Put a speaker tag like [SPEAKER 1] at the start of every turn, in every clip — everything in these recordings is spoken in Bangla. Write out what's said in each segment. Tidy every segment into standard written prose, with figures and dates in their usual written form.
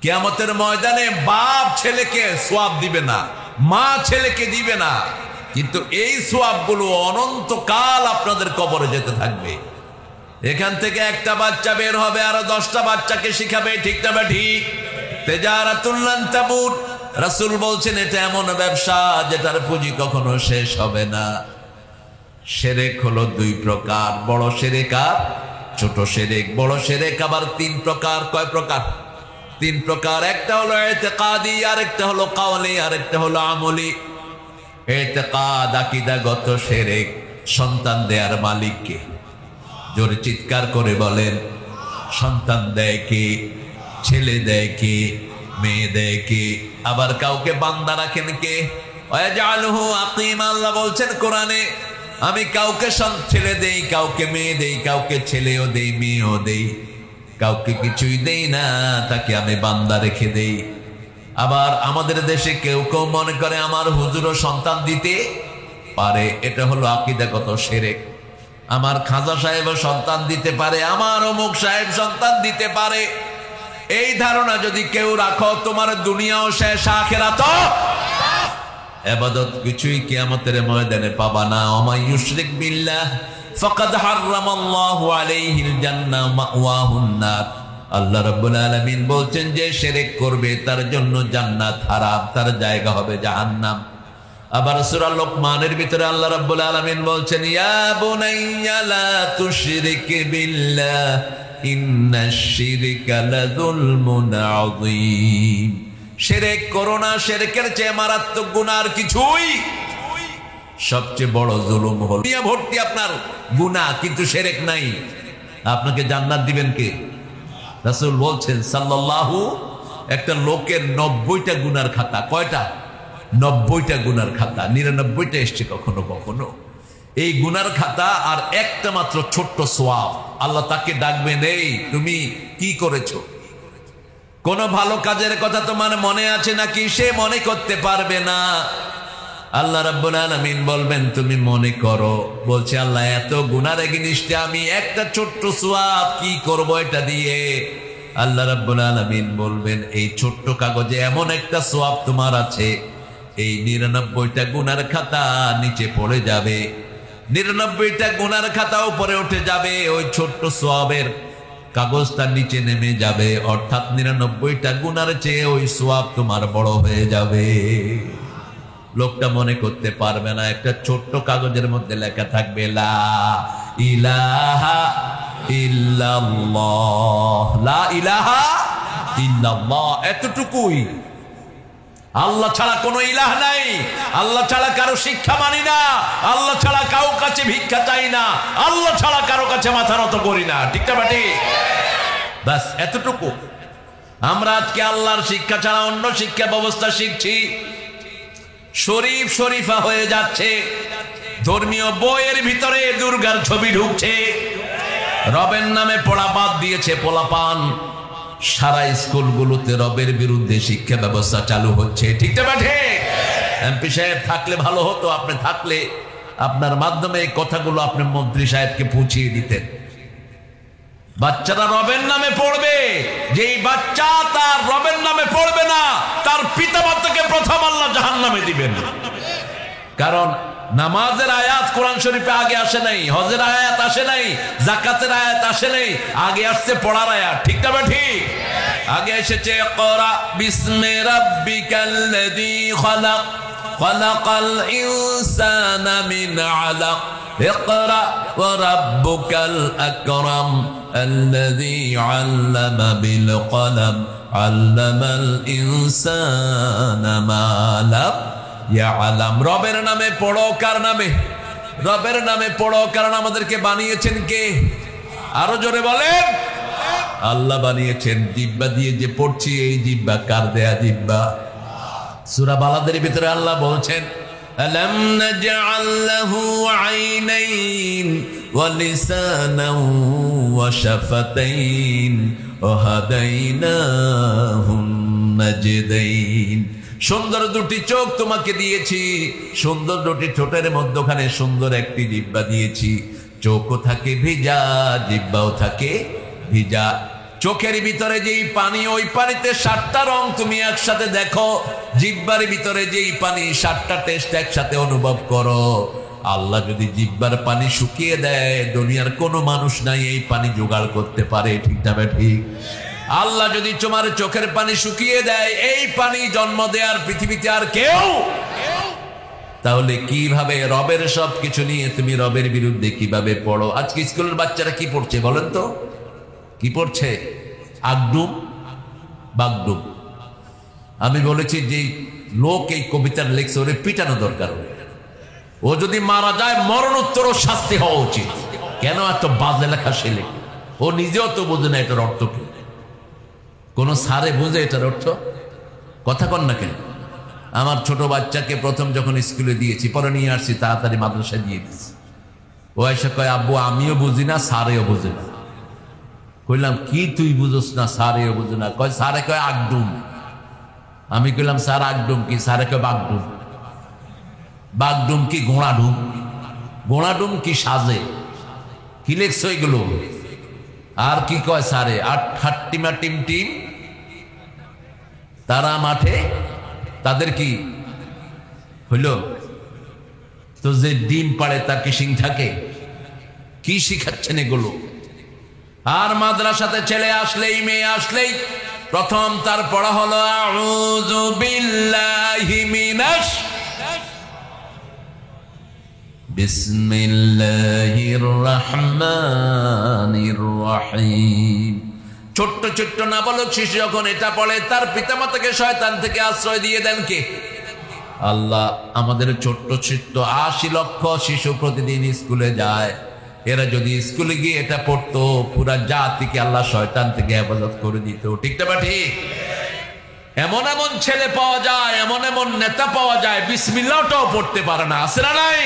[SPEAKER 1] কিয়ামতের ময়দানে বাপ ছেলেকে সওয়াব দিবে না, মা ছেলেকে দিবে না, কিন্তু এই সওয়াবগুলো অনন্তকাল আপনাদের কবরে যেতে থাকবে। এখান থেকে একটা বাচ্চা বের হবে, আরো 10টা বাচ্চাকে শিখাবে, ঠিক না বা ঠিক? তেজারাতুল লান তাবুর। রাসূল বলছেন এটা এমন ব্যবসা যেটার পুঁজি কখনো শেষ হবে না। শিরক হলো 2 প্রকার, বড় শিরক আর ছোট শিরক। বড় শিরক আবার 3 প্রকার। কয় প্রকার? 3 প্রকার। একটা হলো ইতিকাদি, আরেকটা হলো কাওলি, আরেকটা হলো আমলি। ইতিকাদ আকীদাগত শিরক। সন্তান দেয়ার মালিক কে? জোরে চিৎকার করে বলেন। সন্তান দেয় কে? ছেলে দেয় কে? মেয়ে দেয় কে? আবার কাউকে বান্দা রাখেন কে? ওয়াজআলহু আকিমা। আল্লাহ বলছেন কোরআনে, আমি কাউকে ছেলে দেই, কাউকে মেয়ে দেই, কাউকে ছেলেও দেই, মেয়েও দেই, কাউকে কিছুই দেই না, তাকে আমি বান্দা রেখে দেই। আবার আমাদের দেশে কেউ কেউ মনে করে আমার হুজুরও সন্তান দিতে পারে, এটা হলো আকীদাগত শিরক। আমার খাজা সাহেবও সন্তান দিতে পারে, আমার অমুক সাহেব সন্তান দিতে পারে। এই ধারণা যদি কেউ রাখো, তোমার দুনিয়াও শেষ, আখিরাতও। ইবাদত কিছুই কিয়ামতের ময়দানে পাবা না। ওমাই ইউশরিক বিল্লাহ ফাকাদ হারামাল্লাহু আলাইহিল জান্নাহ মাওয়াহুন নার। আল্লাহ রাব্বুল আলামিন বলছেন যে শিরক করবে তার জন্য জান্নাত হারাম, তার জায়গা হবে জাহান্নাম। আবার সূরা লোকমানের ভিতরে আল্লাহ রাব্বুল আলামিন বলছেন, ইয়া বুনাইয়া লা তুশরিক বিল্লাহ ইন্নাশ শিরকা লাযুলমুন আযীম। শিরক করো না, শিরকের চেয়ে মারাত্মক গুনাহ আর কিছুই। সবচেয়ে বড় জুলুম হলো দুনিয়া ভর্তি আপনার গুনাহ, কিন্তু শিরক নাই। আপনাকে জান্নাত দিবেন কে? রাসূল বলছেন সাল্লাল্লাহু, একটা লোকের 90টা গুনার খাতা। কয়টা? 90টা গুনার খাতা। 99টা এসছে কখনো কখনো। এই গুনার খাতা আর একটা মাত্র ছোট্ট সওয়াব। আল্লাহ তাকে ডাকবেন, এই তুমি কি করেছো? কোন ভালো কাজের কথা তোমার মনে আছে নাকি? সে মনে করতে পারবে না। আল্লাহ রাব্বুল আলামিন বলবেন তুমি মনে করো। বলছে আল্লাহ এত গুনার এগেইনস্টে আমি একটা ছোট্ট সওয়াব কি করব এটা দিয়ে? আল্লাহ রাব্বুল আলামিন বলবেন এই ছোট্ট কাগজে এমন একটা সওয়াব তোমার আছে, এই 99টা গুনার খাতা নিচে পড়ে যাবে, 99টা গুনার খাতা উপরে উঠে যাবে, ওই ছোট্ট সওয়াবের কাগজটা নিচে নেমে যাবে। অর্থাৎ 99টা গুনার চেয়ে ওই সওয়াব তোমার বড় হয়ে যাবে। লোকটা মনে করতে পারবে না। একটা ছোট্ট কাগজের মধ্যে লেখা থাকবে লা ইলাহা ইল্লাল্লাহ, লা ইলাহা ইল্লাল্লাহ। এতটুকুই। আল্লাহ ছাড়া কোনো ইলাহ নাই, আল্লাহ ছাড়া কারো শিক্ষা মানি না, আল্লাহ ছাড়া কারো কাছে ভিক্ষা চাই না, আল্লাহ ছাড়া কারো কাছে মাথা নত করি না। ঠিক না বাটি? বাস এতটুকু। আমরা আজকে আল্লাহর শিক্ষা ছাড়া অন্য শিক্ষা ব্যবস্থা শিখছি, শরীফ শরীফা হয়ে যাচ্ছে। ধর্মীয় বইয়ের ভিতরে দুর্গার ছবি ঢুকছে, রবের নামে পড়া বাদ দিয়েছে পোলাপান। সারা স্কুলগুলোতে রবের বিরুদ্ধে শিক্ষা ব্যবস্থা চালু হচ্ছে। ঠিক না বাঠে? এমপি সাহেব থাকলে ভালো হতো, আপনি থাকলে আপনার মাধ্যমে এই কথাগুলো আপনি মন্ত্রী সাহেবকে পৌঁছিয়ে দিতেন। বাচ্চারা রবের নামে পড়বে, যেই বাচ্চা তার রবের নামে পড়বে না, তার পিতা মাতাকে প্রথম আল্লাহ জাহান্নামে দিবেন। কারণ নামাজের আয়াত কোরআন শরীফে আগে আসে নাই, হজের আয়াত আসে নাই, যাকাতের আয়াত আসে নাই, আগে আসছে পড়ার আয়াত। ঠিক না বা ঠিক? আগে এসেছে ইকরা বিসমি রাব্বিকাল্লাযী খালাক খালাকাল ইনসানা মিন আলাক ইকরা ওয়া রাব্বুকাল আকরাম আল্লাযী আল্লামা বিল কলম আল্লামাল ইনসানা মা লাম ইয়ালাম। রবের নামে পড়ো। কার নামে? রবের নামে পড়ো। কারণ আমাদেরকে বানিয়েছেন কে? আরো জোরে বলেন। আল্লাহ বানিয়েছেন। জিহ্বা দিয়ে যে পড়ছি, এই জিহ্বা কার দেয়া জিহ্বা? সূরা বালাদের ভিতরে আল্লাহ বলছেন আলাম নাজআল লাহু আইনাইন ওয়া লিসানান ওয়া শাফাতাইন ওয়া হাদাইনাহুম নাজদাইন। সুন্দর দুটি চোখ তোমাকে দিয়েছি, সুন্দর দুটি ঠোঁটের মধ্যখানে সুন্দর একটি জিহ্বা দিয়েছি। চোখও থাকে ভিজা, জিহ্বাও থাকে ভিজা। চোখের ভিতরে যেই পানি, ওই পানিতে 7টা রং তুমি একসাথে দেখো। জিহ্বার ভিতরে যেই পানি, 7টা টেস্ট একসাথে অনুভব করো। আল্লাহ যদি জিহ্বার পানি শুকিয়ে দেয়, দুনিয়ার কোনো মানুষ নাই এই পানি জোগাড় করতে পারে, ঠিক না ঠিক? আল্লাহ যদি তোমার চোখের পানি শুকিয়ে দেয়, এই পানি জন্ম দেয়ার পৃথিবীতে আর কেউ, তাহলে কিভাবে রবের সব কিছু নিয়ে তুমি রবের বিরুদ্ধে কিভাবে পড়ো? আজকে স্কুলের বাচ্চারা কি পড়ছে বলেন তো? কি পড়ছে? আগডুম বাগডুম। আমি বলেছি যে লোক এই কবিতার লেখছে, ওরে পিটানো দরকার। ও যদি মারা যায় মরণোত্তর শাস্তি হওয়া উচিত। কেন এত বাজে লেখা সে লেখে? ও নিজেও তো বোঝে না এটার অর্থ কি। কোন সারে বুঝে এটার অর্থ? কথা কন না কেন? আমার ছোট বাচ্চাকে প্রথম যখন স্কুলে দিয়েছি, পরে নিয়ে আসছি, তাড়াতাড়ি মাদ্রাসায় দিয়ে দিচ্ছি। ও এসে কয়, আব্বু আমিও বুঝি না, স্যারেও বুঝে না। কইলাম কি তুই বুঝোস না, স্যারেও বুঝে না? কয় স্যারে কয় আগডুম। আমি কইলাম স্যার আগডুম কি? স্যারে কয় বাগডুম। বাগডুম কি? ঘোড়াডুম। ঘোড়াডুম কি সাজে? কি লেখছ এগুলো? আর কি কয় স্যারে? হাট্টিমা টিম টিম তারা মাঠে, তাদের কি হইল? তো যে ডিম পাড়ে তার কি সিং থাকে? কি শিখাচ্ছেন এগুলো? আর মাদ্রাসাতে ছেলে আসলেই, মেয়ে আসলেই প্রথম তার পড়া হলো আউযু বিল্লাহি মিনাশ বিসমিল্লাহির রহমানির রহিম। ছোট্ট ছোট্ট নাবালক শিশু যখন এটা পড়ে, তার পিতামাতাকে শয়তান থেকে আশ্রয় দিয়ে দেন কে? আল্লাহ। আমাদের ছোট্ট ছোট্ট 80 লক্ষ শিশু প্রতিদিন স্কুলে যায়। এরা যদি স্কুলে গিয়ে এটা পড়তো, পুরা জাতিকে আল্লাহ শয়তান থেকে হেফাজত করে দিত, ঠিক না ঠিক? এমন এমন ছেলে পাওয়া যায়, এমন এমন নেতা পাওয়া যায়, বিসমিল্লাহটাও পড়তে পারে না। আছে না নাই?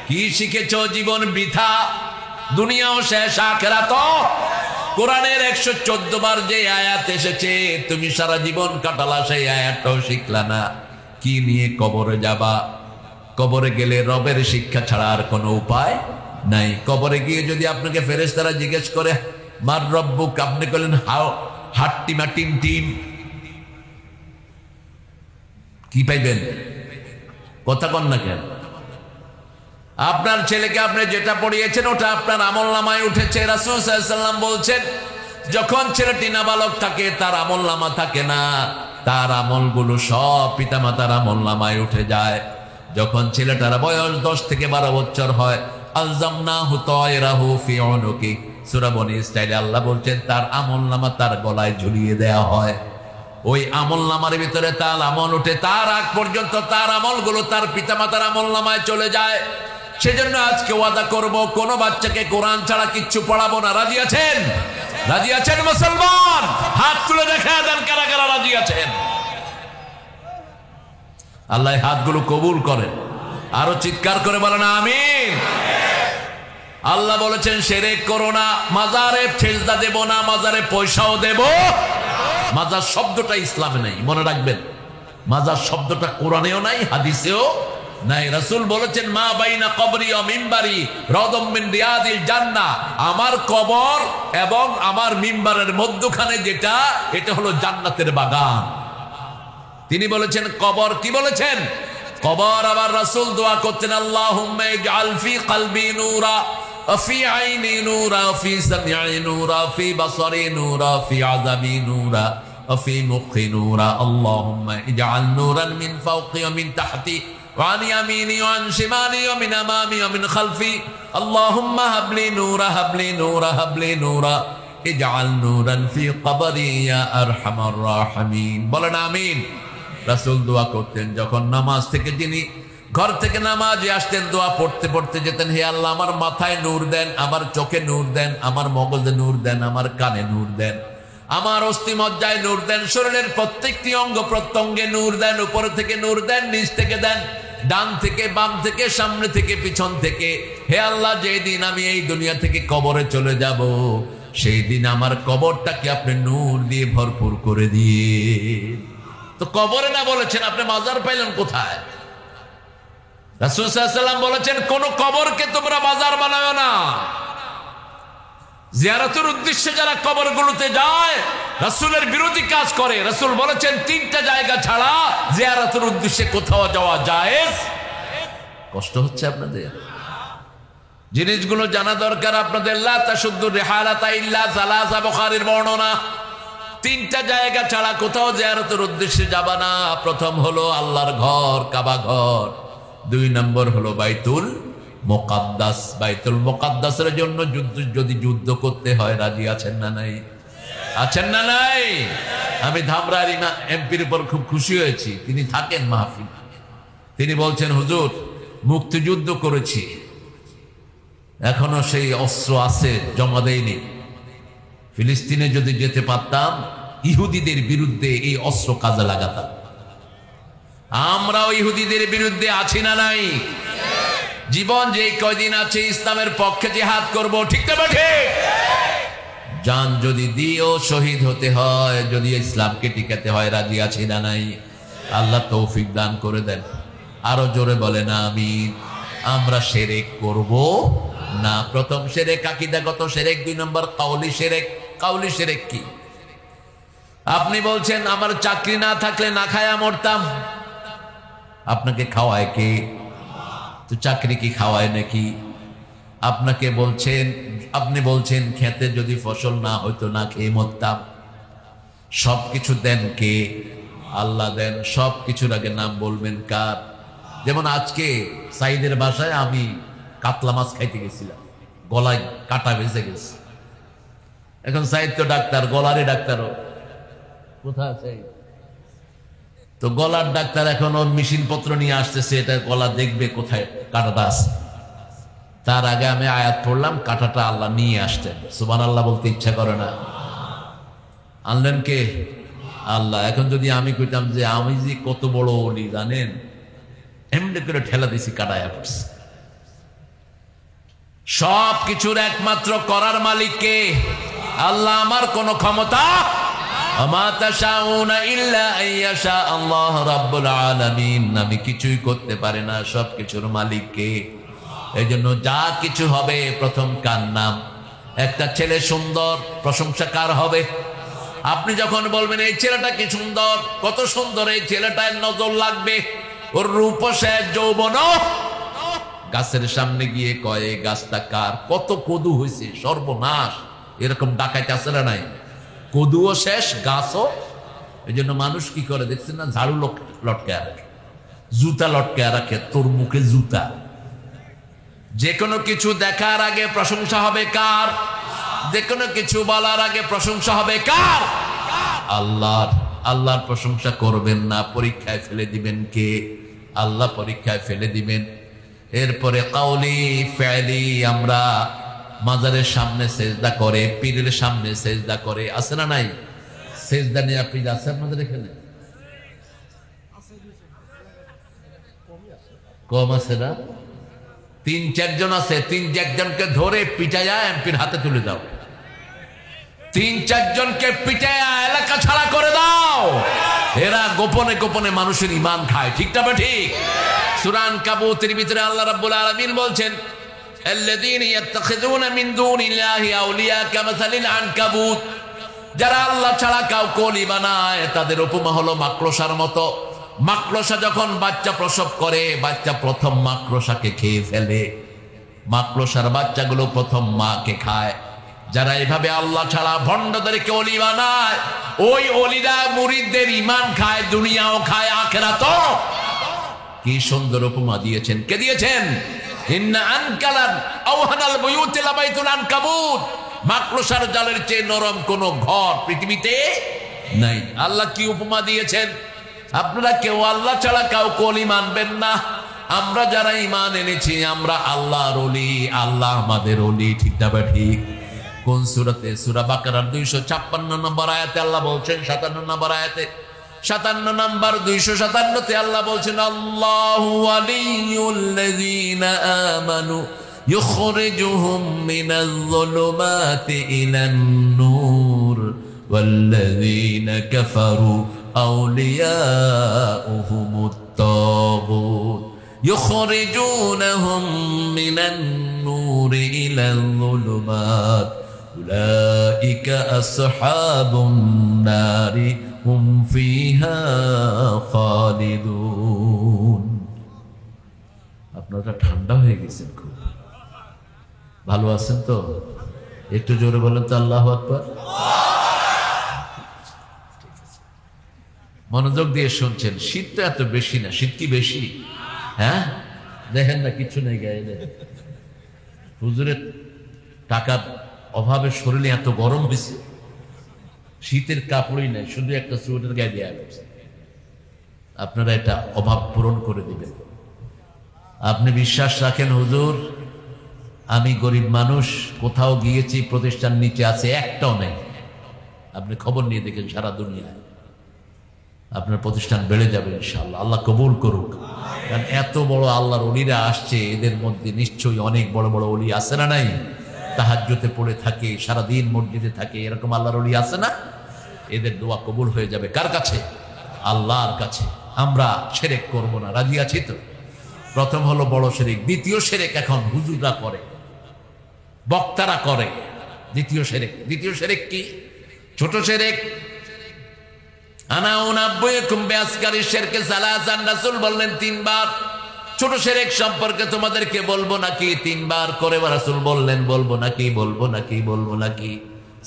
[SPEAKER 1] কি শিখেছ? জীবন বৃথা, দুনিয়াও শেষ, আখিরাতও। কোরআনের 114 বার যে আয়াত এসেছে, তুমি সারা জীবন কাটালা, সেই আয়াতটাও শিখলা না। কি নিয়ে কবরে যাবা? কবরে গেলে রবের শিক্ষা ছাড়া আর কোনো উপায় নাই। কবরে গিয়ে যদি আপনাকে ফেরেশতারা জিজ্ঞেস করে মার রব্বুক, আপনি বলেন হাও হাট্টিমা টিম টিম, কি পাইবেন? কথা কন না কেন? আপনার ছেলেকে আপনি যেটা পড়িয়েছেন ওটা আপনার আমলনামায় উঠেছে। রাসূল সাল্লাল্লাহু আলাইহি ওয়াসাল্লাম বলছেন, যখন ছেলেটি নাবালক থাকে তার আমলনামা থাকে না, তার আমলগুলো সব পিতামাতার আমলনামায় উঠে যায়। যখন ছেলেটার বয়স 10 থেকে 12 বছর হয়, আলজামনাহু তায়রাহু ফি উনুকি, সূরা বনী ইসরাঈলে আল্লাহ বলছেন তার আমলনামা তার গলায় ঝুলিয়ে দেওয়া হয়। ওই আমলনামার ভিতরে তার আমল উঠে, তার আগ পর্যন্ত তার আমলগুলো তার পিতামাতার আমলনামায় চলে যায়। সেজন্য আজকে ওয়াদা করব, কোন বাচ্চাকে কোরআন ছাড়া কিচ্ছু পড়াবো না। রাজি আছেন? রাজি আছেন মুসলমান? হাত তুলে দেখা দেন কারা কারা রাজি আছেন। আল্লাহ হাতগুলো কবুল করেন। আরো চিৎকার করে বলেন আমিন। আল্লাহ বলেছেন শিরক করো না, মাজারে সেজদা দেব না, মাজারে পয়সাও দেব। মাজার শব্দটা ইসলামে নাই, মনে রাখবেন। মাজার শব্দটা কোরআনেও নাই, হাদিসেও নাই। রাসূল বলেছেন মা বাইনা কবরি ওয়া মিম্বারি রাউদাম মিন রিয়াদিল জান্নাহ, আমার কবর এবং আমার মিম্বারের মধ্যখানে যেটা, এটা হলো জান্নাতের বাগান। তিনি বলেছেন কবর, কি বলেছেন? কবর। আবার রাসূল দোয়া করতেন আল্লাহুম্মা ইজআল ফি কলবি নূরা ওয়া ফি আইনি নূরা ওয়া ফি সামঈ নূরা ওয়া ফি বাসারি নূরা ওয়া ফি আযাবি নূরা ওয়া ফি মুখি নূরা। আল্লাহুম্মা ইজআল নূরান মিন ফাওকি ওয়া মিন তাহতি ওয়া আন ইয়ামিনি ওয়া আন শিমালি ওয়া মিন আমামি ওয়া মিন খালফি। আল্লাহুম্মা হাবলি নূরা হাবলি নূরা হাবলি নূরা ইজআল নূরান ফি কবরি ইয়া আরহামার রাহিমিন। বলেন আমিন। রাসূল দোয়া করতেন যখন নামাজ থেকে, যিনি ঘর থেকে নামাজে আসতেন, দোয়া পড়তে পড়তে যেতেন, হে আল্লাহ আমার মাথায় নূর দেন, আমার চোখে নূর দেন, আমার মগজে নূর দেন, আমার কানে নূর দেন, আমার অস্থি মজ্জায় নূর দেন, শরীরের প্রত্যেকটি অঙ্গ প্রত্যঙ্গে নূর দেন, উপর থেকে নূর দেন, নিচ থেকে দেন, ডান থেকে বাম থেকে, সামনে থেকে পিছন থেকে। হে আল্লাহ, যেদিন আমি এই দুনিয়া থেকে কবরে চলে যাব, সেই দিন আমার কবরটাকে আপনি নূর দিয়ে ভরপুর করে দিয়ে। তো কবরে না বলেছেন, আপনি মাজার পাইলেন কোথায়? রাসূল সাল্লাল্লাহু আলাইহি ওয়াসাল্লাম বলেছেন কোন কবরকে তোমরা মাজার বানাও না। জিয়ারতের উদ্দেশ্যে যারা কবরগুলোতে যায় রাসূলের বিরোধী কাজ করে। রাসূল বলেছেন 3টা জায়গা ছাড়া জিয়ারতের উদ্দেশ্যে কোথাও যাওয়া জায়েজ। কষ্ট হচ্ছে আপনাদের? জিনিসগুলো জানা দরকার আপনাদের। লা তাশুদ্দু রিহালাতা ইল্লা সালাসা, বুখারীর বর্ণনা। 3টা জায়গা ছাড়া কোথাও জিয়ারতের উদ্দেশ্যে যাবা না। প্রথম হলো আল্লাহর ঘর, কাবা ঘর। 2 নম্বর হলো বাইতুল মুকাদ্দাস। বাইতুল মুকাদ্দাসের জন্য যদি যুদ্ধ করতে হয় রাজি আছেন না নাই? আছেন না নাই? আমি ধামরার এমপির উপর খুব খুশি হয়েছি। তিনি থাকেন মাহফিল। তিনি বলছেন, হুজুর মুক্তিযুদ্ধ করেছি, এখনো সেই অস্ত্র আছে, জমা দেয়নি। ফিলিস্তিনে যদি যেতে পারতাম ইহুদিদের বিরুদ্ধে এই অস্ত্র কাজে লাগাতাম। আমরাও ইহুদিদের বিরুদ্ধে আছি না নাই? জীবন যে কয়দিন আছে ইসলামের পক্ষে জিহাদ করব, ঠিক না ঠিক? জান যদি দিও শহীদ হতে হয়, যদি ইসলামকে টিকাতে হয় রাজি আছি না নাই? আল্লাহ তৌফিক দান করে দেন। আরো জোরে বলেন আমিন। আমরা শিরক করব না। প্রথম শিরক আকীদাগত শিরক, 2 নম্বর কাউলি শিরক। কাউলি শিরক কি? আপনি বলছেন আমার চাকরি না থাকলে না খায়া মরতাম। আপনাকে খাওয়ায় কে? তো চাকরি কি খাওয়ায় নাকি? আপনাকে বলছেন, আপনি বলছেন খেতে যদি ফসল না হইতো না খেয়ে মরতাম। সবকিছু দেন কে? আল্লাহ দেন। সব কিছুর আগে নাম বলবেন কার? যেমন আজকে সাইদের বাসায় আমি কাতলা মাছ খাইতে গেছিলাম, গলায় কাটা বেঁচে গেছে। এখন সাইদ তো ডাক্তার, গলারই ডাক্তারও। কোথায় আছে? তো গলার ডাক্তার এখন ওর মেশিন পত্র নিয়ে আসতেছে, এটা গলা দেখবে কোথায় কাটাটা আছে। তার আগে আমি আয়াত পড়লাম, কাটাটা আল্লাহ নিয়ে আসতেন। সুবহানাল্লাহ বলতে ইচ্ছা করে না? আনলেন কে? আল্লাহ। এখন যদি আমি কইতাম যে আমি যে কত বড় ওলি জানেন, এমনি করে ঠেলা দিছি, কাটায়া পড়ছে। সব কিছুর একমাত্র করার মালিক কে? আল্লাহ। আমার কোন ক্ষমতা আমা তাশাউনা ইল্লা আইয়াশা আল্লাহ রাব্বুল আলামিন। আমি কিছুই করতে পারি না, সব কিছুর মালিক কে? এইজন্য যা কিছু হবে প্রথম কার নাম? একটা ছেলে সুন্দর, প্রশংসা কার হবে? আপনি যখন বলবেন এই ছেলেটা কি সুন্দর, কত সুন্দর, এই ছেলেটার নজর লাগবে, ওর রূপসে যৌবন। গাছের সামনে গিয়ে কয় এই গাছটা কার? কত কদু হয়েছে, সর্বনাশ। এরকম ডাকাইতে আছে না নাই? কদুও শেষ, গাছও। এই জন্য মানুষ কি করে দেখছেন না? ঝাড়ু লটকে রাখে, জুতা লটকে রাখে। তোর মুখে জুতা। যে কোনো কিছু দেখার আগে প্রশংসা হবে কার? যে কোনো কিছু বলার আগে প্রশংসা হবে কার? আল্লাহর। আল্লাহর প্রশংসা করবেন না, পরীক্ষায় ফেলে দিবেন কে? আল্লাহ পরীক্ষায় ফেলে দিবেন। এরপরে কাউলি ফেলি, আমরা মাজারের সামনে সেজদা করে, পীরের সামনে সেজদা করে, আছে না নাই? সেজদা নিয়ে আপনি আছে আপনাদের এখানে? কম আছে না? 3-4 জন আছে। 3-4 জনকে ধরে পিটাইয়া এমপির হাতে তুলে দাও। 3-4 জনকে পিটাইয়া এলাকা ছাড়া করে দাও। এরা গোপনে গোপনে মানুষের ঈমান খায়, ঠিক না ঠিক? সূরা আনকাবুতের ভিতরে আল্লাহ রাব্বুল আলামিন বলছেন, আল্লাযীনা ইয়াত্তাখিযুনা মিন দুনিল্লাহি আউলিয়া কামাসালিল আনকাবুত। যারা আল্লাহ ছাড়া কাউকে ওলি বানায় তাদের উপমা হলো মাকড়সার মতো। মাকড়সা যখন বাচ্চা প্রসব করে, বাচ্চা প্রথম মাকড়সাকে খেয়ে ফেলে। মাকড়সার বাচ্চাগুলো প্রথম মাকে খায়। যারা এভাবে আল্লাহ ছাড়া ভণ্ডদেরকে ওলি বানায়, ওই ওলিরা মুরিদদের ঈমান খায়, দুনিয়াও খায়, আখিরাতও। কি সুন্দর উপমা দিয়েছেন। কে দিয়েছেন? ইন্না আনকালান আওহানাল বুয়ুতি লাবাইতুল আনকাবুত। মাকড়সার জালের চেয়ে নরম কোন ঘর পৃথিবীতে নাই। আল্লাহ কি উপমা দিয়েছেন? আপনারা কেউ আল্লাহ ছাড়া কাউকে ওলি মানবেন না। আমরা যারা ঈমান এনেছি আমরা আল্লাহর ওলি, আল্লাহ আমাদের ওলি, ঠিক না ঠিক? কোন সূরাতে? সূরা বাকারার 256 নম্বর আয়াতে আল্লাহ বলছেন, 57 নম্বর আয়াতে, 57 নম্বর 257 তে আল্লাহ বলছেন, আল্লাহু ওয়ালিয়ুল্লাযীনা আমানু ইখরিজুহুম মিনাজ-যুলুমাতি ইলান-নূর ওয়াল্লাযীনা কাফারু আউলিয়াউহুমুত-তাগুত ইখরিজুনাহুম মিনান-নূরি ইলাল-যুলুমাত উলাইকা আসহাবুন নারি হুম ফিহা খালিদুন। আপনারা ঠান্ডা হয়ে গেছেন, খুব ভালো আছেন তো? একটু জোরে বলেন তো আল্লাহু আকবার। মনোযোগ দিয়ে শুনছেন। শীত তো এত বেশি না। শীত কি বেশি? হ্যাঁ, দেখেন না কিছু নেই গায়ে। দেখেন হুজুরের টাকার অভাবে শরীরে এত গরম হয়েছে, শীতের কাপড়ই নাই, শুধু একটা সোয়েটার গায়ে দেওয়া গেছে। আপনারা এটা অভাব পূরণ করে দিবেন। আপনি বিশ্বাস রাখেন, হুজুর আমি গরিব মানুষ, কোথাও গিয়েছি প্রতিষ্ঠান নিচে আছে, একটাও নেই। আপনি খবর নিয়ে দেখেন সারা দুনিয়ায়, আপনার প্রতিষ্ঠান বেড়ে যাবে ইনশাআল্লাহ। আল্লাহ কবুল করুক। কারণ এত বড় আল্লাহর ওলিরা আসছে, এদের মধ্যে নিশ্চয়ই অনেক বড় বড় ওলি আছে না নাই? তাহাজ্জুদে পড়ে থাকে, সারাদিন মসজিদে থাকে, এরকম আল্লাহর ওলি আছে না? এদের দোয়া কবুল হয়ে যাবে কার কাছে? আল্লাহর কাছে। আমরা শিরক করব না, রাজি আছি তো? প্রথম হলো বড় শিরক। দ্বিতীয় শিরক এখন হুজুররা করে, বক্তারা করে। দ্বিতীয় শিরক কি? ছোট শিরক। আনা উনাব্বুকুম বিআসকারি শিরকে সালাসান, রাসূল বললেন 3 বার। ছোট শিরক সম্পর্কে তোমাদেরকে বলবো নাকি? 3 বার করে রাসূল বললেন বলবো নাকি?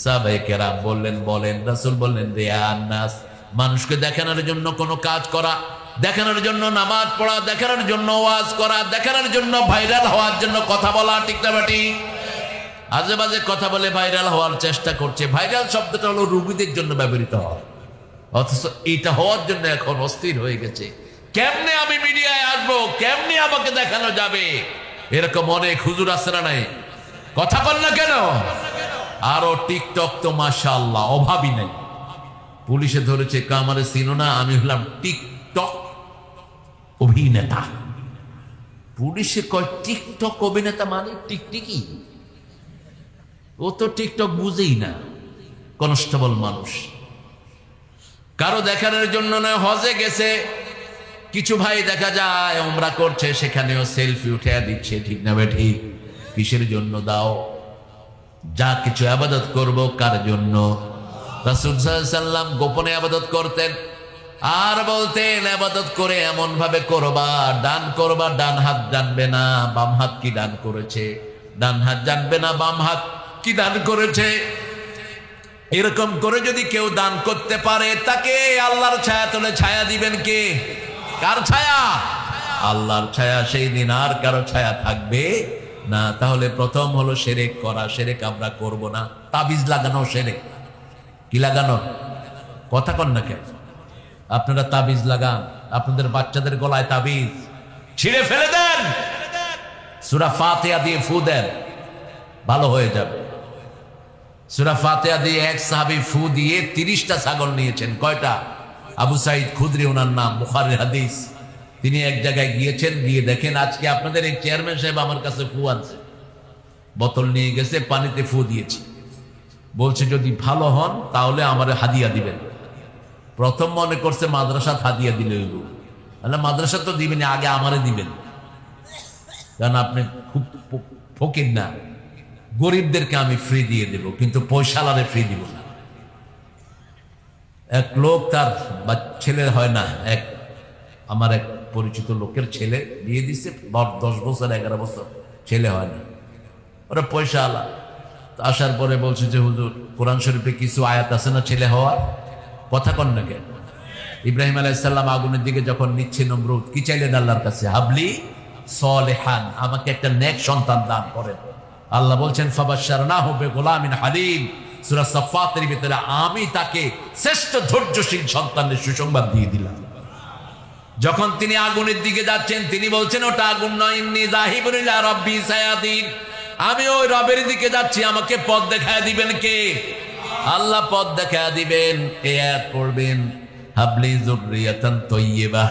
[SPEAKER 1] সাহাবায়ে কেরাম বললেন বলেন। রাসূল বললেন রিয়ান নাস, মানুষকে দেখানোর জন্য কোনো কাজ করা, দেখানোর জন্য নামাজ পড়া, দেখানোর জন্য ওয়াজ করা, দেখানোর জন্য ভাইরাল হওয়ার জন্য কথা বলা, ঠিক না বেটি? আজে বাজে কথা বলে ভাইরাল হওয়ার চেষ্টা করছে। ভাইরাল শব্দটা হলো রুগীদের জন্য ব্যবহৃত হয়, অথচ এটা হওয়ার জন্য এখন অস্থির হয়ে গেছে। কেমনে আমি মিডিয়ায় আসবো, কেমনে আমাকে দেখানো যাবে? এরকম অনেক হুজুর আছে না নাই? কথা বল না কেন? আরো টিকটক তো মাশাআল্লাহ অভাবই নাই। পুলিশে ধরেছে, কামারে চিনো না, আমি হলাম টিকটক অভিনেতা। পুলিশে কয় টিকটক অভিনেতা মানে টিকটিকি? ও তো টিকটক বুঝেই না, কনস্টেবল মানুষ। কারো দেখানোর জন্য নয়, হজে গেছে, কিছু ভাই দেখা যায় উমরা করছে, সেখানেও সেলফি উঠে দিচ্ছে, ঠিক না বেঠি? কিসের জন্য দাও? যা কিছু আবাদত করব কার জন্য? রাসূল সাল্লাল্লাহু আলাইহি ওয়াসাল্লাম গোপনে আবাদত করতেন, আর বলতেন আবাদত করে এমন ভাবে করবা, দান করবা, ডান হাত জানবে না বাম হাত কি দান করেছে, ডান হাত জানবে না বাম হাত কি দান করেছে। এরকম করে যদি কেউ দান করতে পারে, তাকে আল্লাহর ছায়া তলে ছায়া দিবেন কে? কার ছায়া? আল্লাহর ছায়া। সেই দিন আর কারো ছায়া থাকবে না। তাহলে প্রথম হলো শিরক করা। শিরক আমরা করব না। তাবিজ লাগানো শিরক। কি লাগানো? কথা কন না কেন? আপনারা তাবিজ লাগান, আপনাদের বাচ্চাদের গলায় তাবিজ ছিঁড়ে ফেলে দেন, সূরা ফাতিহা দিয়ে ফু দেন, ভালো হয়ে যাবে। সূরা ফাতিহা দিয়ে এক সাহাবী ফু দিয়ে 30টা ছাগল নিয়েছেন। কয়টা? আবু সাঈদ খুদরি ওনার নাম, বুখারীর হাদিস। তিনি এক জায়গায় গিয়েছেন, গিয়ে দেখেন আজকে আপনাদের এই চেয়ারম্যান সাহেব আমার কাছে ফু আনছে, বোতল নিয়ে গেছে, পানিতে ফু দিয়েছে, বলছে যদি ভালো হন তাহলে আমার হাদিয়া দিবেন। প্রথম মনে করছে মাদ্রাসাত হাদিয়া দিলে হইব, তাহলে মাদ্রাসা তো দিবেন, আগে আমারে দিবেন, কারণ আপনি খুব ফকির না, গরিবদেরকে আমি ফ্রি দিয়ে দেব, কিন্তু পয়সালারে ফ্রি দিব না। এক লোক তার ছেলে হয় না, আমার এক পরিচিত লোকের ছেলে বিয়ে দিচ্ছে, 10 বছর 11 বছর, ছেলে হয় না, ওরা পয়সা আলা। আসার পরে বলছে যে হুজুর কোরআন শরীফে কিছু আয়াত আছে না ছেলে হওয়ার? কথা কন না কেন? ইব্রাহিম আলাইহিস সালাম আগুনের দিকে যখন নিচ্ছে নমরুদ, কি চাইলেন আল্লাহর কাছে? হাবলি সলিহান, আমাকে একটা নেক সন্তান দান করেন। আল্লাহ বলছেন ফাবাশশারনাহু বিগুলামিন হালিম, সূরা সাফফাতের ভিতরে আমি তাকে শ্রেষ্ঠ ধৈর্যশীল সন্তানের সুসংবাদ দিয়ে দিলাম। যখন তিনি আগুনের দিকে যাচ্ছেন, তিনি বলছেন ওটা আগুন নয়, ইন্নী যাহিবুন ইলা রাব্বি সায়াদিন, আমি ওই রবের দিকে যাচ্ছি, আমাকে পথ দেখায় দিবেন কে? আল্লাহ পথ দেখায় দিবেন। এই আয়াত পড়বেন, হাবলি যুররিয়াতান তাইয়্যিবাহ।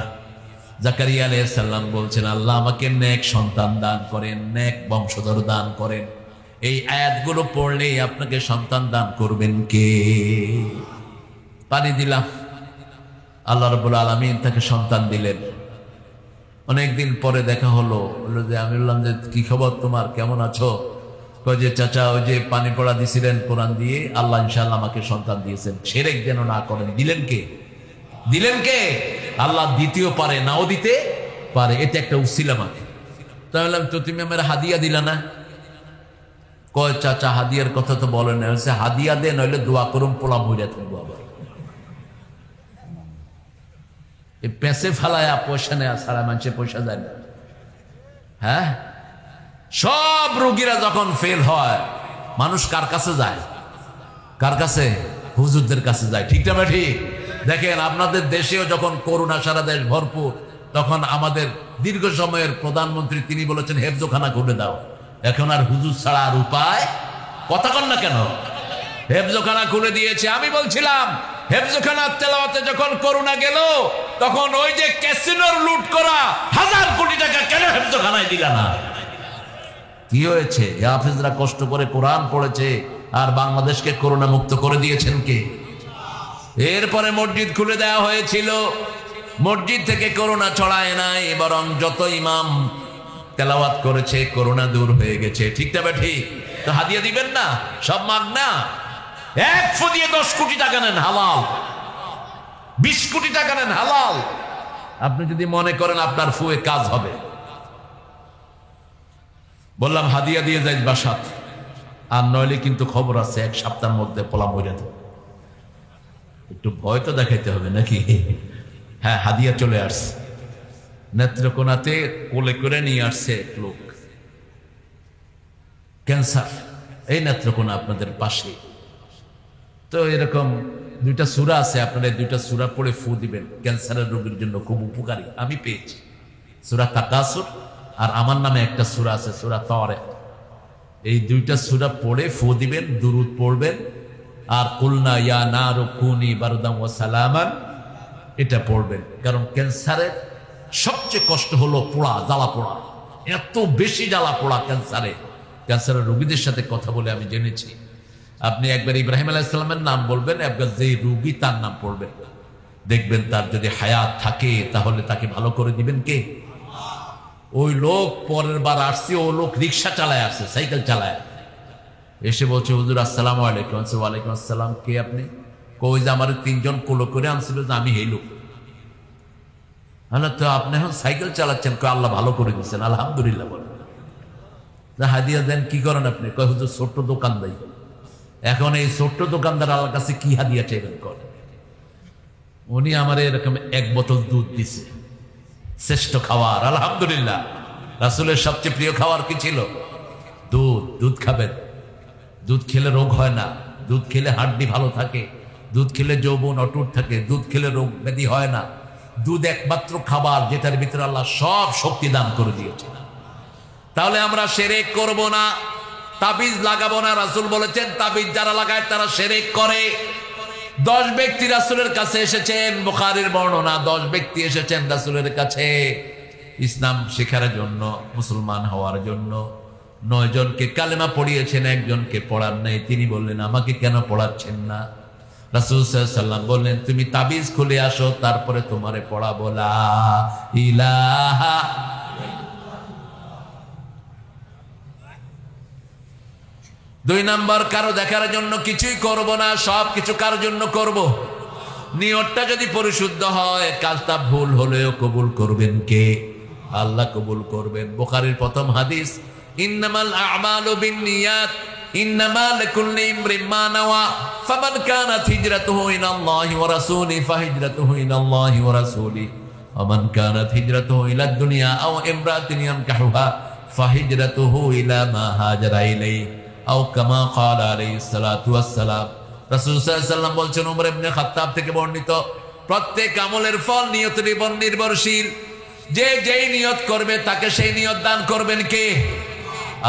[SPEAKER 1] জাকারিয়া আলাইহিস সালাম বলছেন আল্লাহ আমাকে নেক সন্তান দান করেন, নেক বংশধর দান করেন। এই আয়াতগুলো পড়লে আপনাকে সন্তান দান করবেন কে? পানি দিলাম, আল্লাহ রাব্বুল আলামিন তাকে সন্তান দিলেন। অনেকদিন পরে দেখা হলো, যে আমি বললাম যে কি খবর তোমার, কেমন আছো? কয় যে চাচা ওই যে পানি পড়া দিছিলেন কোরআন দিয়ে, আল্লাহ ইনশাআল্লাহ আমাকে সন্তান দিয়েছেন, শিরক যেন না করেন। দিলেন কে? দিলেন কে? আল্লাহ দিতেও পারে, নাও দিতে পারে, এটা একটা উসিলা মানে। তো বললাম তো তুমি আমার হাদিয়া দিলা না? কয় চাচা হাদিয়ার কথা তো বলেন না, হাদিয়া দে নইলে দোয়া করুন পোলা মরিয়া থাকবো। আবার এই পেঁচে ফেলায়া পয়সা নেয়া ছাড়া মানুষের পয়সা যায় না। হ্যাঁ, সব রোগীরা যখন ফেল হয় মানুষ কার কাছে যায়? কার কাছে? হুজুরদের কাছে যায়। ঠিক না ঠিক? দেখেন আপনাদের দেশেও যখন করোনা সারা দেশ ভরপুর, তখন আমাদের দীর্ঘ সময়ের প্রধানমন্ত্রী তিনি বলেছেন হেফজোখানা খুলে দাও। এখন আর হুজুর ছাড়া আর উপায়, কথা কন না কেন? হেফজোখানা খুলে দিয়েছে। আমি বলছিলাম হেফজোখানার তেলাওয়াতে যখন করোনা গেল, তখন ওই যে ক্যাসিনোর লুট করা 1000 কোটি টাকা কেন হেফজোখানায় দিলা না? কি হয়েছে? হাফেজরা কষ্ট করে কোরআন পড়েছে আর বাংলাদেশকে করোনা মুক্ত করে দিয়েছেন কে? এরপরে মসজিদ খুলে দেওয়া হয়েছিল, মসজিদ থেকে করোনা ছড়ায় নাই, বরং যত ইমাম তেলাওয়াত করেছে করোনা দূর হয়ে গেছে। ঠিক না ঠিক? তো হাদিয়া দিবেন না? সব মাগনা। এক ফু দিয়ে 10 কোটি টাকা নেন হালাল, 20 কোটি টাকা নেন হালাল। আপনি যদি মনে করেন আপনার ফুয়ে কাজ হবে, বললাম হাদিয়া দিয়ে যাই বাসাত, আর নইলে কিন্তু খবর আছে 1 সপ্তাহের মধ্যে পোলা মরে যাবে। একটু ভয় তো দেখাইতে হবে নাকি? হ্যাঁ, হাদিয়া চলে আসছে। নেত্রকোনাতে কোলে করে নিয়ে আসছে এক লোক, ক্যান্সার, এই নেত্রকোনা আপনাদের পাশে। তো এরকম 2টা সূরা আছে, আপনারা 2টা সূরা পড়ে ফু দিবেন, ক্যান্সারের রোগীর জন্য খুব উপকারী। আমি পেয়েছি সূরা তাকাসুর, আর আমার নামে একটা সূরা আছে সূরা তারিক। এই 2টা সূরা পড়ে ফু দিবেন, দুরূদ পড়বেন, আর কুলনা ইয়া নারু কুনি বারদাম ওয়া সালামান এটা পড়বেন। কারণ ক্যান্সারের সবচেয়ে কষ্ট হলো পোড়া, জ্বালা পোড়া, এত বেশি জ্বালা পোড়া ক্যান্সারে। ক্যান্সারের রোগীদের সাথে কথা বলে আমি জেনেছি, আপনি একবার ইব্রাহিম আলাইহিস সালামের নাম বলবেন, একবার যে রোগী তার নাম পড়বেন, দেখবেন তার যদি হায়াত থাকে তাহলে তাকে ভালো করে দিবেন কে? ওই লোক পরের বার আসছে, ও লোক রিক্সা চালায় আসছে, সাইকেল চালায়, এসে বলছে হুজুর আসসালামু আলাইকুম। ওয়ালাইকুম আসসালাম। কে আপনি? কই যে আমার 3 জন কোলো করে আনছিল, যে আমি এই লোক। তো আপনি এখন সাইকেল চালাচ্ছেন? কয় আল্লাহ ভালো করে দিচ্ছেন, আলহামদুলিল্লাহ বলেন। হাদিয়া দেন? কি করেন আপনি? কয় হুজুর ছোট্ট দোকান দেয়। এখন এই ছোট্ট দোকানদার আল্লাহর কাছে কি হাদিয়া চাইবেন? করেন। উনি আমার এরকম 1 বোতল দুধ দিছে, শ্রেষ্ঠ খাবার, আলহামদুলিল্লাহ। রাসূলের সবচেয়ে প্রিয় খাবার কি ছিল? দুধ। দুধ খাবেন, দুধ খেলে রোগ হয় না, দুধ খেলে হাড্ডি ভালো থাকে, দুধ খেলে যৌবন অটুট থাকে, দুধ খেলে রোগ ব্যাধি হয় না। দুধ একমাত্র খাবার যেটার ভিতরে আল্লাহ সব শক্তি দান করে দিয়েছে। তাহলে আমরা শিরক করব না, তাবিজ লাগাবো না। রাসূল বলেছেন তাবিজ যারা লাগায় তারা শিরক করে। 10 ব্যক্তি রাসূলের কাছে এসেছেন, বুখারীর বর্ণনা, 10 ব্যক্তি এসেছেন রাসূলের কাছে ইসলাম শেখার জন্য, মুসলমান হওয়ার জন্য। 9 জনকে কালেমা পড়িয়েছেন, 1 জনকে পড়ার নাই। তিনি বললেন আমাকে কেন পড়াচ্ছেন না? রাসূল সাল্লাল্লাহু আলাইহি ওয়াসাল্লাম বললেন তুমি তাবিজ খুলে আসো, তারপরে তোমারে পড়াবো লা ইলাহা। 2 নাম্বার, কারো দেখার জন্য কিছুই করব না, সব কিছু কার জন্য করব? নিয়তটা যদি পরিশুদ্ধ হয়, কাজটা ভুল হলেও কবুল করবেন কে? আল্লাহ কবুল করবেন। বুখারীর প্রথম হাদিস, ইন্নামাল আ'মালু বিন্নিয়াত ইন্নামা লিকুল্লি ইমরিন মা নাওয়া ফামান কানাত হিজরাতুহু ইলাল্লাহি ওয়া রাসূলিহি ফাহিজরাতুহু ইলাল্লাহি ওয়া রাসূলিহি ওয়া মান কানাত হিজরাতুহু ইলাদ দুনিয়া আও ইমরাতিন ইয়ানকাহুহা ফাহিজরাতুহু ইলা মা হাজারা ইলাইহি আও কামা ক্বালা আলাইহিস সালাতু ওয়াস সালাম। রাসূল সাল্লাল্লাহু আলাইহি ওয়াসাল্লাম বলছেন, ওমর ইবনে খাত্তাব থেকে বর্ণিত, প্রত্যেক আমলের ফল নিয়তের উপর নির্ভরশীল। যে যেই নিয়ত করবে তাকে সেই নিয়ত দান করবেন কে?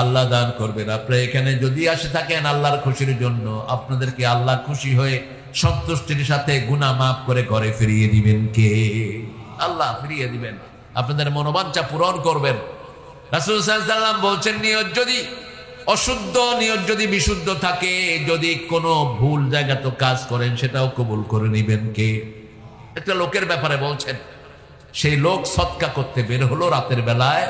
[SPEAKER 1] আল্লাহ দান করবেন। আপনি এখানে যদি আসে থাকেন আল্লাহর খুশির জন্য, আপনাদেরকে আল্লাহ খুশি হয়ে সন্তুষ্টির সাথে গুনাহ মাফ করে ঘরে ফিরিয়ে দিবেন কে? আল্লাহ ফিরিয়ে দিবেন, আপনাদের মনোবাঞ্ছা পূরণ করবেন। রাসূল সাল্লাল্লাহু আলাইহি ওয়াসাল্লাম বলছেন, নিয়ত যদি অশুদ্ধ, নিয়ত যদি বিশুদ্ধ থাকে, যদি কোনো ভুল জায়গাতে কাজ করেন সেটাও কবুল করে নেবেন কে? একটা লোকের ব্যাপারে বলছেন, সেই লোক সদকা করতে বের হলো, রাতের বেলায়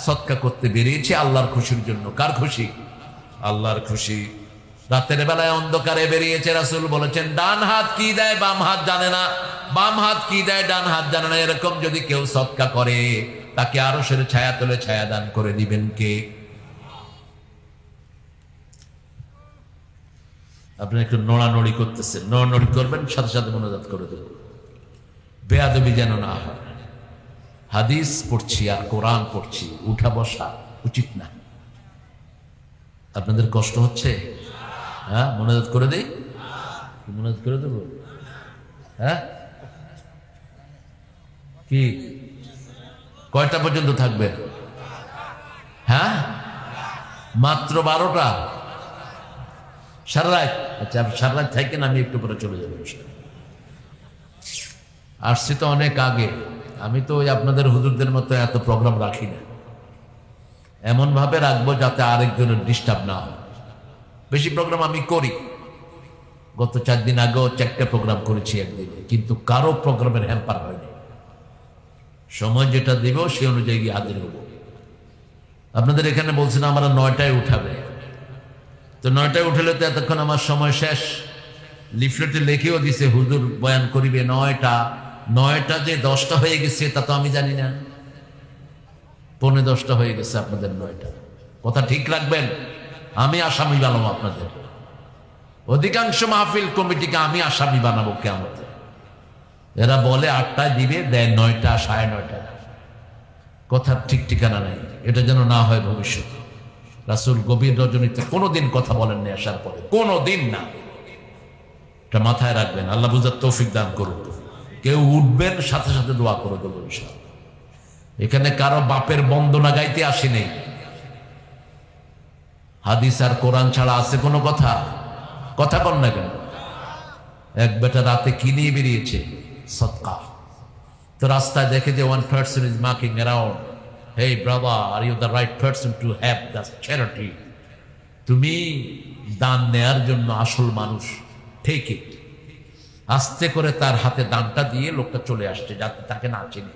[SPEAKER 1] সদকা করতে বেরিয়েছে আল্লাহর খুশির জন্য। কার খুশি? আল্লাহর খুশি। রাতের বেলায় অন্ধকারে বেরিয়েছে, রাসূল বলেছেন ডান হাত কি দেয় বাম হাত জানে না, বাম হাত কি দেয় ডান হাত জানে না। এরকম যদি কেউ সদকা করে তাকে আরশের ছায়া তলে ছায়া দান করে দিবেন কে? আপনি একটু নড়ানড়ি করতেছেন, নড়ানড়ি করবেন, সাথে সাথে মোনাজাত করে দেবেন, বেয়াদবি যেন না হয়। হাদিস পড়ছি আর কোরআন পড়ছি, উঠা বসা উচিত না। আপনাদের কষ্ট হচ্ছে? হ্যাঁ, মোনাজাত করে দেই, মোনাজাত করে দেবো। হ্যাঁ, কি কয়টা পর্যন্ত থাকবে? হ্যাঁ, মাত্র 12টা, সারা রাত। আচ্ছা, সারা রাত থাকেন, আমি একটু পরে চলে যাবো। আসছি তো অনেক আগে, আমি তো ওই আপনাদের হুজুরদের মতো এত প্রোগ্রাম রাখি না, এমন ভাবে রাখবো যাতে আরেকজনের ডিস্টার্ব না হয়। বেশি প্রোগ্রাম আমি করি, গত 4 দিন আগেও 4টা প্রোগ্রাম করেছি একদিনে, কিন্তু কারো প্রোগ্রামের হ্যাম্পার হয়নি। সময় যেটা দিব সে অনুযায়ী হাজির হব। আপনাদের এখানে বলছেন আমরা 9টায় উঠাবে, তো 9টায় উঠলে তো এতক্ষণ আমার সময় শেষ। লিফলেটে লিখেও দিছে হুজুর বয়ান করিবে 9টা, যে 10টা হয়ে গেছে তা তো আমি জানি না। 9:45 হয়ে গেছে আপনাদের 9টা। কথা ঠিক রাখবেন, আমি আসামি বানাবো আপনাদের। অধিকাংশ মাহফিল কমিটিকে আমি আসামি বানাবো কিয়ামতে। এরা বলে 8টায় দিবে, দেয় 9টা, 9:30। কথার ঠিক ঠিকানা নেই, এটা যেন না হয় ভবিষ্যতে। রাসূল গভীর রজনীতে কোনোদিন কথা বলেননি আসার পরে, কোনোদিন না। এটা মাথায় রাখবেন, আল্লাহ বুঝার তৌফিক দান করুন। কেউ উঠবেন, সাথে সাথে দোয়া করে দেবো ইনশাআল্লাহ। এখানে কারো বাপের বন্দনা গাইতে আসি নেই। হাদিস আর কোরআন ছাড়া আছে কোনো কথা? কথা বল না কেন? এক বেটা রাতে কি নিয়ে বেরিয়েছে? সদকা। তো রাস্তায় দেখে যে one person is marking around, hey brother, are you the right person to have the charity? তুমি দান নেয়ার জন্য আসল মানুষ, take it। আস্তে করে তার হাতে দানটা দিয়ে লোকটা চলে আসছে, যাতে তাকে না চিনে।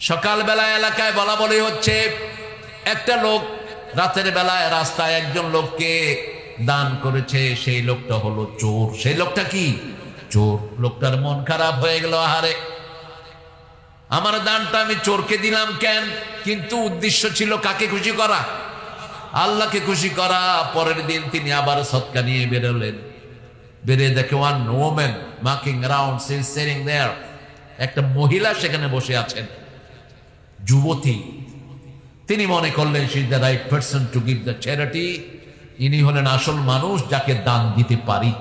[SPEAKER 1] সকালবেলা এলাকায় বলা বলি হচ্ছে, একটা লোক রাতের বেলায় রাস্তায় একজন লোককে দান করেছে, সেই লোকটা হলো চোর। সেই লোকটা কি? চোর। লোকটার মন খারাপ হয়ে গেল, আহারে আমার দানটা আমি চোরকে দিলাম কেন? কিন্তু উদ্দেশ্য ছিল কাকে খুশি করা? আল্লাহকে খুশি করা। পরের দিন তিনি আবার সদকা নিয়ে বেরোলেন। বেরিয়ে দেখে one woman marking around, she is sitting there। একটা মহিলা সেখানে বসে আছেন, যুবতী। তিনি মনে করলেন she is the right person to give the charity। ইনি হলেন আসল মানুষ যাকে দান দিতে পারি।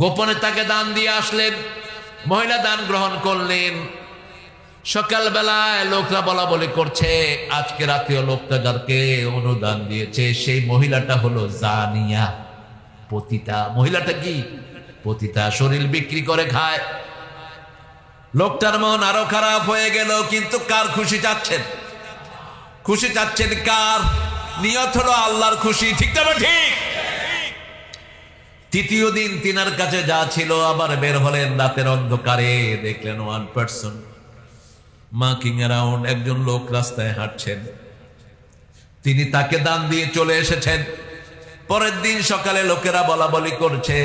[SPEAKER 1] গোপনে তাকে দান দিয়ে আসলেন, মহিলা দান গ্রহণ করলেন। সকালবেলায় লোকরা বলা বলি করছে, আজকে রাতেও লোকটা যাকে অনুদান দিয়েছে সেই মহিলাটা হলো জানিয়া, পতিতা। মহিলাটা কি? পতিতা, শরীর বিক্রি করে খায়। লোকটার মন আরো খারাপ হয়ে গেল। কিন্তু কার খুশি চাচ্ছেন? খুশি চাচ্ছেন কার? নিয়ত হলো আল্লাহর খুশি, ঠিক না? ঠিক। তৃতীয় দিন তিনার কাছে যা ছিল আবার বের হলেন রাতের অন্ধকারে, দেখলেন one person marking around, একজন লোক রাস্তায় হাঁটছেন। তিনি তাকে দান দিয়ে চলে এসেছেন। পরের দিন সকালে লোকেরা বলা বলি করছে,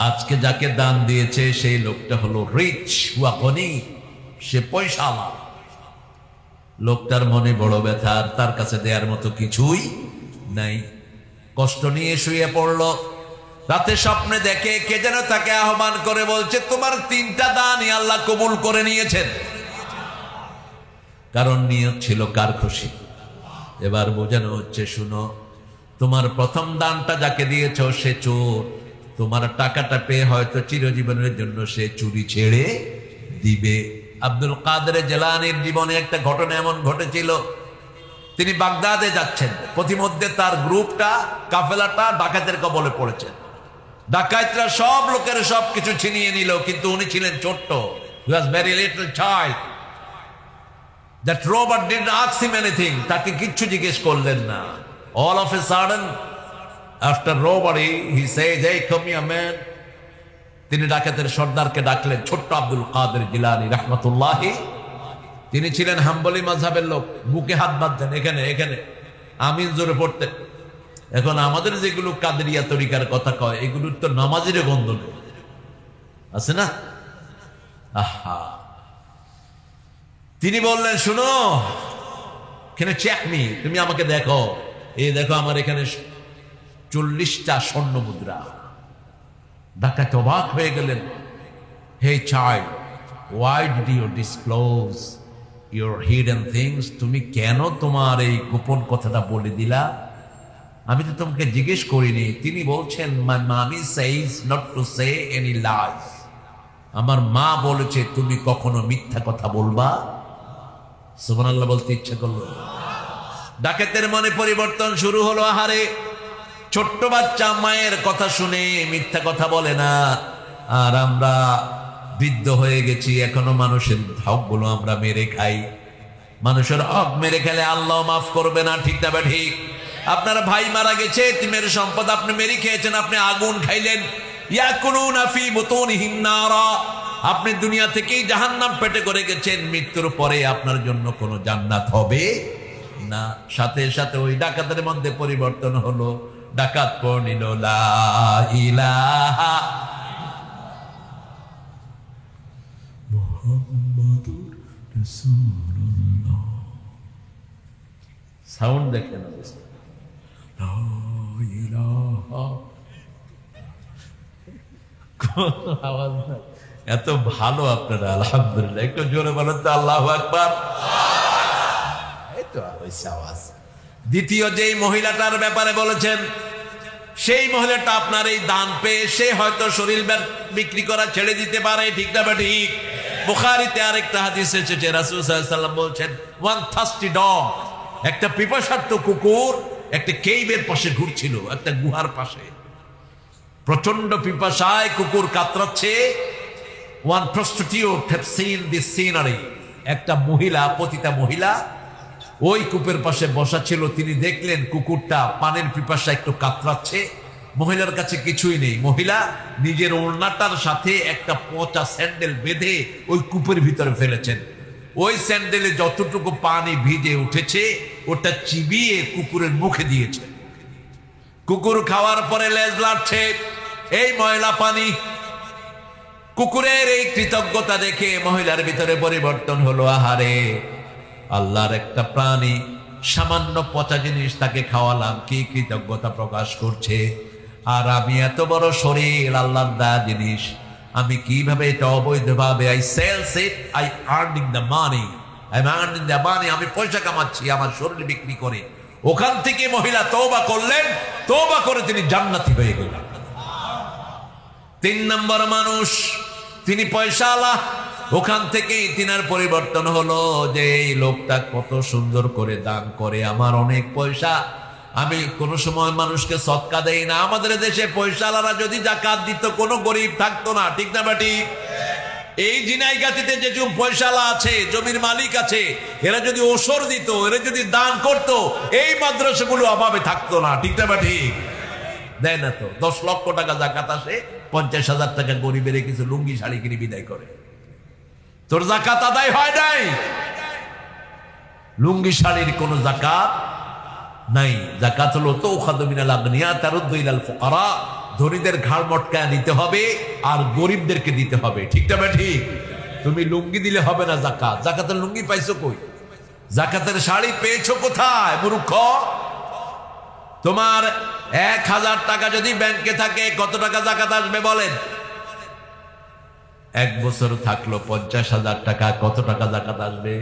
[SPEAKER 1] আজকে যাকে দান দিয়েছে সেই লোকটা হলো রিচ, ওয়াকনি, সে পয়সাওয়ালা। লোকটার মনে বড় ব্যথা, তার কাছে দেওয়ার মতো কিছুই নাই। কষ্ট নিয়ে শুয়ে পড়ল। রাতে স্বপ্নে দেখে কে যেন তাকে আহ্বান করে বলছে, তোমার 3টা দানই আল্লাহ কবুল করে নিয়েছেন। কারণ নিয়ত ছিল কার খুশি। এবার বোঝানো হচ্ছে, শুনো, তোমার প্রথম দানটা যাকে দিয়েছ সে চোর। তোমার টাকাটা পেয়ে হয়তো চিরজীবনের জন্য সে চুরি ছেড়ে দিবে। আব্দুল কাদের জিলানীর জীবনে একটা ঘটনা এমন ঘটেছিল, তিনি বাগদাদে যাচ্ছেন, প্রতিমধ্যে তার গ্রুপটা, কাফেলাটা ডাকাতের কবলে পড়েছেন। ডাকাতরা সব লোকের সবকিছু ছিনিয়ে নিল, কিন্তু উনি ছিলেন ছোট্ট, he was very little child। That robber didn't ask him anything, তাকে কিচ্ছু জিজ্ঞেস করলেন না। All of a sudden, after robbery, he says, hey, come here, man। তিনি ডাকাতের সর্দারকে ডাকলেন, ছোট্ট আব্দুল কাদের জিলানী রাহমাতুল্লাহি। তিনি ছিলেন হাম্বলি মাযহাবের লোক, বুকে হাত বাঁধতেন, এখানে এখানে আমিন জোরে পড়তেন। এখন আমাদের যেগুলো কাদেরিয়া তরিকার কথা কয় এগুলোর তো নামাজের গন্ধ নেই, আছে না? আহা, তিনি বললেন শুনো, এখানে চেক মি, তুমি আমাকে দেখো, এই দেখো আমার এখানে 40টা স্বর্ণ মুদ্রা। ডাকাত অবাক হয়ে গেলেন। হে child, why did you disclose your hidden things? তুমি কেন তোমার এই গোপন কথাটা বলে দিলা? আমি তো তোমাকে জিজ্ঞেস করিনি। তিনি বলছেন, my mommy says not to say any lies. আমার মা বলেছে তুমি কখনো মিথ্যা কথা বলবা। সুবহানাল্লাহ বলতে ইচ্ছা করলো। ডাকাতের মনে পরিবর্তন শুরু হলো। আহারে, ছোট্ট বাচ্চা মায়ের কথা শুনে মিথ্যা কথা বলে না, আর আমরা বৃদ্ধ হয়ে গেছি, এখনো মানুষের হকগুলো আমরা মেরে খাই। মানুষের হক মেরে খেলে আল্লাহ মাফ করবে না, ঠিক না বা ঠিক? আপনার ভাই মারা গেছে, তিমের সম্পদ আপনি মেরে খেয়েছেন, আপনি আগুন খাইলেন। ইয়াকুলুনা ফি বুতুনিহিম নারা, আপনি দুনিয়া থেকেই জাহান্নাম পেটে করে গেছেন, মৃত্যুর পরে আপনার জন্য কোনো জান্নাত হবে না। সাথে সাথে ওই ডাকাতের মধ্যে পরিবর্তন হলো। ডাকাত পড়িল লা ইলাহা মুহাম্মাদুর রাসূলুল্লাহ। সাউন্ড দেখেন, লা ইলাহা, কোন আওয়াজ না, এত ভালো আপনারা, আলহামদুলিল্লাহ। একটু জোরে বলেন তো আল্লাহু আকবার। এই তো হইছে আওয়াজ। দ্বিতীয় যেই মহিলাটার ব্যাপারে বলেছেন, সেই মহিলাটা আপনার এই দান পেয়ে সে হয়তো শরীর বিক্রি করা ছেড়ে দিতে পারে, ঠিক না বা ঠিক? বুখারীতে আরেকটা হাদিস এসেছে, রাসূল সাল্লাল্লাহু আলাইহি ওয়াসাল্লাম বলছেন, ওয়ান থার্স্টি ডগ, একটা পিপাসার্ত কুকুর একটা কেইবের পাশে ঘুরছিল, একটা গুহার পাশে। প্রচন্ড পিপাসায় কুকুর কাতরাচ্ছে। One prostitute have seen this scenery, একটা মহিলা, পতিতা মহিলা ওই কূপের পাশে বসা ছিল। তিনি দেখলেন কুকুরটা পানির পিপাসা একটু কাতরাচ্ছে, মহিলার কাছে কিছুই নেই। মহিলা নিজের ওড়নাটার সাথে একটা পচা স্যান্ডেল বেঁধে ওই কূপের ভিতরে ফেলেছেন। ওই স্যান্ডেলে যতটুকু পানি ভিজে উঠেছে ওটা চিবিয়ে কুকুরের মুখে দিয়েছে। কুকুর খাওয়ার পরে লেজ লাড়ছে, এই ময়লা পানি। কুকুরের এই কৃতজ্ঞতা দেখে মহিলার ভিতরে পরিবর্তন হলো। আহারে, আল্লাহর একটা প্রাণী, সামান্য পচা জিনিস তাকে খাওয়ালাম, কি কৃতজ্ঞতা প্রকাশ করছে। আর আমি এত বড় শরীর, আল্লাহর দেয়া জিনিস, আমি কিভাবে এটা অবৈধভাবে, I sells it, I earning the money, I earning the money, আমি পয়সা কামাচ্ছি আমার শরীর বিক্রি করে। ওখান থেকে মহিলা তওবা করলেন, তওবা করে তিনি জান্নাতি হয়ে গেলেন। 3 নম্বর মানুষ, তিনি পয়সাওয়ালা। ওখান থেকেই তিনার পরিবর্তন হলো যে এই লোকটা কত সুন্দর করে দান করে, আমার অনেক পয়সা, আমি কোনো সময় মানুষকে সদকা দেই না। আমাদের দেশে পয়সাওয়ালারা যদি যাকাত দিত কোনো গরিব থাকতো না, ঠিক না বা ঠিক? এই ঝিনাইগাতিতে যে পয়সাওয়ালা আছে, জমির মালিক আছে, এরা যদি ওসর দিত, এরা যদি দান করত, এই মাদ্রাসাগুলো অভাবে থাকতো না, ঠিক না বা ঠিক? দেয় না তো। 10 লক্ষ টাকা যাকাত আসে, 50,000 টাকা গরিবের কিছু লুঙ্গি শাড়ি কিনে বিদায় করে। তোর যাকাত আদায় হয় নাই, লুঙ্গি শাড়ির কোন যাকাত নাই। যাকাত হলো তুখাযু মিনাল আগনিয়া তারুদ্দু ইলাল ফুকারা, ধনীদের ঘাড় মটকায় নিতে হবে আর গরিবদেরকে দিতে হবে, ঠিক না ঠিক? তুমি লুঙ্গি দিলে হবে না যাকাত। যাকাতের লুঙ্গি পাইছো কই? যাকাতের শাড়ি পেয়েছো কোথায় মূর্খ? তোমার 1000 টাকা যদি ব্যাংকে থাকে, কত টাকা যাকাত আসবে বলেন? 1 বছর থাকলো 50,000 টাকা, কত টাকা যাকাত আসবে?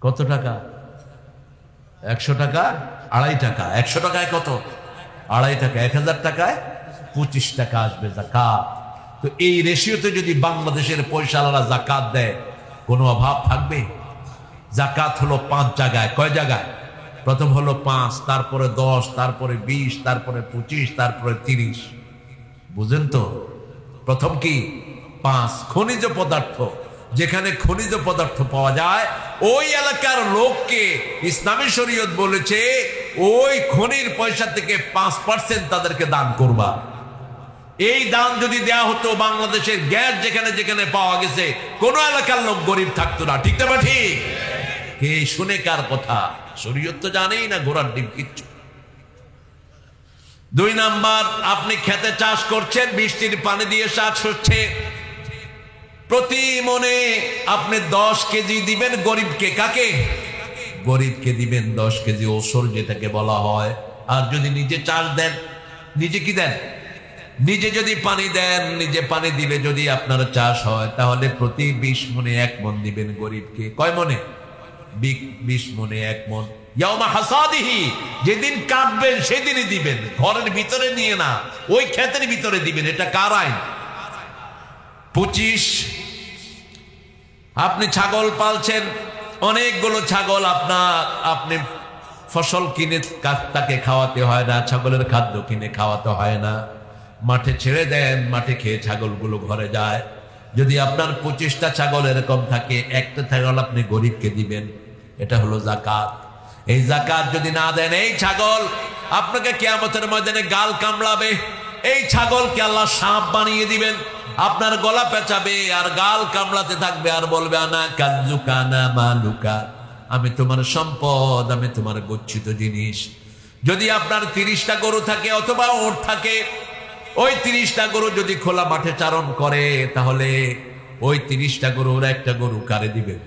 [SPEAKER 1] কত টাকা? 100 টাকা, 2.5 টাকা। 100 টাকায় কত? 2.5 টাকা। 1000 টাকায় 25 টাকা আসবে যাকাত। তো এই রেশিওতে যদি বাংলাদেশের পয়সাওয়ালারা যাকাত দেয়, কোনো অভাব থাকবে? যাকাত হলো 5 জায়গায়। কয় জায়গায়? প্রথম হলো 5, তারপরে 10, তারপরে 20, তারপরে 25, তারপরে 30। বুঝেন তো? প্রথম কি? 5। খনিজ পদার্থ, যেখানে খনিজ পদার্থ পাওয়া যায় ওই এলাকার লোককে ইসলামী শরীয়ত বলেছে ওই খনির পয়সা থেকে 5% তাদেরকে দান করবা। এই দান যদি দেয়া হতো, বাংলাদেশের গ্যাস যেখানে যেখানে পাওয়া গেছে, কোন এলাকার লোক গরিব থাকতো না, ঠিক না ঠিক? কে শুনে কার কথা? শরীয়ত তো জানেই না ঘোড়ার ডিম কিচ্ছু। 2 নাম্বার, আপনি খেতে চাষ করছেন, বৃষ্টির পানি দিয়ে চাষ হচ্ছে, প্রতি মনে আপনি 10 কেজি দিবেন গরিবকে। কাকে? গরিবকে দিবেন 10 কেজি ওসর, যেটাকে বলা হয়। আর যদি নিজে চাষ দেন, নিজে কি দেন? নিজে যদি পানি দেন, নিজে পানি দিলে যদি আপনার চাষ হয়, তাহলে প্রতি 20 মনে 1 মন দিবেন গরিবকে। কয় মনে? 20 মনে 1 মন। ইয়াউমা হাসাদিহি, যেদিন কাটবেন সেদিনই দিবেন, ঘরের ভিতরে নিয়ে না, ওই ক্ষেতের ভিতরে দিবেন। এটা কার আইন? 25, আপনি ছাগল পালছেন, অনেকগুলো ছাগল, আপনি ফসল কিনে তাকে খাওয়াতে হয় না, ছাগলের খাদ্য কিনে খাওয়াতে হয় না, মাঠে ছেড়ে দেন, মাঠে খেয়ে ছাগলগুলো ঘরে যায়। যদি আপনার 25টা ছাগল এরকম থাকে, একটা ছাগল আপনি গরিবকে দিবেন। এটা হলো যাকাত। এই যাকাত যদি না দেন, এই ছাগল আপনাকে কিয়ামতের ময়দানে গাল কামড়াবে। এই ছাগলকে আল্লাহ সাপ বানিয়ে দিবেন, আপনার গলা পেঁচাবে আর গাল কামড়াতে থাকবে, আর বলবে আনা কাজ্জুকা আনা মালুকা, আমি তোমার সম্পদ, আমি তোমার গচ্ছিত জিনিস। যদি আপনার 30টা গরু থাকে অথবা উট থাকে, ওই 30টা গরু যদি খোলা মাঠে চারণ করে, তাহলে ওই 30টা গরুর একটা গরু কারে দিবেন?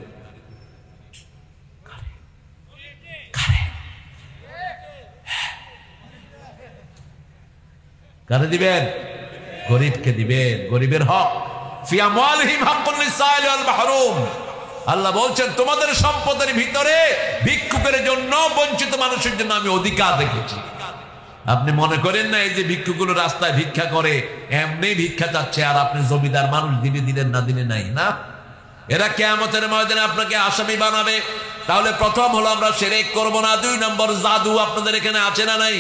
[SPEAKER 1] কারে দিবেন? গরিবকে দিবেন। গরিবের হক, ফি আমওয়ালিহিম হাক্কুন লিসাইল ওয়াল মাহরুম। আল্লাহ বলছেন তোমাদের সম্পদের ভিতরে ভিক্ষুকের জন্য, বঞ্চিত মানুষের জন্য আমি অধিকার রেখেছি। আপনি মনে করেন না এই যে ভিক্ষুগুলো রাস্তায় ভিক্ষা করে এমনি ভিক্ষা চাচ্ছে, আর আপনি জমিদার মানুষ, দিনে দিলেন না দিনে নাই না। এরা কিয়ামতের ময়দানে আপনাকে আসামি বানাবে। তাহলে প্রথম হলো আমরা শিরক করব না। 2 নম্বর, জাদু আপনাদের এখানে আছে না নাই?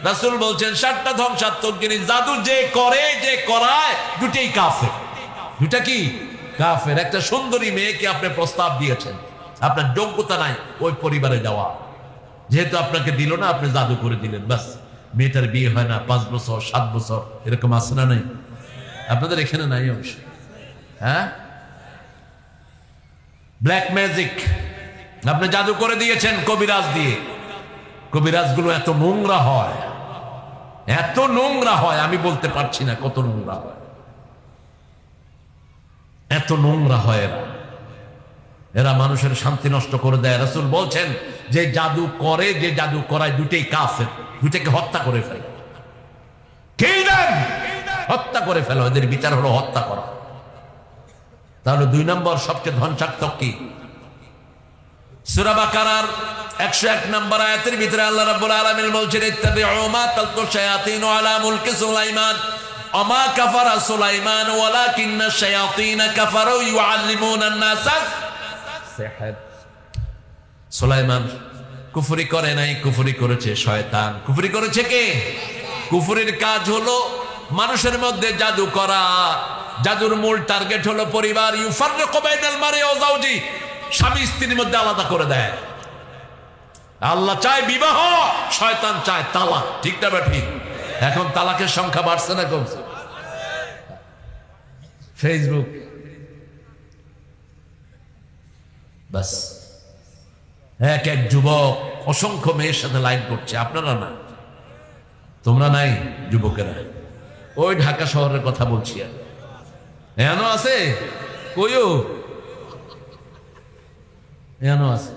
[SPEAKER 1] রাসূল বলছেন 7টা ধ্বংসাত্মক জিনিস জাদু যে করে, যে করায়, দুটেই কাফের। দুটা কি? কাফের। একটা সুন্দরী মেয়েকে আপনি প্রস্তাব দিয়েছেন, আপনার যোগ্যতা নাই ওই পরিবারে যাওয়া, যেহেতু আপনাকে দিল না, আপনি জাদু করে দিলেন, বাস মেয়েটার বিয়ে হয় না 5 বছর 7 বছর, এরকম আছে না নাই? আপনাদের এখানে নাই অবশ্য। হ্যাঁ, ব্ল্যাক ম্যাজিক, আপনি জাদু করে দিয়েছেন কবিরাজ দিয়ে। কবিরাজগুলো এত নোংরা হয়, এত নোংরা হয়, আমি বলতে পারছি না কত নোংরা হয়, এত নোংরা হয়। এরা মানুষের শান্তি নষ্ট করে দেয়। রাসূল বলছেন যে জাদু করে, যে জাদু করায়, দুটেই কাফের, দুটাকে হত্যা করে ফেলে, হত্যা করে ফেলো, এদের বিচার হলো হত্যা করা। তাহলে 2 নম্বর সবচেয়ে ধ্বংসাত্মক কি? সূরা বাকারার 101 নম্বর আয়াতের ভিতরে আল্লাহ রাব্বুল আলামিন বলছেন ইত্তাবিউ মা তালকু শায়াতিন আলা মুলকি সুলাইমান ওমা কাফারা সুলাইমান ওয়ালাকিন্না শায়াতিন কাফারু ইউআল্লিমুনা আন-নাসা সিহর। সুলাইমান কুফরি করে নাই, কুফরি করেছে শয়তান। কুফরি করেছে কে? কুফরির কাজ হলো মানুষের মধ্যে জাদু করা। জাদুর মূল টার্গেট হলো পরিবার। ইউফাররিকু বাইনাল মারই ওয়া যাওজি, স্বামী স্ত্রীর মধ্যে আলাদা করে দেয়। আল্লাহ চায় বিবাহ, শয়তান চায় তালাক। ঠিক না ঠিক? এখন তালাকের সংখ্যা বাড়ছে না কমছে? ফেসবুক, বাস এক যুবক অসংখ্য মেয়ের সাথে লাইন করছে। আপনারা না, তোমরা নাই যুবকেরা, ওই ঢাকা শহরের কথা বলছি। আর এনো আছে কইও, এনো আছে।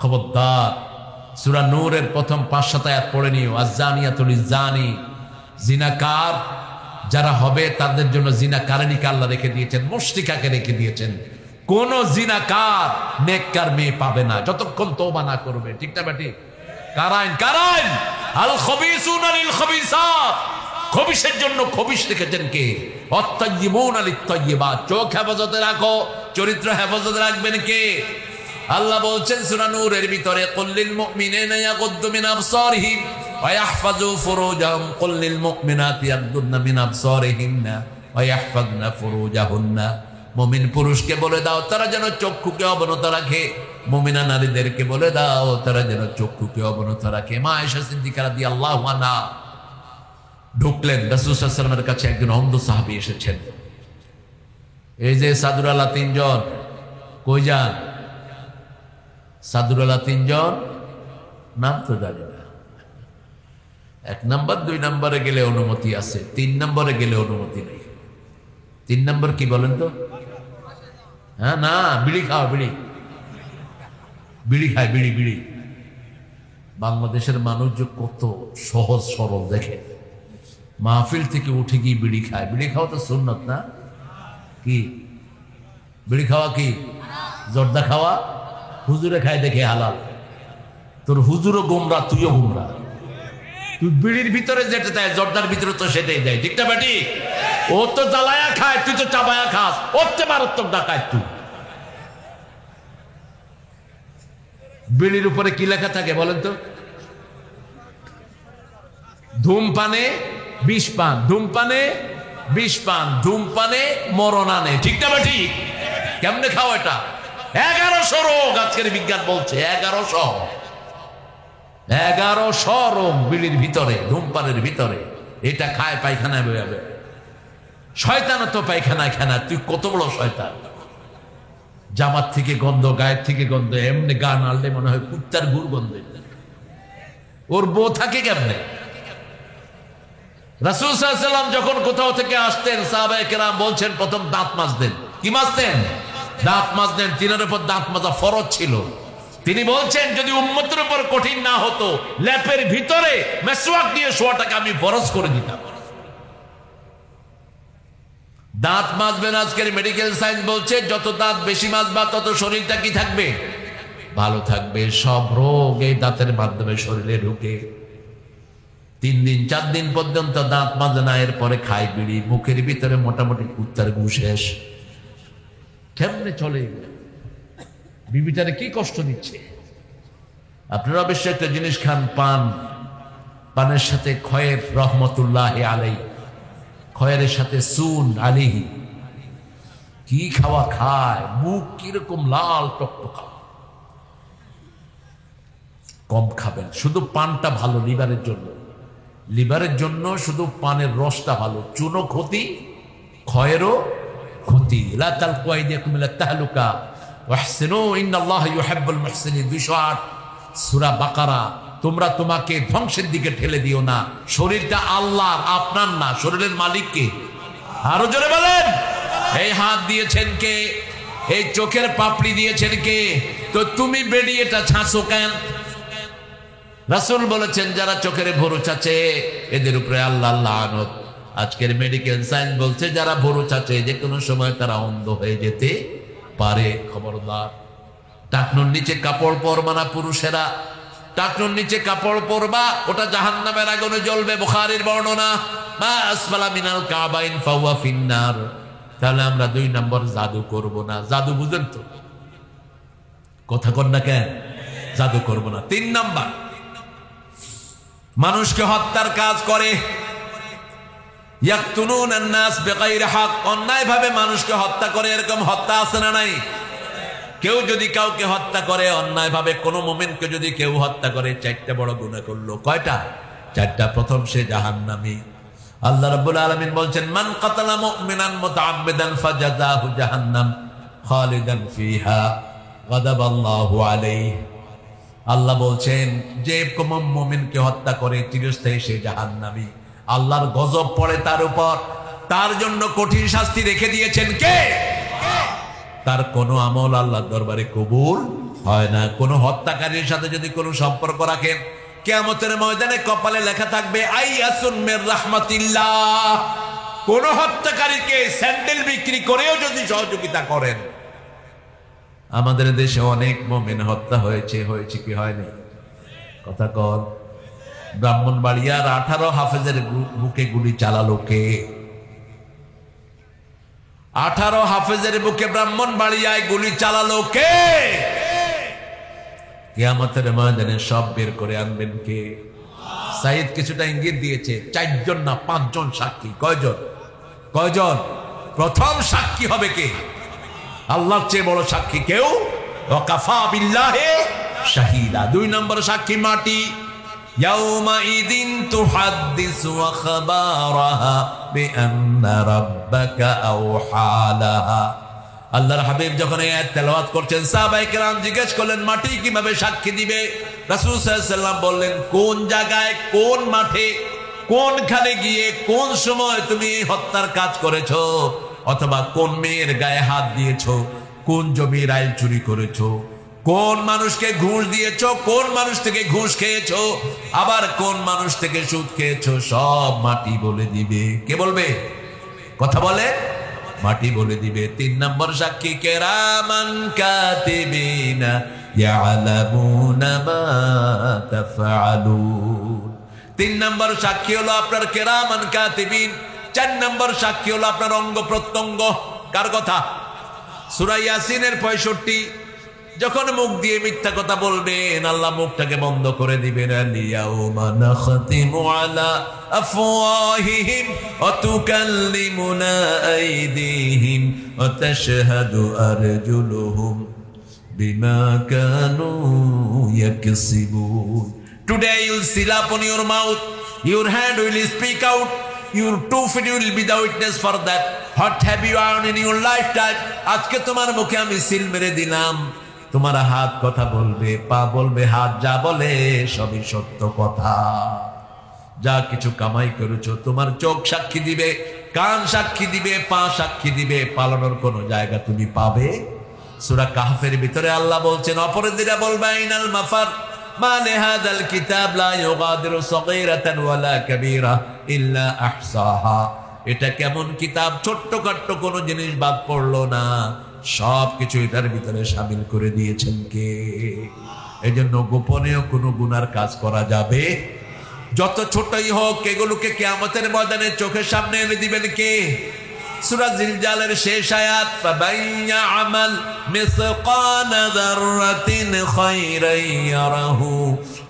[SPEAKER 1] খবরদার, সূরা নূরের প্রথম 5-7 আয়াত পড়ে নিও। আয-যানিয়াতু লিয-যানি, জিনাকার যারা হবে তাদের জন্য জিনাকারিনীকে আল্লাহ রেখে দিয়েছেন, মুশরিকাকে রেখে দিয়েছেন। কোন জিনাকার নেককার মেয়ে পাবে না যতক্ষণ তওবা না করবে। ঠিক না বেটি? কারাইন কারাইন আল খবিসুনা লিল খবিসাত, খবিসের জন্য খবিস রেখেছেন কে? অত-তাইয়্যিবুনা লিত-তাইয়্যিবাত। চোখ হেফাজতে রাখো, চরিত্র হেফাজতে রাখবেন কে? আল্লাহ বলছেন সূরা নূরের ভিতরে কুল্লিল মুমিনিনা ইয়াগুদ্দু মিন আবসারিহিম ওয়া ইয়াহফাযু ফুরুজাহুম কুল্লিল মুমিনাতি ইয়াগুদ্দুনা মিন আবসারিহিন্না ওয়া ইয়াহফাযনা ফুরুজাহুন্না। মুমিন পুরুষকে বলে দাও তারা যেন চক্ষুকে অবনত রাখে, মুমিনা নারীদেরকে বলে দাও তারা যেন চক্ষুকে অবনত রাখে। মা আয়েশা সিদ্দিকা রাদিয়াল্লাহু আনহা ঢুকলেন, রাসূল সাল্লাল্লাহু আলাইহি ওয়াসাল্লামের কাছে একজন অন্ধ সাহাবী এসেছেন। এই যে সাদুর আল্লাহ 3 জন কই যান? সাদুরালা 3 জন, নাম তো জানি না। 1 নম্বর 2 নম্বরে গেলে অনুমতি আছে, 3 নম্বরে গেলে অনুমতি নেই। 3 নম্বর কি বলেন তো? হ্যাঁ, না, বিড়ি খাও, বিড়ি খায়, বিড়ি। বাংলাদেশের মানুষ যে কত সহজ সরল দেখে, মাহফিল থেকে উঠে গিয়ে বিড়ি খায়। বিড়ি খাওয়া তো সুন্নত না? কি বিড়ি খাওয়া কি? জর্দা খাওয়া হুজুরে খায় দেখে হালাল। তোর হুজুরও গোমরা, তুইও গোমরা। তুই বিড়ির ভিতরে যেটা দেয়, জর্দার ভিতরে তো সেটাই দেয়, ঠিক না বেটি? ও তো জ্বালায়া খায়, তুই তো চাবায়া খাস। ওর চেয়ে মারাত্মক ডাকায় তুই। বিড়ির উপরে কি লেখা থাকে বলেন তো? ধূমপানে বিষ পান, ধূমপানে বিষ পান, ধূমপানে মরণ আনে, ঠিক না বেটি? কেমনে খাও এটা? 1100 রোগ আজকের বিজ্ঞান বলছে, 1100 রোগ বিড়ির ভিতরে, ধূমপানের ভিতরে। এটা খায় পায়খানায় বয়ে যাবে। শয়তান তো পায়খানায় খানা, তুই কত বড় শয়তান। জামাত থেকে গন্ধ, গায়ের থেকে গন্ধ, এমনি গা নাড়লে মনে হয় কুত্তার গুড় গন্ধ। ওর বউ থাকে কেমনে? রাসূল সাল্লাল্লাহু আলাইহি ওয়াসাল্লাম যখন কোথাও থেকে আসতেন, সাহাবায়ে কেরাম বলছেন প্রথম দাঁত মাজতেন। কি মাজতেন? দাঁত মাজতেন। তিনের উপর দাঁত মাজা ফরজ ছিল। তিনি বলছেন যদি উম্মতের উপর কঠিন না হতো, ল্যাপের ভিতরে মেসওয়াক দিয়ে শোয়াটাকে আমি ফরজ করে দিতাম। দাঁত মাজবেন। আজকের মেডিকেল সায়েন্স বলছে যত দাঁত বেশি মাজবা তত শরীরটা কি থাকবে? ভালো থাকবে। সব রোগ এই দাঁতের মাধ্যমে শরীরে ঢুকে। 3 দিন 4 দিন পর্যন্ত দাঁত মাজে না, এরপরে খায় বিড়ি, মুখের ভিতরে মোটামুটি কুত্তার গু শেষ। কেমনে চলে? বিবিটারে কি কষ্ট দিচ্ছে? আপনারা অবশ্যই একটা জিনিস খান, পান। পানের সাথে খয়ের রহমতুল্লাহ আলাইহি, খয়েরের সাথে সুন আলিহি। কি খাওয়া খায়, মুখ কিরকম লাল টকটকা। কম খাবেন। শুধু পানটা ভালো লিভারের জন্য, লিভারের জন্য শুধু পানের রসটা ভালো। চুনও ক্ষতি, খয়েরও ক্ষতি। লা তালকু আইদিয়াকুম ইলা তাহলুকা ওয়াহসিনু ইন্নাল্লাহা ইউহিব্বুল মুহসিনিন। 208 সূরা বাকারা। তোমরা তোমাকে ধ্বংসের দিকে ঠেলে দিও না। শরীরটা আল্লাহর, আপনার না। শরীরের মালিক কে? আরো জোরে বলেন। এই হাত দিয়েছেন কে? এই চোখের পাপড়ি দিয়েছেন কে? তো তুমি বেডি এটা ছাঁচো কেন? রাসূল বলেছেন যারা চোখের ভরু চাচে এদের উপরে আল্লাহ লানত। আজকের মেডিকেল সায়েন্স বলছে যারা ভরু চাচে যে কোনো সময় তারা অন্ধ হয়ে যেতে পারে। খবরদার। টাকনুর নিচে কাপড় পরবা না পুরুষেরা। টাকনুর নিচে কাপড় পরবা, ওটা জাহান্নামের আগুনে জ্বলবে। বুখারীর বর্ণনা, মা আসফালা মিনাল কাবাইন ফাহুয়া ফিন্নার। তাহলে আমরা 2 নম্বর জাদু করব না। জাদু বুঝেন তো? কথা কন না কেন? জাদু করব না। 3 নম্বর, মানুষকে হত্যার কাজ করে। ইয়াকতুলুন আন-নাস বিগাইরি হক। অন্যায়ভাবে মানুষকে হত্যা করে। এরকম হত্যা আছে না নাই? কেউ যদি কাউকে হত্যা করে অন্যায়ভাবে, কোন মুমিনকে যদি কেউ হত্যা করে, 4টা বড় গুনাহ করলো। কয়টা? 4টা। প্রথম সে জাহান্নামী। আল্লাহ রাব্বুল আলামিন বলছেন মান কাতালা মুমিনান মুতাআম্মিদান ফাজাযাহু জাহান্নাম খালিদান ফিহা গাদাবাল্লাহু আলাইহি। আল্লাহ বলছেন যে কোন মুমিনকে হত্যা করে চিরস্থায়ী সে জাহান্নামী। আল্লাহর গজব পড়ে তার উপর। তার জন্য কঠিন শাস্তি রেখে দিয়েছেন কে? তার কোনো আমল আল্লাহর দরবারে কবুল হয় না। কোনো হত্যাকারীর সাথে যদি কোনো সম্পর্ক রাখেন, কিয়ামতের ময়দানে কপালে লেখা থাকবে আইয়াসুন মির রাহমাতিল্লাহ। কোন হত্যাকারীকে স্যান্ডেল বিক্রি করেও যদি সহযোগিতা করেন। আমাদের দেশে অনেক মুমিন হত্যা হয়েছে কি হয়নি? কথা কর। ব্রাহ্মণবাড়িয়ার 18 হাফেজের বুকে গুলি চালালো কে? 18 হাফেজের বুকে ব্রাহ্মণবাড়িয়ায় গুলি চালালো কে? কিয়ামতের ময়দানে সব বের করে আনবেন কে? সাইদ কিছুটা ইঙ্গিত দিয়েছে। 4 জন না 5 জন সাক্ষী। কয়জন? প্রথম সাক্ষী হবে কে? আল্লাহর চেয়ে বড় সাক্ষী কেউ? ওয়াকাফা বিল্লাহি শাহিদা। 2 নম্বর সাক্ষী মাটি। ইয়াউমাইদিন তুহাদ্দিসু আখবারাহা বিআন্না রাব্বাকা আওহালাহা। আল্লাহর হাবিব যখন এই আয়াত তেলাওয়াত করছেন, সাহাবায়ে কেরাম জিজ্ঞেস করলেন মাটি কিভাবে সাক্ষী দিবে? রাসূল সাল্লাল্লাহু আলাইহি ওয়াসাল্লাম বললেন, কোন জায়গায়, কোন মাঠে, কোনখানে গিয়ে, কোন সময় তুমি এই হত্যার কাজ করেছো, অথবা কোন মেয়ের গায়ে হাত দিয়েছো, কোন জমির আইল চুরি করেছো, কোন মানুষকে ঘুষ দিয়েছো, কোন মানুষ থেকে ঘুষ খেয়েছো, আবার কোন মানুষ থেকে সুদ খেয়েছো, সব মাটি বলে দিবে। কে বলবে? কথা বলে, মাটি বলে দিবে। 3 নম্বর সাক্ষী কিরামান কাতিবিনা ইয়ালামুনা মা তাফআলুন। 3 নম্বর সাক্ষী হলো আপনার কিরামান কাতিবিন। 4 নম্বর সাক্ষী হলো আপনার অঙ্গ প্রত্যঙ্গ। কার কথা? সূরা ইয়াসিনের 65। যখন মুখ দিয়ে মিথ্যা কথা বলবেন, আল্লাহ মুখটাকে বন্ধ করে দিবেন। আলিয়াউমা নাখতিমু আলা আফওয়াহিহিম ওয়া তুকাল্লিমুনা আইদিহিম ওয়া তাশহাদু আরজুলুহুম বিমা Kanu ইয়াকসিবুন। Today you will seal up on your mouth, your hand will speak out, your 2 feet will be the witness for that. What have you done in your lifetime? আজকে তোমার মুখে আমি সিল মেরে দিলাম। তোমার হাত কথা বলবে, পা বলবে, হাত যা বলে সবই সত্য কথা। যা কিছু কামাই করেছো তোমার চোখ সাক্ষী দিবে, কান সাক্ষী দিবে, পা সাক্ষী দিবে। পালানোর কোন জায়গা তুমি পাবে? সূরা কাহফের ভিতরে আল্লাহ বলছেন, অপরাধীরা বলবে আইনাল মাফার মা লিহাদাল কিতাব লা ইউগাদিরু সগীরাতান ওয়ালা কাবীরা ইল্লা আহসাহা। এটা কেমন কিতাব, ছোট্টখাট্ট কোনো জিনিস বাদ পড়লো না, সবকিছু এটার ভিতরে শামিল করে দিয়েছেন কে? এই জন্য গোপনীয় কোনো গুনার কাজ করা যাবে, যত ছোটই হোক, এগুলোকে কিয়ামতের ময়দানে চোখের সামনে এনে দিবেন কে? সূরা জিলজালের শেষ আয়াত, ফাবাইয়া আমাল মিসকালা যাররাতিন খায়রান ইয়ারাহু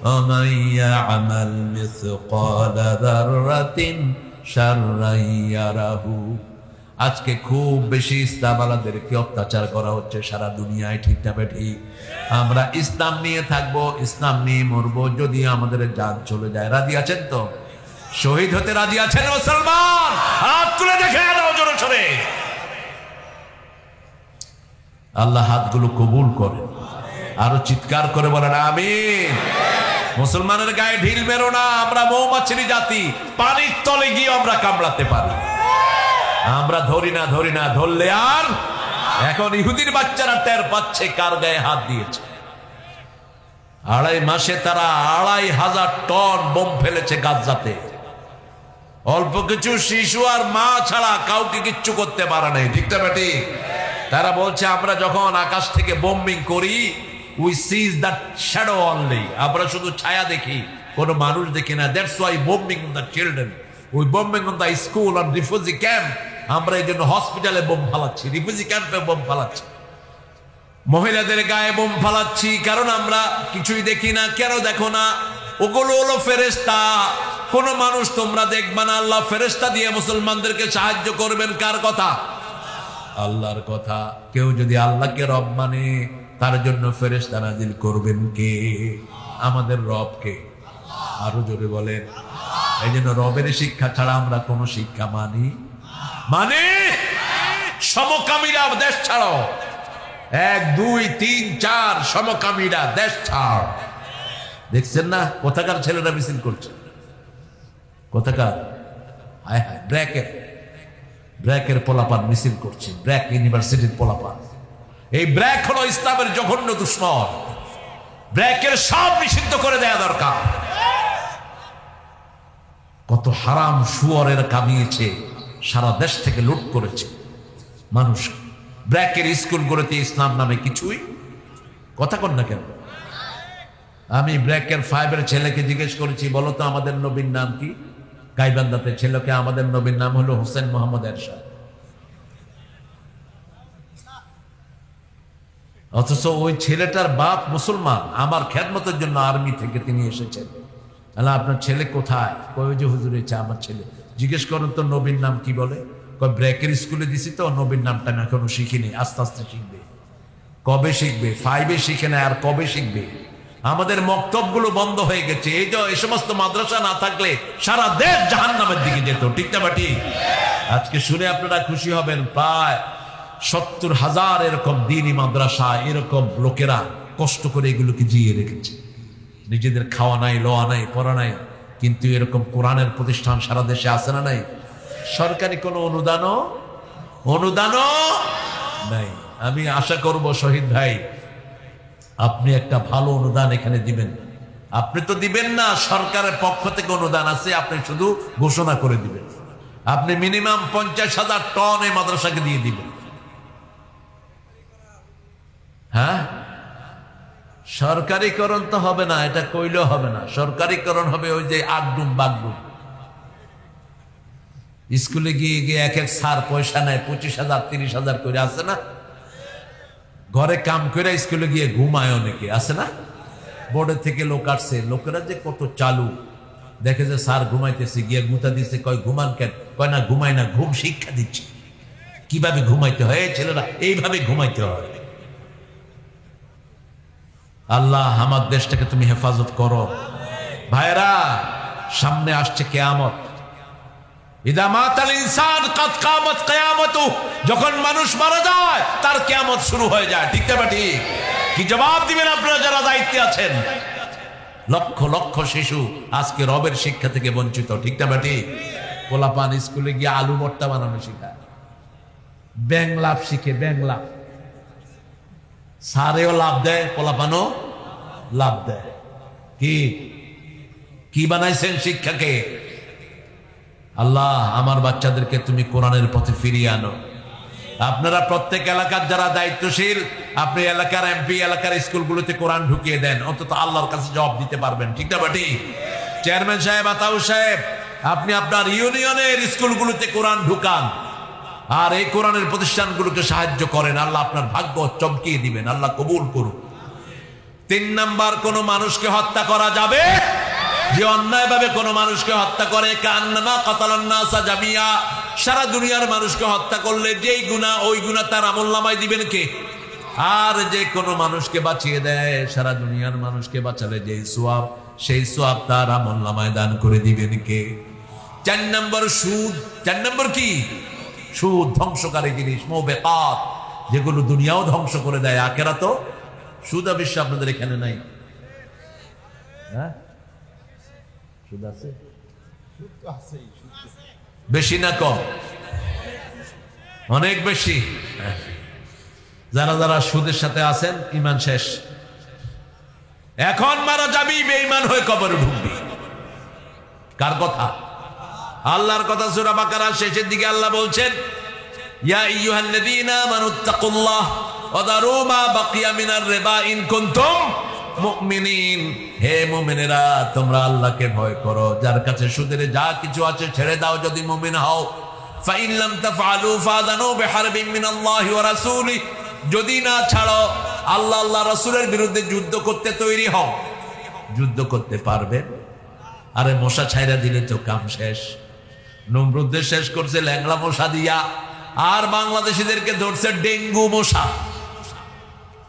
[SPEAKER 1] ওয়া মাইয়া আমাল মিসকালা যাররাতিন শাররান ইয়ারাহু। আজকে খুব বেশি ইসলামওয়ালাদেরকে অত্যাচার করা হচ্ছে সারা দুনিয়ায়, ঠিক না ঠিক? আমরা ইসলাম নিয়ে থাকবো, ইসলাম নিয়ে মরবো, যদি আমাদের জান চলে যায়। রাজি আছেন তো? শহীদ হতে রাজি আছেন মুসলমান? হাত তুলে দেখে নাও জোরে সোরে। আল্লাহ হাতগুলো কবুল করেন। আরো চিৎকার করে বলেন আমিন। মুসলমানের গায়ে ঢিল মেরো না। আমরা মৌমাছির জাতি, পানির তলে গিয়ে আমরা কামড়াতে পারি। আমরা ধরি না, ধরলে আর। এখন ইহুদির বাচ্চারা টের পাচ্ছে কার গায়ে হাত দিয়েছে। 2.5 মাসে তারা 2,500 টন বোম ফেলেছে গাজাতে। অল্প কিছু শিশু আর মা ছাড়া কাউকে কিচ্ছু করতে পারে নাই, ঠিক না বেটি? তারা বলছে আমরা যখন আকাশ থেকে বোম্বিং করি, we sees that shadow only, আমরা শুধু ছায়া দেখি, কোনো মানুষ দেখি না। That's why bombing on the children, we bombing on the school on refugee camp. আমরা এই জন্য হসপিটালে বোম ফালাচ্ছি, রিফিউজি ক্যাম্পে বোম ফালাচ্ছি, মহিলাদের গায়ে বোম ফালাচ্ছি, কারণ আমরা কিছুই দেখি না। কেন দেখো না? ওগুলো হলো ফেরেশতা। কোন মানুষ তোমরা দেখবা না। আল্লাহ ফেরেশতা দিয়ে মুসলমানদেরকে সাহায্য করবেন। কার কথা? আল্লাহর কথা। কেউ যদি আল্লাহকে রব মানে, তার জন্য ফেরেশতা নাজিল করবেন কে? আমাদের রব কে? আরো জোরে বলেন। এই জন্য রবের শিক্ষা ছাড়া আমরা কোন শিক্ষা মানি সমকামীরা দেশ ছাড়ো। 1, 2, 3, 4 সমকামীরা দেশ ছাড়। দেখছেন না কোথাকার ছেলেরা মিছিল করছে? কোথাকার? হায় হায়, ব্র্যাকের পোলাপান মিছিল করছে, ব্র্যাক ইউনিভার্সিটির পোলাপান। এই ব্র্যাক হলো ইসলামের জঘন্য দুশ্মন। ব্র্যাকের সব নিষিদ্ধ করে দেয়া দরকার। কত হারাম শুয়োরের কামিয়েছে, সারা দেশ থেকে লুট করেছে মানুষ। ব্র্যাকের স্কুলগুলোতে ইসলাম নামে কিছুই কথা কন না কেন? আমি ব্র্যাকের 5-এর ছেলেকে জিজ্ঞেস করেছি, বলো তো আমাদের নবীর নাম কি? গাইবান্ধাতে ছেলেকে, আমাদের নবীর নাম হলো হোসেন মোহাম্মদ এরশাদ। অথচ ওই ছেলেটার বাপ মুসলমান, আমার খেদমতের জন্য আর্মি থেকে তিনি এসেছেন। আল্লাহ আপনার ছেলে কোথায়? কই যে হুজুর এসে আমার ছেলে। জিজ্ঞেস করুন তো নবীর নাম কি বলে? কই ব্র্যাকের স্কুলে দিছি তো, নবীর নামটা আমি এখনো শিখিনি, আস্তে আস্তে শিখবে। কবে শিখবে? 5-এ শিখে না, আর কবে শিখবে? আমাদের মক্তবগুলো বন্ধ হয়ে গেছে। এই যে এই সমস্ত মাদ্রাসা না থাকলে সারা দেশ জাহান্নামের দিকে যেত, ঠিক না বাটি? আজকে শুনে আপনারা খুশি হবেন, প্রায় 70,000 এরকম দ্বীনি মাদ্রাসা, এরকম লোকেরা কষ্ট করে এগুলোকে জিয়ে রেখেছে। নিজেদের খাওয়া নাই, লোয়া নাই, পড়া নাই, কিন্তু এরকম কোরআনের প্রতিষ্ঠান সারা দেশে আছে না নাই? সরকারি কোনো অনুদানও নাই। আমি আশা করব শহীদ ভাই, আপনি একটা ভালো অনুদান এখানে দিবেন। আপনি তো দিবেন না, সরকারের পক্ষ থেকে অনুদান আছে, আপনি শুধু ঘোষণা করে দিবেন। আপনি মিনিমাম 50,000 টন এই মাদ্রাসাকে দিয়ে দিবেন। হ্যাঁ, সরকারিকরণ তো হবে না, এটা কইলেও হবে না। সরকারিকরণ হবে ওই যে আগডুম বাগডুম। স্কুলে গিয়ে গিয়ে এক এক স্যার পয়সা নেয়, 25,000 30,000 করে, আছে না? ঘরে কাম করে স্কুলে গিয়ে ঘুমায় অনেকে, আছে না? বোর্ডের থেকে লোক আসছে, লোকেরা যে কত চালু, দেখে যে স্যার ঘুমাইতেছে, গিয়ে গুতা দিচ্ছে, কয় ঘুমান কেন? কয় না ঘুমাই না, ঘুম শিক্ষা দিচ্ছে কিভাবে ঘুমাইতে হয়। ছেলেরা এইভাবে ঘুমাইতে হয়। আল্লাহ আমার দেশটাকে তুমি হেফাজত করো। ভাইরা, সামনে আসছে কিয়ামত। ইদা মাতাল ইনসান কাদ কামাত কিয়ামতু, যখন মানুষ মারা যায় তার কিয়ামত শুরু হয়ে যায়। ঠিক না ঠিক? কি জবাব দিবেন আপনারা যারা দায়িত্বে আছেন? লক্ষ লক্ষ শিশু আজকে রবের শিক্ষা থেকে বঞ্চিত। ঠিক না ঠিক? পোলাপান স্কুলে গিয়ে আলু ভর্তা বানানো শিখায়, ব্যাংলাপ শিখে, ব্যাংলাপ। সারেও লাভ দেয়, পোলাপানও লাভ দেয়। কি বানাইছেন শিক্ষাকে? আল্লাহ আমার বাচ্চাদেরকে তুমি কোরআনের পথে ফিরিয়ে আনো। আপনারা প্রত্যেক এলাকার যারা দায়িত্বশীল, আপনি এলাকার এমপি, এলাকার স্কুলগুলোতে কোরআন ঢুকিয়ে দেন, অন্তত আল্লাহর কাছে জবাব দিতে পারবেন। ঠিক না বাটি? চেয়ারম্যান সাহেব, আতাউর সাহেব, আপনি আপনার ইউনিয়নের স্কুলগুলোতে কোরআন ঢুকান, আর এই কোরআনের প্রতিষ্ঠানগুলোকে সাহায্য করেন। আল্লাহ আপনার ভাগ্য চমকিয়ে দিবেন। আল্লাহ কবুল করুন। 3 নাম্বার, কোন মানুষকে হত্যা করা যাবে যে অন্যায়ভাবে কোন মানুষকে হত্যা করে, কান্নামা কাতালান নাসা জামিয়া, সারা দুনিয়ার মানুষকে হত্যা করলে যেই গুনাহ ওই গুনাহ তার আমলনামায় দিবেন কে? আর যে কোন মানুষকে বাঁচিয়ে দেয়, সারা দুনিয়ার মানুষকে বাঁচালে যেই সওয়াব, সেই সওয়াব তার আমলনামায় দান করে দিবেন কে? 4 নম্বর সুদ। 4 নম্বর কি? সুদ ধ্বংসকারী জিনিস, মুবিকাত, যেগুলো দুনিয়াও ধ্বংস করে দেয়, আখিরাতও। সুদ অবশ্য আপনাদের এখানে নাই। হ্যাঁ, সুদ আছে? বেশি না কম? অনেক বেশি। যারা যারা সুদের সাথে আছেন, ঈমান শেষ। এখন মারা যাবি, বেঈমান হয়ে কবরে ঢুকবি। কার কথা? আল্লাহর কথা। সূরা বাকারার শেষের দিকে আল্লাহ বলছেন, ইয়া আইয়ুহাল্লাযীনা আমানুত্তাকুল্লাহ ওয়া যারু মা বাকিয়া মিনার রিবা ইন কুনতুম মুমিনিন। হে মুমিনেরা, তোমরা আল্লাহকে ভয় করো, যার কাছে সুদের যা কিছু আছে ছেড়ে দাও যদি মুমিন হও। ফাইন লাম তাফআলু ফাযানু বিহারবিন মিনাল্লাহি ওয়া রাসূলিহি, যদি না ছাড়ো আল্লাহ আল্লাহ রাসূলের বিরুদ্ধে যুদ্ধ করতে তৈরি হও। যুদ্ধ করতে পারবেন? আরে মশা ছাইরা দিলে তো কাম শেষ। নমরুদদের শেষ করছে ল্যাংড়া মশা দিয়া, আর বাংলাদেশিদেরকে ধরছে ডেঙ্গু মশা।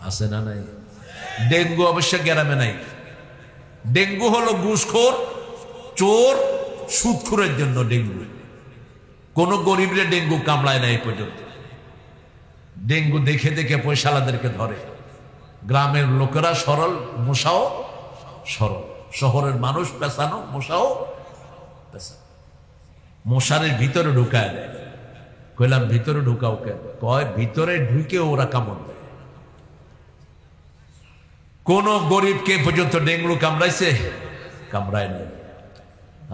[SPEAKER 1] আছে না নাই? ডেঙ্গু অবশ্য গ্রামে নাই। ডেঙ্গু হলো ঘুষখোর, চোর, সুদখোরের জন্য ডেঙ্গু। কোন গরিবরে ডেঙ্গু কামড়ায় না এই পর্যন্ত। ডেঙ্গু দেখে দেখে পয়সালাদেরকে ধরে। গ্রামের লোকেরা সরল, মশাও সরল। শহরের মানুষ পেছানো, মশাও পেছানো। মশারের ভিতরে ঢুকায় দেয়। কইলাম ভিতরে ঢুকাও কেন? কয় ভিতরে ঢুকে ওরা কামড় দেয়। কোন গরিবকে পর্যন্ত ডেঙ্গু কামড়াইছে? কামড়ায় নাই।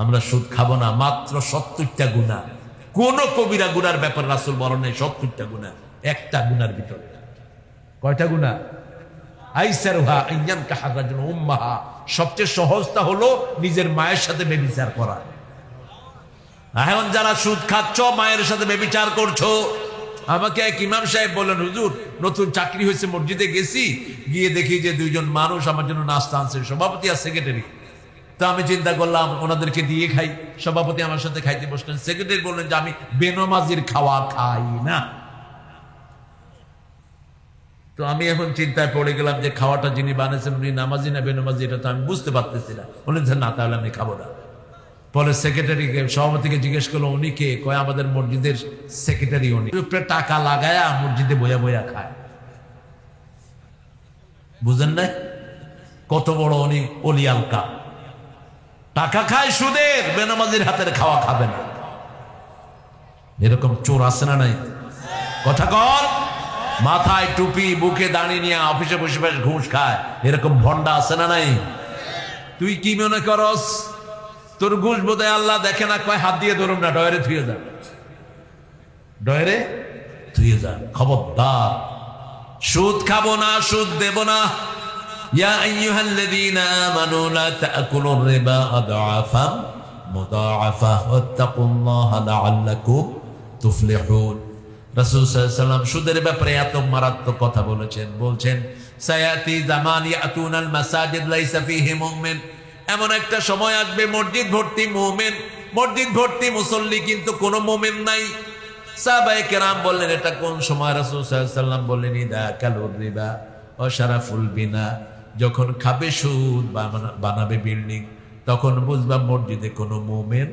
[SPEAKER 1] আমরা সুদ খাবো না। মাত্র 70টা গুনাহ। কোন কবিরা গুনার ব্যাপার রাসূল বলেন নাই 70টা গুনাহ। একটা গুনার ভিতরে কয়টা গুনাহ? আইসারুহা আইয়ান কাহারাজুল উম্মাহা, সবচেয়ে সহজটা হলো নিজের মায়ের সাথে ব্যভিচার করা। এখন যারা সুদ খাচ্ছ, মায়ের সাথে ব্যভিচার করছো। আমাকে এক ইমাম সাহেব বলেন, হুজুর নতুন চাকরি হয়েছে, মসজিদে গেছি, গিয়ে দেখি যে 2 জন মানুষ আমার জন্য নাস্তা আনছে, সভাপতি আর সেক্রেটারি। তো আমি চিন্তা করলাম ওনাদেরকে দিয়ে খাই। সভাপতি আমার সাথে খাইতে বসলেন। সেক্রেটারি বললেন যে আমি বেনমাজির খাওয়া খাই না। তো আমি এখন চিন্তায় পড়ে গেলাম যে খাওয়াটা যিনি বানিয়েছেন উনি নামাজি না বেনমাজি, এটা তো আমি বুঝতে পারতেছি না। বললেন না, তাহলে আমি খাবো না। পরে সেক্রেটারিকে সভাপতিকে জিজ্ঞেস করলো উনি কে? কয় আমাদের মসজিদের সেক্রেটারি উনি। উপরে টাকা লাগায়া মসজিদে বইয়া বইয়া খায়। বুঝেন না কত বড় উনি অলি আলকা। টাকা খায় সুদের, বেনামাজির হাতের খাওয়া খাবে না। এরকম চোর আছে না নাই? কথা কর। মাথায় টুপি, বুকে দাঁড়িয়ে নিয়ে অফিসে বসে বসে ঘুষ খায়, এরকম ভন্ডা আছে না নাই? তুই কি মনে করস তোর ঘুষ বোধহয় আল্লাহ দেখে না? কয় হাত দিয়ে ধরুন না, ডয়ারে থুয়ে যান, ডয়ারে থুয়ে যান। খবরদার, সুদ খাবো না, সুদ দেব না। ইয়া আইয়ুহাল্লাযীনা আমানু লা তা'কুলুর রিবা আদআফান মুদাআফা ওয়াত্তাকুল্লাহা লাআল্লাকুম তুফলিহুন। রাসূল সাল্লাল্লাহু আলাইহি ওয়াসাল্লাম সুদের ব্যাপারে এত মারাত্মক কথা বলছেন সায়াতি জামান ইয়াতুনাল মাসাজিদ লাইসা ফীহি মুমিন। এমন একটা সময় আসবে মসজিদ ভর্তি মুমিন, মসজিদ ভর্তি মুসল্লি, কিন্তু কোনো মুমিন নাই। সাহাবায়ে কেরাম বললেন এটা কোন সময়? রাসূল সাল্লাল্লাহু আলাইহি ওয়াসাল্লাম বললেন ইদা কালুর রিবা ওয়া শারাফুল বিনা। যখন খাবে সুদ, বানাবে বিল্ডিং, তখন বুঝবা মসজিদে কোনো মুমিন।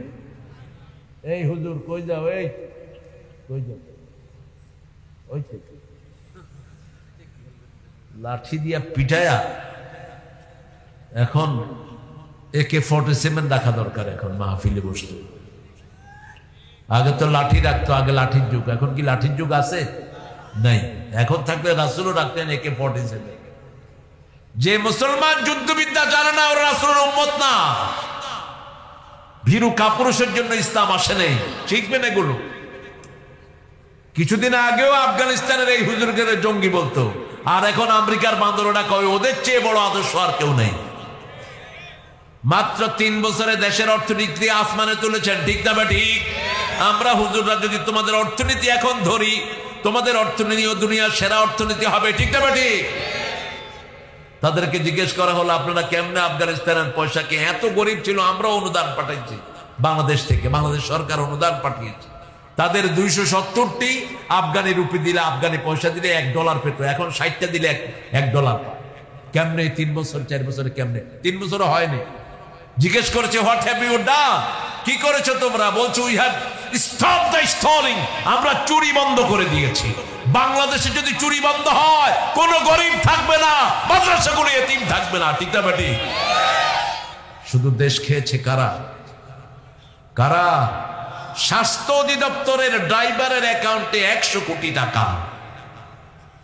[SPEAKER 1] এই হুজুর কই যাও? এই কই যাও? ওই লাঠি দিয়া পিটায়া এখন AK-47 রাখা দরকার এখন মাহফিলে বসতে। আগে তো লাঠি রাখতো, আগে লাঠির যুগ। এখন কি লাঠির যুগ আছে? নাই। এখন থাকলে রাসূলও রাখতেন AK-47। যে মুসলমান যুদ্ধবিদ্যা জানে না, ওর রাসূলের উম্মত না। ভীরু কাপুরুষের জন্য ইসলাম আসে নেই, শিখবেন এগুলো। কিছুদিন আগেও আফগানিস্তানের এই হুজুরকে জঙ্গি বলতো, আর এখন আমেরিকার বান্দররা কয় ওদের চেয়ে বড় আদর্শ আর কেউ নেই। মাত্র 3 বছরে দেশের অর্থনীতি আসমানে তুলেছেন, ঠিক না বা ঠিক? আমরা হুজুররা যদি তোমাদের অর্থনীতি এখন ধরি, তোমাদের অর্থনীতি ও দুনিয়ার সেরা অর্থনীতি হবে, ঠিক না বা ঠিক? তাদেরকে জিজ্ঞেস করা হলো আপনারা কেমনে আফগানিস্তানের পয়সাকে, এত গরিব ছিল, আমরা অনুদান পাঠাইছি বাংলাদেশ থেকে, বাংলাদেশ সরকার অনুদান পাঠিয়েছে। তাদের 270টি আফগানি রুপি দিলে, আফগানি পয়সা দিলে $1 পেত, এখন 60টা দিলে $1। কেমনে 3 বছর 4 বছরে কেমনে? 3 বছরও হয়নি। জিজ্ঞেস করেছে হোয়াট হ্যাভ ইউ ডান, কি করেছো তোমরা? বলছো we have stop the stalling, আমরা চুরি বন্ধ করে দিয়েছি। বাংলাদেশে যদি চুরি বন্ধ হয়, কোন গরিব থাকবে না, মাদ্রাসাগুলো এতিম থাকবে না, ঠিক না বেটি? শুধু দেশ খেয়েছে কারা? কারা? স্বাস্থ্য অধিদপ্তরের ড্রাইভারের অ্যাকাউন্টে 100 কোটি টাকা।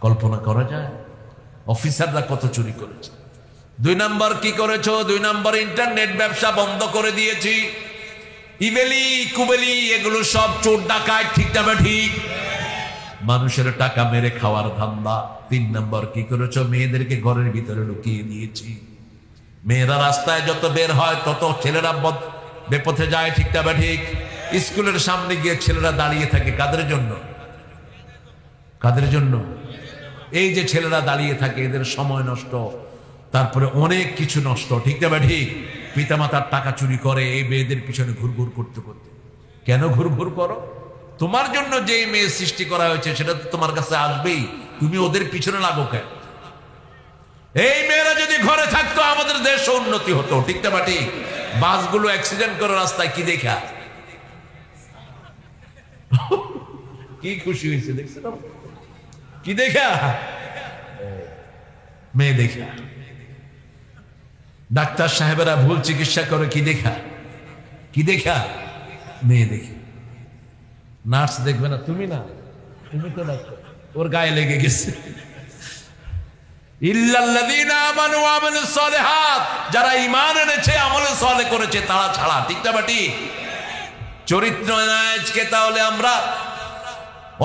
[SPEAKER 1] কল্পনা করা যায় অফিসাররা কত চুরি করেছে। 2 নম্বর কি করেছো? 2 নম্বর ইন্টারনেট ব্যবসা বন্ধ করে দিয়েছি। ইবেলি কুবেলি এগুলো সব চোর ডাকাত, ঠিক না ঠিক? মানুষের টাকা মেরে খাওয়ার ধান্দা। 3 নম্বর কি করেছো? মেয়েদেরকে ঘরের ভিতরে লুকিয়ে দিয়েছি। মেয়েরা রাস্তায় যত বের হয় তত ছেলেরা বেপথে যায়, ঠিক না ঠিক? স্কুলের সামনে গিয়ে ছেলেরা দাঁড়িয়ে থাকে কাদের জন্য? কাদের জন্য? এই যে ছেলেরা দাঁড়িয়ে থাকে, এদের সময় নষ্ট, তারপরে অনেক কিছু নষ্ট, ঠিক না ঠিক? পিতামাতার টাকা চুরি করে এই মেয়েদের পিছনে ঘুরঘুর করতে করতে। কেন ঘুরঘুর করো? তোমার জন্য যে মেয়ে সৃষ্টি করা হয়েছে সেটা তো তোমার কাছে আসবেই, তুমি ওদের পিছনে লাগো কেন? এই মেয়েরা যদি ঘরে থাকতো আমাদের দেশ উন্নতি হতো, ঠিক না ঠিক? বাসগুলো অ্যাক্সিডেন্ট করে রাস্তায়, কি দেখা? কি খুশি হয়েছে দেখছেন? কি দেখা? মেয়ে দেখা। ডাক্তার সাহেবেরা ভুল চিকিৎসা করে, কি দেখা? কি দেখা? মেয়ে দেখে। নার্স দেখবে না? তুমি না, তুমি তো ডাক্তার, ওর গায়ে লেগে গেছে। ইল্লাল্লাযীনা আমানু ওয়া আমিলুস সালিহাত, যারা ঈমান এনেছে, আমলে সালেহ করেছে, তারা ছাড়া, ঠিক না বাটি? চরিত্র আজকে তাহলে আমরা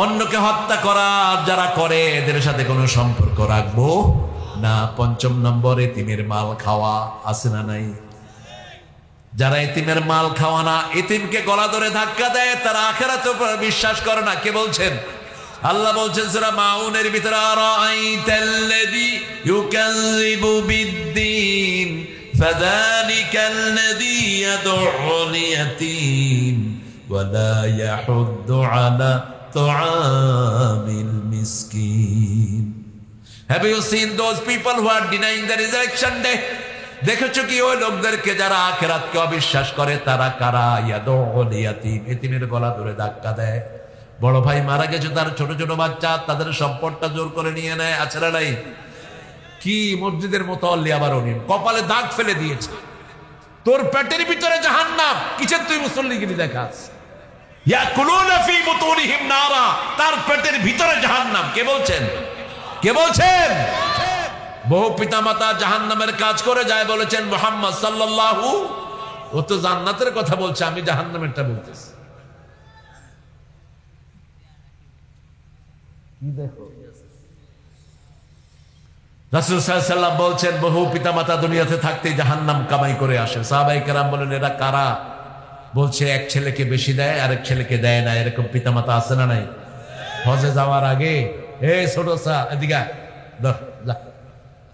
[SPEAKER 1] অন্যকে হত্যা করা যারা করে এদের সাথে কোনো সম্পর্ক রাখবো না। 5 নম্বর এতিমের মাল খাওয়া, আছে না নাই? যারা এতিমের মাল খাওয়া না, এতিমকে গলা ধরে ধাক্কা দেয়, তারা আখিরাতে বিশ্বাস করে না। কে বলছেন? আল্লাহ বলছেন সূরা মাউনের ভিতরে, আরাআইতাল্লাযী ইউকাযযিবু বিদ্দীন ফাযালিকাল্লাযী ইয়াদউল ইয়াতীম ওয়া লা ইয়াহুদ্দু আলা তুআমিল মিসকিন। Have you seen those people who are denying the resurrection day? দেখেছো কি ওই লোকদেরকে যারা আখিরাতকে অবিশ্বাস করে তারা কারা? ইয়াদুল ইয়াতীম, এতিমের গলা ধরে ধাক্কা দেয়। বড় ভাই মারা গেছে, তার ছোট ছোট বাচ্চা, তাদের সম্পদটা জোর করে নিয়ে নেয়। আছে না নাই? কি মসজিদের মতো অল্লি আবার অনিম, কপালে দাগ ফেলে দিয়েছে। তোর পেটের ভিতরে জাহান্নাম, কিসের তুই মুসল্লিগিরি দেখাস? ইয়াকুলুনা ফি বুতুনিহিম নারা, তার পেটের ভিতরে জাহান্নাম। কে বলছেন? কে বলছেন? বহু পিতামাতা জাহান্নামের কাজ করে যায় বলেছেন মুহাম্মদ সাল্লাল্লাহু। ও তো জান্নাতের কথা বলছে, আমি জাহান্নামেরটা বলতেছি। দেখো রাসূল সাল্লাল্লাহু আলাইহি ওয়াসাল্লাম বলছেন বহু পিতামাতা দুনিয়াতে থাকতেই জাহান্নাম কামাই করে আসে। সাহাবায়ে কেরাম বলেন এরা কারা? বলছে এক ছেলেকে বেশি দেয়, আরেক ছেলেকে দেয় না। এরকম পিতামাতা আছে না নাই? হজে যাওয়ার আগে এই ছোট সা এদিকে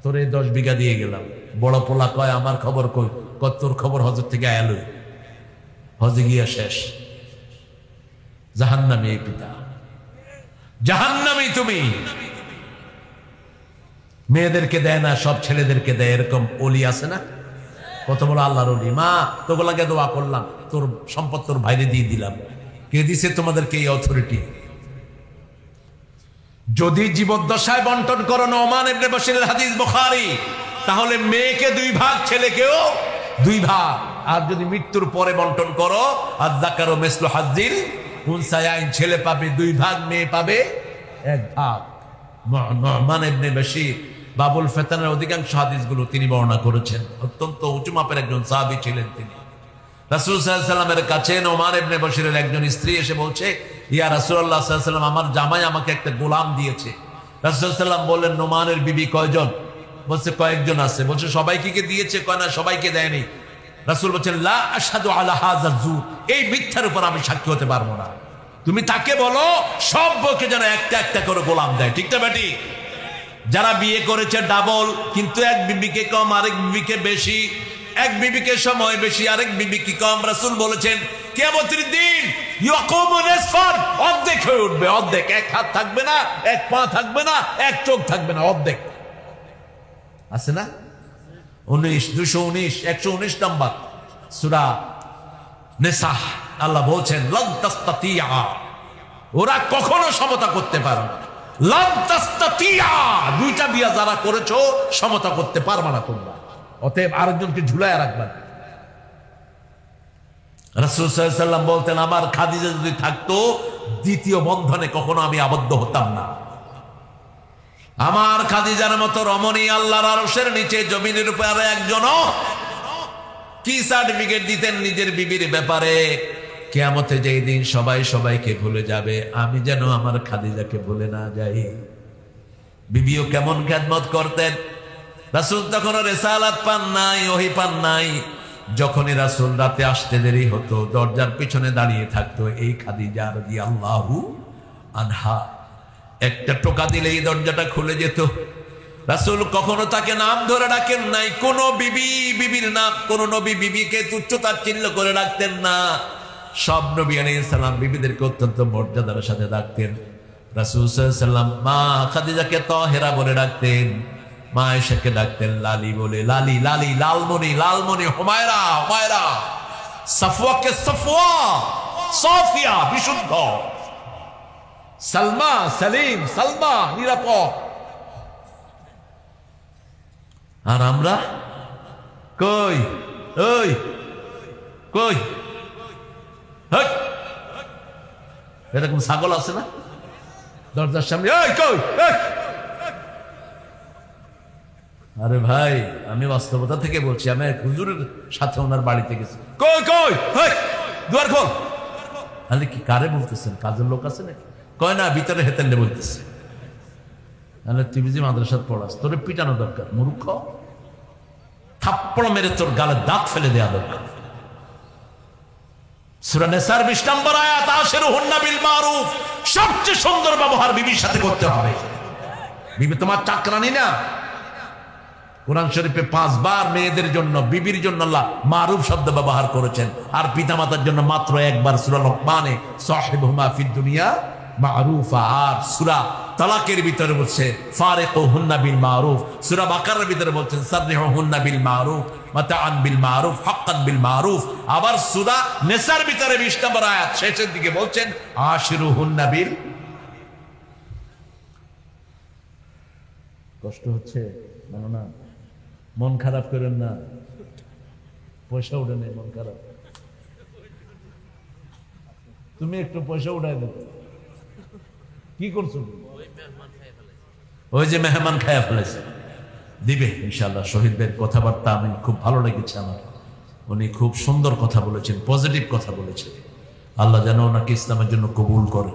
[SPEAKER 1] তোর এই 10 বিঘা দিয়ে গেলাম। বড় পোলা কয় আমার খবর কই? তোর খবর হজের থেকে আয়ালো, হজে গিয়া শেষ। জাহান্নামী এই পিতা, জাহান্নামী তুমি। মেয়েদেরকে দেয় না, সব ছেলেদেরকে দেয়। এরকম ওলি আছে না? কত বড় আল্লাহর ওলি। মা তোগুলাকে দোয়া করলাম, তোর সম্পদ তোর বাইরে দিয়ে দিলাম। কে দিছে তোমাদেরকে এই অথরিটি? যদি জীবদ্দশায় বন্টন করো, নোমান ইবনে বশিরের হাদিস বুখারী, তাহলে মেয়েকে 2 ভাগ, ছেলেকেও 2 ভাগ। আর যদি মৃত্যুর পরে বন্টন করো, আয-যাকারু মিসলু হাজ্জিল উনসায়াইন, ছেলে পাবে 2 ভাগ, মেয়ে পাবে 1 ভাগ। নোমান ইবনে বশির বাবুল ফেতানের অধিকাংশ হাদিসগুলো তিনি বর্ণনা করেছেন। অত্যন্ত উঁচু মাপের একজন সাহাবী ছিলেন তিনি। রাসূল সাল্লাল্লাহু আলাইহি ওয়াসাল্লামের কাছে নোমান ইবনে বশিরের একজন স্ত্রী এসে বলছে, ইয়া রাসূলুল্লাহ সাল্লাল্লাহু আলাইহি ওয়াসাল্লাম, আমার জামাই আমাকে একটা গোলাম দিয়েছে। রাসূল সাল্লাল্লাহু আলাইহি ওয়াসাল্লাম বললেন, নোমানের বিবি কয়জন? বলছে কয়েকজন আছে। বলছে সবাইকে কি দিয়েছে? কয় না, সবাইকে দেয়নি। রাসূল বলছেন, লা আশহাদু আলা হাযা যুর, এই মিথ্যার উপর আমি সাক্ষী হতে পারবো না। তুমি তাকে বলো সব বউকে যেন একটা একটা করে গোলাম দেয়। ঠিক না বেটি? যারা বিয়ে করেছে ডাবল, কিন্তু এক বিবিকে কম, আরেক বিবিকে বেশি, এক বিবিকে সময় বেশি, আরেক বিবিকে কম। রাসূল বলেছেন কিয়ামতের দিন ইয়াকুমু নিসফান, অর্ধেক হয়ে উঠবে, অর্ধেক। 1 হাত থাকবে না, 1 পা থাকবে না, 1 চোখ থাকবে না, অর্ধেক। আছে না? 119 নম্বর সূরা নিসা, আল্লাহ বলছেন লান তাস্তাতিয়া, ওরা কখনো সমতা করতে পারবে না। লান তাস্তাতিয়া, 2টা বিয়া যারা করেছো সমতা করতে পারবে না তোমরা। অতএব আরেকজনকে ঝুলায় রাখবা। রাসূল সাল্লাল্লাহু আলাইহি ওয়াসাল্লাম বলতেন, আমার খাদিজা যদি থাকতো, দ্বিতীয় বন্ধনে কখনো আমি আবদ্ধ হতাম না। আমার খাদিজার মতো রমণী আল্লাহর আরশের নিচে জমিনের উপরে একজনও কি সার্টিফিকেট দিতেন নিজের বিবির ব্যাপারে? কিয়ামতে যেই দিন সবাই সবাইকে ভুলে যাবে, আমি যেন আমার খাদিজাকে ভুলে না যাই। বিবিও কেমন খেদমত করতেন। রাসূল তখনও রিসালাত পান নাই, ওহী পান নাই। যখনই রাসূল রাতে আসতে দেরি হতো, দরজার পিছনে দাঁড়িয়ে থাকতো এই খাদিজা রাদিয়াল্লাহু আনহা। একটা টোকা দিলেই দরজাটা খুলে যেত। রাসূল কখনো তাকে নাম ধরে ডাকেন নাই, কোন বিবি বিবির নাম, কোন নবী বিবিকে তুচ্ছ-তাচ্ছিল্য করে ডাকতেন না। সব নবী আলাইহিস সালাম বিবিদেরকে অত্যন্ত মর্যাদার সাথে ডাকতেন। রাসূল সাল্লাল্লাহু আলাইহি ওয়াসাল্লাম মা খাদিজাকে তাহেরা বলে ডাকতেন, মা আয়েশাকে ডাকতেন লালি বলে, লালি লালি, লালমণি লালমণি, হুমায়রা হুমায়রা, সাফওয়াকে সাফওয়া, সাফিয়া বিশুদ্ধ, সালমা সালিম, সালমা নিরাপদ। আর আমরা কই? ওই কই? এরকম ছাগল আছে না দরজার সামনে, ওই কই? আরে ভাই, আমি বাস্তবতা থেকে বলছি। আমি এক হুজুরের সাথে ওনার বাড়িতে গেছি। কই কই? দুয়ার খোল। তাহলে কি কারে বলতেছেন? কাজের লোক আছে নাকি? কয় না, ভিতরে হেতেন্ডে বলতেছে। তাহলে তুই বুঝি মাদ্রাসাত পড়াস, তোরে পিটানো দরকার মূর্খ। থাপ্পড় মেরে তোর গালে দাঁত ফেলে দেওয়া দরকার। সূরা নিসার 20 নম্বর আয়াত, আশিরুহুন্না বিল মারুফ, সবচেয়ে সুন্দর ব্যবহার বিবির সাথে করতে হবে। বিবি তোমার চাকরানি না। কোরআন শরীফে 5 বার মেয়েদের জন্য, বিবির জন্য আল্লাহ মারুফ শব্দ ব্যবহার করেছেন। আর পিতামাতার জন্য মাত্র 1 বার সূরা লোকমানে, সাহিবহুমা ফিদ দুনিয়া মারুফা। আর সূরা তালাকের ভিতরে বলছে ফারিকুহুন্না বিল মারুফ, সূরা বাকারার ভিতরে বলছেন সাররিহুন্না বিল মারুফ মাতাআন বিল মারুফ হাক্কান বিল মারুফ। আবার সূরা নিসার ভিতরে 20 নম্বর আয়াত শেষের দিকে বলছেন আশিরুহুন্না বিল। কষ্ট হচ্ছে না, মন খারাপ করেন না, পয়সা উঠে নেই, মন খারাপ। তুমি একটু পয়সা উঠাই দেবে, কি করছো? ওই যে মেহমান খায়া ফেলেছে, দিবে ইনশাআল্লাহ। শহীদ ভাইয়ের কথাবার্তা আমি খুব ভালো লেগেছে আমার, উনি খুব সুন্দর কথা বলেছেন, পজিটিভ কথা বলেছেন। আল্লাহ যেন ওনাকে ইসলামের জন্য কবুল করে।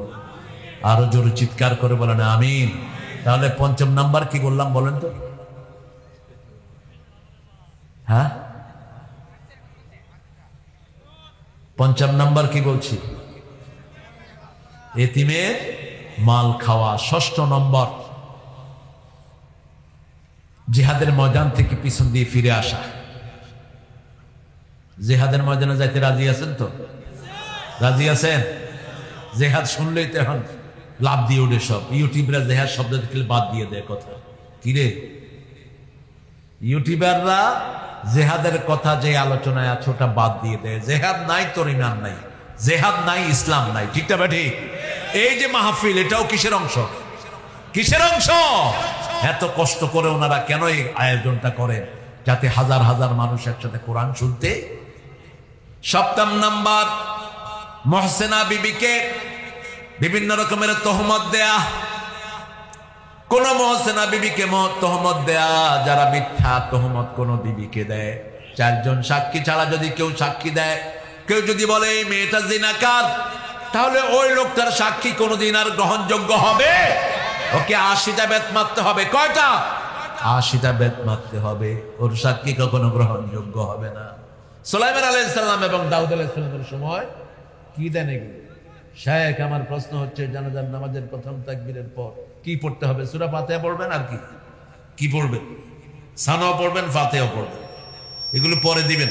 [SPEAKER 1] আরো জোরে চিৎকার করে বলেন আমিন। তাহলে ৫ম নাম্বার কি বললাম বলেন তো? হ্যাঁ, ৫ম নাম্বার কি বলছি? এতিমের মাল খাওয়া। ৬ষ্ঠ নম্বর জিহাদের ময়দান থেকে পিছন দিয়ে ফিরে আসা। জিহাদের ময়দানে যাইতে রাজি আছেন তো? রাজি আছেন? জেহাদ শুনলেই তো এখন লাভ দিয়ে উঠে সব। ইউটিউবরা জেহাদ শব্দ দেখলে বাদ দিয়ে দেয় কথা। কিরে ইউটিউবাররা জেহাদের কথা যে আলোচনায় আছে ওটা বাদ দিয়ে দেয়। জেহাদ নাই তোর ইমান নাই, জেহাদ নাই ইসলাম নাই। ঠিক না ঠিক? এই যে মাহফিল, এটাও কিসের অংশ? কিসের অংশ? এত কষ্ট করে ওনারা কেন এই আয়োজনটা করেন? যাতে হাজার হাজার মানুষ একসাথে কোরআন শুনতে। ৭ম নাম্বার মহসেনা বিবিকে বিভিন্ন রকমের তহমত দেয়া। কোন মহসেনা বিবিকে তহমত দেয়া যারা মিথ্যা তহমত কোন বিবিকে দেয়, ৪ জন সাক্ষী ছাড়া যদি কেউ সাক্ষী দেয়, কেউ যদি বলে এই মেয়েটা জিনাকার, তাহলে ওই লোকটার সাক্ষী কোনদিন আর গ্রহণযোগ্য হবে? ওকে ৮০টা বেত মারতে হবে। কয়টা? ৮০টা বেত মারতে হবে। ওর সাক্ষী কখনো গ্রহণযোগ্য হবে না। সুলাইমান আলাইহিস সালাম এবং দাউদ আলাইহিস সালামের সময় কি দেন এগুলো? শায়েখ, আমার প্রশ্ন হচ্ছে জানাজার নামাজের প্রথম তাকবীরের পর কি পড়তে হবে? সূরা ফাতিহা পড়বেন আর কি পড়বেন? সানাও পড়বেন, ফাতিহাও পড়বেন। এগুলো পরে দিবেন।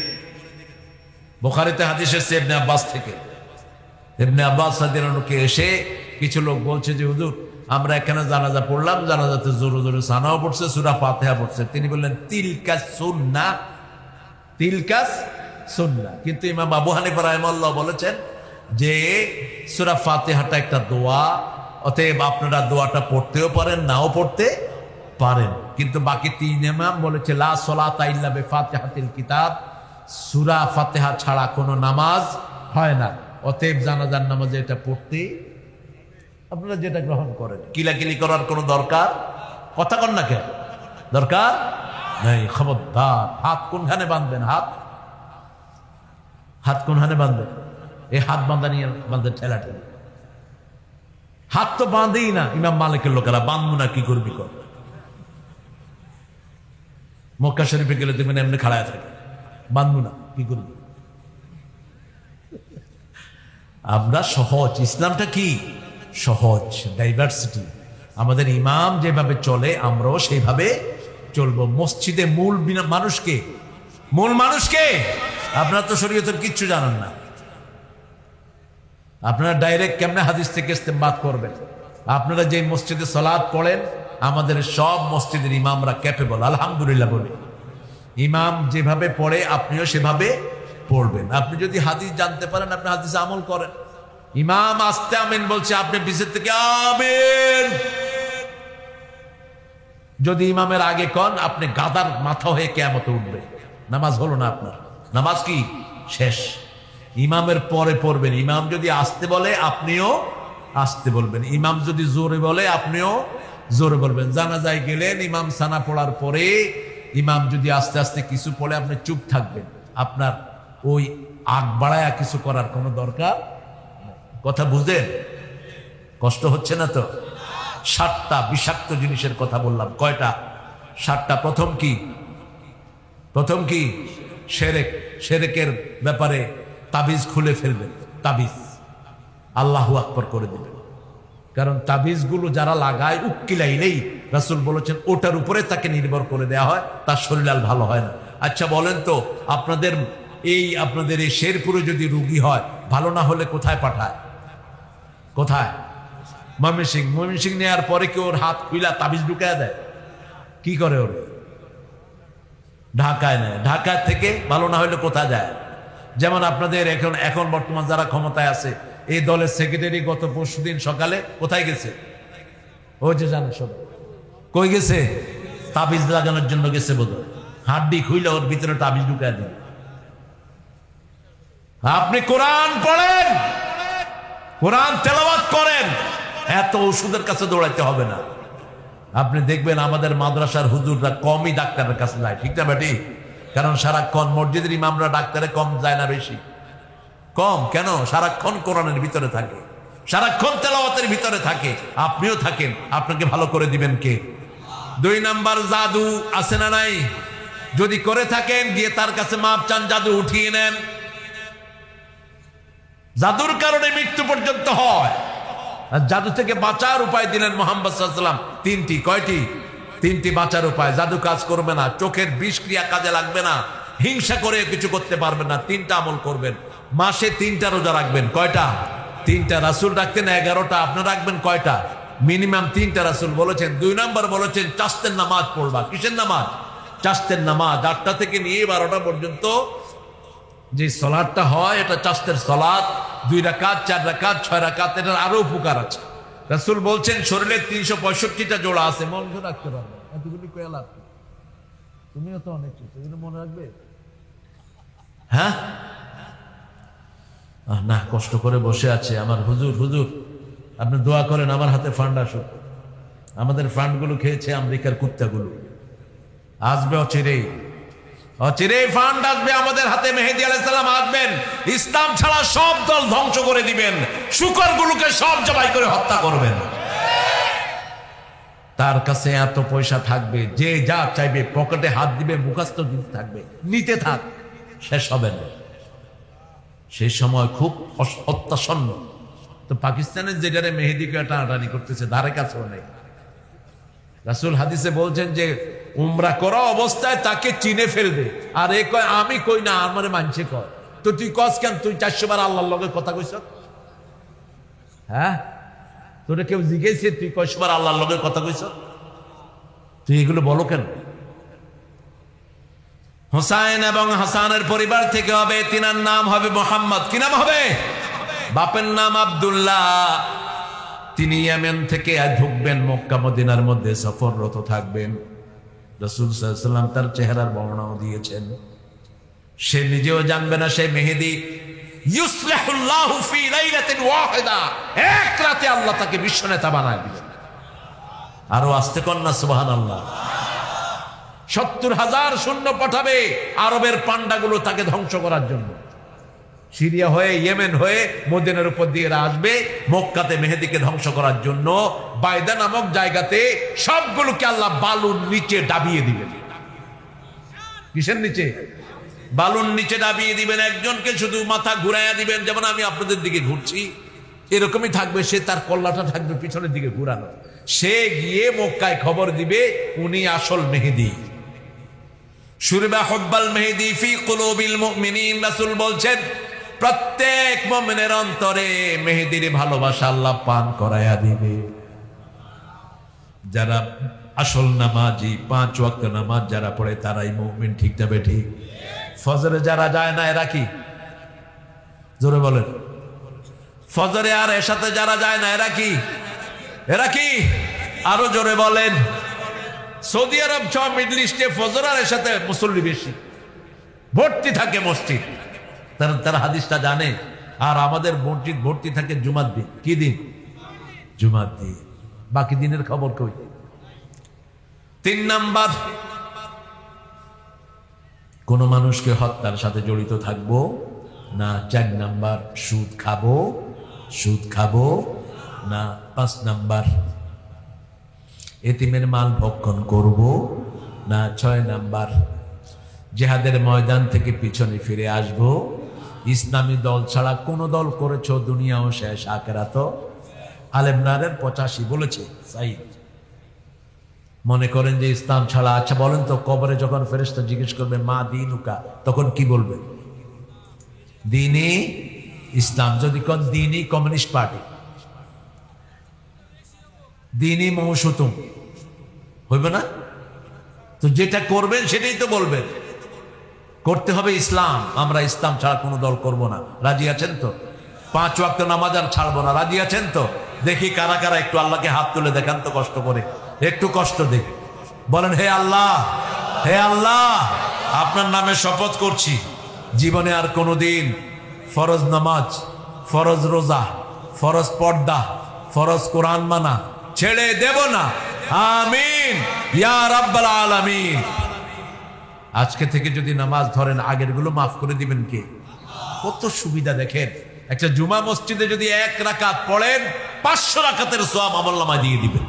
[SPEAKER 1] বুখারীতে হাদিস এসেছে ইবনে আব্বাস থেকে। ইবনে আব্বাস রাদিয়াল্লাহু আনহু এসে কিছু লোক বলছে যে হুজুর আমরা এখানে জানাজা পড়লাম, জানাজাতে জোরে জোরে সানাও পড়ছে, সূরা ফাতিহা পড়ছে। তিনি বললেন তিলকা সুন্নাহ, তিলকা সুন্নাহ। কিন্তু ইমাম আবু হানিফা রাহিমাহুল্লাহ বলেছেন যে সূরা ফাতিহাটা একটা দোয়া, অতএব আপনারা দোয়াটা পড়তেও পারেন, নাও পড়তে পারেন। কিন্তু বাকি ৩ ইমাম বলেছে লা সলাতা ইল্লা বিফাতিহাতিল কিতাব, সূরা ফাতিহা ছাড়া কোনো নামাজ হয় না। অতএব জানাজার নামাজে এটা পড়তে আপনারা যেটা গ্রহণ করেন। কিলাকিলি করার কোনো দরকার, কথা কন না কেন? দরকার নেই। খবরদার। হাত কোনখানে বাঁধবেন? হাত কোনখানে বাঁধবেন? এই হাত বাঁধা নিয়ে বাঁধে ঠেলা ঠেলা। হাত তো বাঁধেই না ইমাম মালিকের লোকেরা, বাঁধবো না কি করবি কর। মক্কা শরীফে গেলে দেখবেন এমনি খাড়ায় থাকে, বাঁধবো না কি করবি। আমরা সহজ, ইসলামটা কি সহজ, ডাইভার্সিটি। আমাদের ইমাম যেভাবে চলে আমরাও সেইভাবে চলবো। মসজিদে মূল মানুষকে আপনারা তো শরীয়তের কিচ্ছু জানেন না। আপনারা ডাইরেক্ট কেমনে হাদিস থেকে ইস্তেমবাদ করবেন? আপনারা যে মসজিদে সালাত পড়েন, আমাদের সব মসজিদের ইমামরা ক্যাপেবল, আলহামদুলিল্লাহ বলি। ইমাম যেভাবে পড়ে আপনিও সেভাবে পড়বেন। আপনি যদি হাদিস জানতে পারেন, আপনি হাদিসে আমল করেন। ইমাম আস্তে আমিন বলছে, আপনি পিছের থেকে আমিন। যদি ইমামের আগে কন, আপনি গাদার মাথা হয়ে কিয়ামতে উঠবে। নামাজ হলো না আপনার, নামাজ কি শেষ। ইমামের পরে পড়বেন। ইমাম যদি আসতে বলে আপনিও আসতে বলবেন, ইমাম যদি জোরে বলে আপনিও জোরে বলবেন। জানাজায় গেলেন, ইমাম সানা পড়ার পরে ইমাম যদি আস্তে আস্তে কিছু পড়ে আপনি চুপ থাকবেন। আপনার ওই আগ বাড়ায়া কিছু করার কোনো দরকার। কথা বুঝলেন? কষ্ট হচ্ছে না তো? 7টা বিষাক্ত জিনিসের কথা বললাম। কয়টা? 7টা। প্রথম কি? শিরক। শিরকের ব্যাপারে তাবিজ খুলে ফেলবেন। তাবিজ আল্লাহু আকবার করে দিবেন। কারণ তাবিজগুলো যারা লাগায় উক্কিলাইলেই রাসূল বলেছেন ওটার উপরে তাকে নির্ভর করে দেওয়া হয়, তার শরীর আর ভালো হয় না। আচ্ছা বলেন তো, আপনাদের এই শেরপুরে যদি রুগী হয়, ভালো না হলে কোথায় পাঠায়? কোথায়? ময়মনসিং নেওয়ার পরে কি ওর হাত খুইলা তাবিজ ঢুকায় দেয়? কি করে ওর? ঢাকায় নেয়। ঢাকা থেকে ভালো না হইলে কোথায় যায়? যেমন আপনাদের এখন বর্তমান যারা ক্ষমতায় আছে, এই দলের সেক্রেটারি গত পরশুদিন সকালে কোথায় গেছে? ওই যে জানে সব কই গেছে? তাবিজ লাগানোর জন্য গেছে বোধহয়। হাড্ডি খুইলে ওর ভিতরে তাবিজ ঢুকায় দেয়। আপনি কোরআন পড়েন, কোরআন তেলাওয়াত করেন, এত ওষুধের কাছে দৌড়াইতে হবে না। আপনি দেখবেন আমাদের মাদ্রাসার হুজুররা কমই ডাক্তারের কাছে যায়, ঠিক না বেটি? কারণ সারাক্ষণ মসজিদের ইমামরা ডাক্তারে কম যায় না, বেশি কম কেন? সারাক্ষণ কোরআনের ভিতরে থাকে, সারাক্ষণ তেলাওয়াতের ভিতরে থাকে। আপনিও থাকেন, আপনাকে ভালো করে দিবেন কে? 2 নাম্বার, জাদু আছে না নাই? যদি করে থাকেন গিয়ে তার কাছে মাপ চান, জাদু উঠিয়ে নেন। জাদুর কারণে মৃত্যু পর্যন্ত হয়। আর জাদু থেকে বাঁচার উপায় দিলেন মুহাম্মদ সাল্লাল্লাহু আলাইহি ওয়াসাল্লাম 3টি। কয়টি? 3টি বাঁচার উপায়। জাদু কাজ করবে না, চোখের বিষক্রিয়া কাজে লাগবে না, হিংসা করে কিছু করতে পারবেন না। 3টা আমল করবেন। মাসে 3টা রোজা রাখবেন। কয়টা? 3টা। রাসূল রাখতেন 11টা, আপনি রাখবেন কয়টা? মিনিমাম 3টা রাসূল বলেছেন। 2 নাম্বার বলেছেন চাস্তের নামাজ পড়বা। কিসের নামাজ? চাস্তের নামাজ। 8টা থেকে নিয়ে 12টা পর্যন্ত যে সালাতটা হয় এটা চাস্তের সালাত। 2 রাকাত, 4 রাকাত, 6 রাকাত। এটার আরো উপকার আছে। রাসূল বলছেন শরীরে 365টা জোড়া আছে, মনে রাখতে পারবে। এতগুলি কয়ে লাভ কি? তুমিও তো অনেক কিছু এগুলো মনে রাখবে। হ্যাঁ না, কষ্ট করে বসে আছে আমার হুজুর। হুজুর আপনি দোয়া করেন আমার হাতে ফান্ড আসুক। আমাদের ফান্ডগুলো খেয়েছে আমেরিকার কুত্তাগুলো। আসবে অচিরেই, অচিরেই ফান্ড আসবে আমাদের হাতে। মেহেদী আলাইহিস সালাম আসবেন, ইসলাম ছাড়া সব দল ধ্বংস করে দিবেন, শুকরগুলোকে সব জবাই করে হত্যা করবেন। তার কাছে এত পয়সা থাকবে, যে যা চাইবে পকেটে হাত দিবে, মুখস্থ দিতে থাকবে, নিতে থাক, শেষ হবে না। সেই সময় খুব অত্যাসন্ন। তো পাকিস্তানের যেটারে মেহেদীকে টানাটানি করতেছে, ধারে কাছেও নেই। রাসূল হাদিসে বলছেন যে উমরা করা অবস্থায় তাকে চিনে ফেলবে। আর এ কয় আমি কই না, আমার মানছে কয়। তো তুই কস কেন? তুই 400 বার আল্লাহর লগে কথা কইছ? হ্যাঁ, তোরে কেউ জিজ্ঞেসে তুই কয়শবার আল্লাহর লগে কথা কইছ? তুই এগুলো বলো কেন? হোসাইন এবং হাসানের পরিবার থেকে হবে। তিনার নাম হবে মুহাম্মদ। কি নাম হবে? বাপের নাম আব্দুল্লাহ। তিনি ইয়েমেন থেকে ঢুকবেন, মক্কা মদিনার মধ্যে সফররত থাকবেন। রাসূল সাল্লাল্লাহু আলাইহি ওয়াসাল্লাম তার চেহারার বর্ণনাও দিয়েছেন। সে নিজেও জানবে না সে মেহেদী। ইউসলিহুল্লাহু ফি লাইলাতিন ওয়াহিদা, এক রাতে আল্লাহ তাকে বিশ্ব নেতা বানায় দিবেন। আরো আস্তে কন্যা সুবহানাল্লাহ। 70,000 সৈন্য পাঠাবে আরবের পান্ডাগুলো তাকে ধ্বংস করার জন্য। সিরিয়া হয়ে, ইয়েমেন হয়ে মদিনার উপর দিয়ে আসবে মক্কাতে মেহেদীকে ধ্বংস করার জন্য। বাইদা নামক জায়গাতে সবগুলোকে আল্লাহ বালুর নিচে ডাবিয়ে দিবেন। কিসের নিচে? বালুর নিচে ডাবিয়ে দিবেন। একজনকে শুধু মাথা ঘুরাইয়া দিবেন, যেমন আমি আপনাদের দিকে ঘুরছি এরকমই থাকবে। সে তার কল্লাটা থাকবে পিছনের দিকে ঘুরানো। সে গিয়ে মক্কায় খবর দিবে উনি আসল মেহেদী। শুরবা হুব্বাল মেহেদী ফি কুলুবিল মুমিনিন। রাসূল বলছেন প্রত্যেক মুমিনের অন্তরে মেহেদীর ভালোবাসা আল্লাহ পান করায়া দিবে। যারা আসল নামাজি, 5 ওয়াক্ত নামাজ যারা পড়ে তারাই মুমিন, ঠিক না বেঠিক? ফজরে যারা যায় না এরা কি? জোরে বলেন। ফজরে আর এশাতে যারা যায় না এরা কি? এরা কি? আরো জোরে বলেন। সৌদি আরব সহ মিডল ইস্টে ফজর আর এশাতে মুসল্লি বেশি, ভর্তি থাকে মসজিদ। তারা হাদিসটা জানে। আর আমাদের মসজিদ ভর্তি থাকে জুমার দিন। কি দিন? জুমার দিন। বাকি দিনের খবর কই? 3 নাম্বার, কোন মানুষকে হত্যার সাথে জড়িত থাকবো না। 4 নাম্বার, সুদ খাবো না। 5 নাম্বার, এতিমের মাল ভক্ষণ করব না। 6 নাম্বার, জিহাদের ময়দান থেকে পিছনে ফিরে আসব। ইসলামী দল ছাড়া কোন দল করেছ দুনিয়াও শেষ, আখিরাতও। আল ইমরানের 85 বলেছে সাইদ। মনে করেন যে ইসলাম ছাড়া, আচ্ছা বলেন তো কবরে যখন ফেরেশতা জিজ্ঞেস করবে মা দীনুকা, তখন কি বলবেন? দ্বীনে ইসলাম। যদি কোন দ্বীনে কমিউনিস্ট পার্টি, দিনই মৌসুতুম হইবে না? তো যেটা করবেন সেটাই তো বলবেন। করতে হবে ইসলাম, আমরা ইসলাম ছাড়া কোনো দল করব না। রাজি আছেন তো? 5 ওয়াক্ত নামাজ আর ছাড়বো না। রাজি আছেন তো? দেখি কারা কারা একটু আল্লাহকে হাত তুলে দেখান তো, কষ্ট করে একটু কষ্ট দিই। বলেন, হে আল্লাহ, হে আল্লাহ, আপনার নামে শপথ করছি জীবনে আর কোনোদিন ফরজ নামাজ, ফরজ রোজা, ফরজ পর্দা, ফরজ কোরআন মানা ছেড়ে দেব না। আমিন ইয়া রাব্বাল আলামিন। আজকে থেকে যদি নামাজ ধরেন, আগের গুলো মাফ করে দিবেন কে? কত সুবিধা দেখেন। একটা জুমা মসজিদে যদি 1 রাকাত পড়েন, 500 রাকাতের সওয়াব আমলনামায় দিয়ে দিবেন।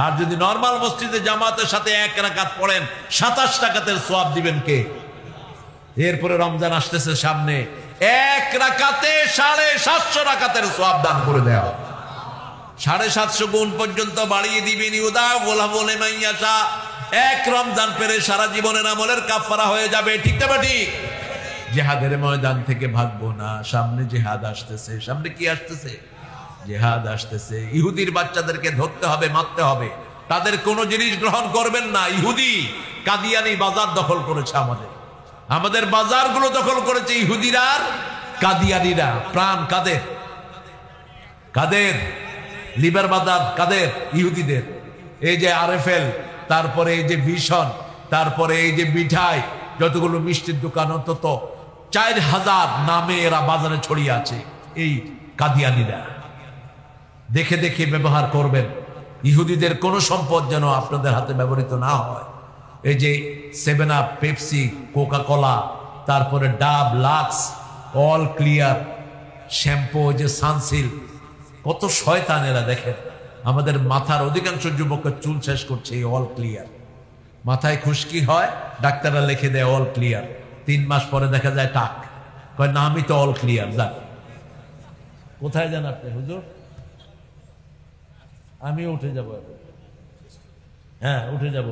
[SPEAKER 1] আর যদি নরমাল মসজিদে জামাতের সাথে 1 রাকাত পড়েন, 27 রাকাতের সওয়াব দিবেন কে? এরপরে রমজান আসতেছে সামনে, 1 রাকাতে 750 রাকাতের সওয়াব দান করে দেওয়া। 750 গুণ পর্যন্ত বাড়িয়ে দিবেন। এক রমজান পেরে সারা জীবনের আমলের কাফারা হয়ে যাবে। ঠিক না ঠিক? জিহাদের ময়দান থেকে ভাগবো না, সামনে জিহাদ আসতেছে। সামনে কি আসতেছে? জিহাদ আসতেছে। ইহুদির বাচ্চাদেরকে ধরতে হবে, মারতে হবে। তাদের কোনো জিনিস গ্রহণ করবেন না। ইহুদি কাদিয়ানি বাজার দখল করেছে, আমাদের বাজারগুলো দখল করেছে ইহুদিরা আর কাদিয়ানিরা। প্রাণ কাদের? কাদের? লিভার বাজার কাদের? ইহুদিদের। এই যে আরএফএল, তারপরে এই যে ভিশন, তারপরে এই যে মিঠাই, যতগুলো মিষ্টির দোকান, অন্তত 4000 নামে এরা বাজারে ছড়িয়ে আছে, এই কাদিয়ানিরা। দেখে দেখে ব্যবহার করবেন। ইহুদিদের কোনো সম্পদ যেন আপনাদের হাতে ব্যবহৃত না হয়। এই যে 7 আপ, পেপসি, কোকা কোলা, তারপরে ডাব, লাক্স, অল ক্লিয়ার, শ্যাম্পু, যে সানসিল্ক, কত শয়তান এরা। দেখেন আমাদের মাথার অধিকাংশ যুবকের চুল শেষ করছে এই অল ক্লিয়ার। মাথায় খুশকি হয়, ডাক্তাররা লিখে দেয় অল ক্লিয়ার। 3 মাস পরে দেখা যায় টাক, কয় না আমি তো অল ক্লিয়ার। যান, কোথায় যান আপনি হুজুর? আমি উঠে যাব। হ্যাঁ উঠে যাব।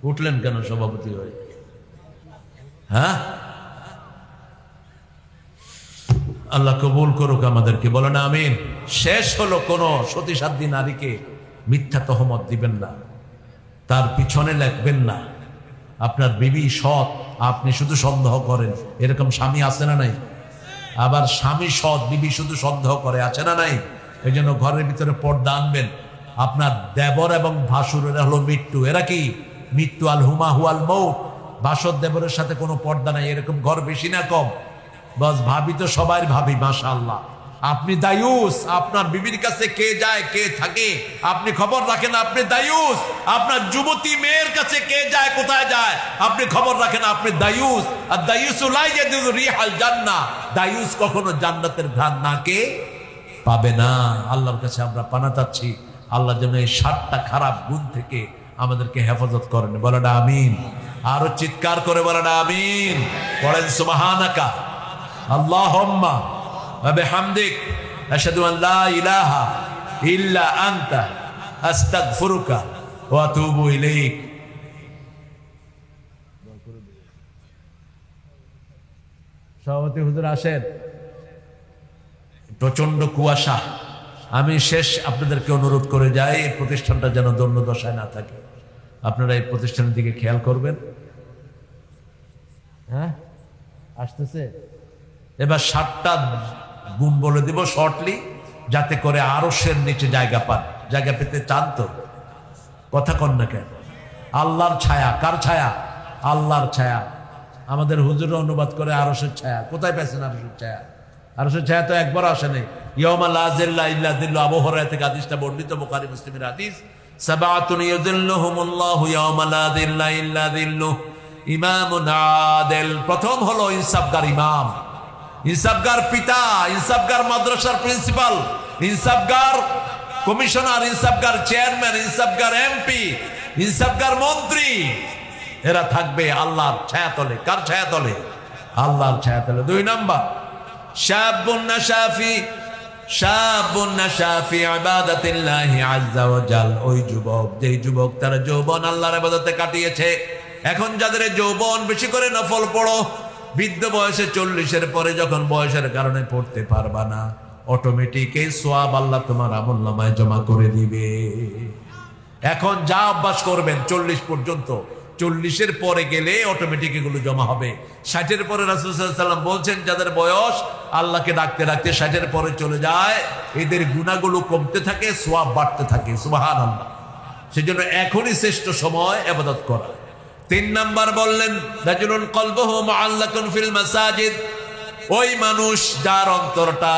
[SPEAKER 1] উঠলেন কেন সভাপতি হয়ে? হ্যাঁ, আল্লাহ কবুল করুক আমাদেরকে। বলেন আমিন। শেষ হলো, কোন সতীসাধ্যী নারীকে মিথ্যা তহমত দিবেন না, তার পিছনে লাগবেন না। আপনার বিবি সৎ, আপনি শুধু সন্দেহ করেন, এরকম স্বামী আছে না নাই? আবার স্বামী সৎ, বিবি শুধু সন্দেহ করে, আছে না নাই? এই জন্য ঘরের ভিতরে পর্দা আনবেন। আপনার দেবর এবং ভাসুর এরা হলো মৃত্যু। এরা কি? মৃত্যু। আল হুমা হুয়াল মৌত। বাসর দেবরের সাথে কোনো পর্দা নাই, এরকম ঘর বেশি না কম? বস ভাবি তো সবাই ভাবি, মাশাআল্লাহ। আপনি দায়ুস। আপনার বিবির কাছে কে যায় কে থাকে আপনি খবর রাখেন, আপনি দায়ুস। আপনার যুবতী মেয়ের কাছে কে যায় কোথায় যায় আপনি খবর রাখেন, আপনি দায়ুস। আর দায়ুস লা ইয়াজিদু রিহাল জান্নাহ, দায়ুস কখনো জান্নাতের ঘ্রাণ নাকে পাবে না। আল্লাহর কাছে আমরা পানা চাচ্ছি, আল্লাহ যেন এই 7টা খারাপ গুণ থেকে আমাদেরকে হেফাজত করেন। বলেন আমিন। আরো চিৎকার করে বলেন আমিন। পড়েন সুবহানাকা আল্লাহুম্মা ওয়া বিহামদিক আশহাদু আন লা ইলাহা ইল্লা আনতা আস্তাগফিরুকা ওয়া আতুবু ইলাইক। সভাপতি হুজুর আসেন। প্রচন্ড কুয়াশা। আমি শেষ আপনাদেরকে অনুরোধ করে যাই, এই প্রতিষ্ঠানটা যেন দন্য দশায় না থাকে। আপনারা এই প্রতিষ্ঠানের দিকে খেয়াল করবেন। হ্যাঁ আসতেছে। এবার 7টা গুণ বলে দিব শর্টলি, যাতে করে আরশের নিচে জায়গা পান। জায়গা পেতে চান তো? কথা কন না কেন? আল্লাহর ছায়া। কার ছায়া? আল্লাহর ছায়া। আমাদের হুজুর অনুবাদ করে আরশের ছায়া। কোথায় পেয়েছেন আরশের ছায়া? আরশের ছায়া তো একবার আসে নাই। ইয়াউমা লা জিল্লা ইল্লা জিল্লু। আবু হুরায়রা থেকে হাদিসটা বর্ণিত, বুখারী মুসলিমের হাদিস। সাবাতুন ইউযিল্লুহুমুল্লাহু ইয়াউমা লা জিল্লা ইল্লা জিল্লু ইমামুন আদিল। প্রথম হলো ইনসাফগার ইমাম, ইনসাফগার পিতা, ইনসাফগার মাদ্রাসার প্রিন্সিপাল, ইনসাফগার কমিশনার, ইনসাফগার চেয়ারম্যান, ইনসাফগার এমপি, ইনসাফগার মন্ত্রী। এরা থাকবে আল্লাহর ছায়াতলে। কার ছায়াতলে? আল্লাহর ছায়াতলে। 2 নাম্বার, শাবুন নাশাফি ইবাদাতিল্লাহি আযজা ওয়া জাল। ওই যুবক, যেই যুবক তার যৌবন আল্লাহর ইবাদতে কাটিয়েছে। এখন যাদের যৌবন, বেশি করে নফল পড়ো। বৃদ্ধ বয়সে 40-এর পরে যখন বয়সের কারণে পড়তে পারবা না, অটোমেটিক এই সওয়াব আল্লাহ তোমার আমলনামায় জমা করে দিবে। এখন যা অভ্যাস করবেন 40 পর্যন্ত, 40-এর পরে গেলে অটোমেটিক এগুলো জমা হবে। 60-এর পরে রাসূল সাল্লাল্লাহু আলাইহি ওয়াসাল্লাম বলছেন যাদের বয়স আল্লাহকে ডাকতে ডাকতে 60-এর পরে চলে যায়, এদের গুনাহগুলো কমতে থাকে, সওয়াব বাড়তে থাকে। সুবহানাল্লাহ। সেজন্য এখনই শ্রেষ্ঠ সময় ইবাদত করা। 3 নাম্বার বললেন রাজুলুন কলবুহু মুআল্লাকুন ফিল মাসাজিদ, ওই মানুষ যার অন্তরটা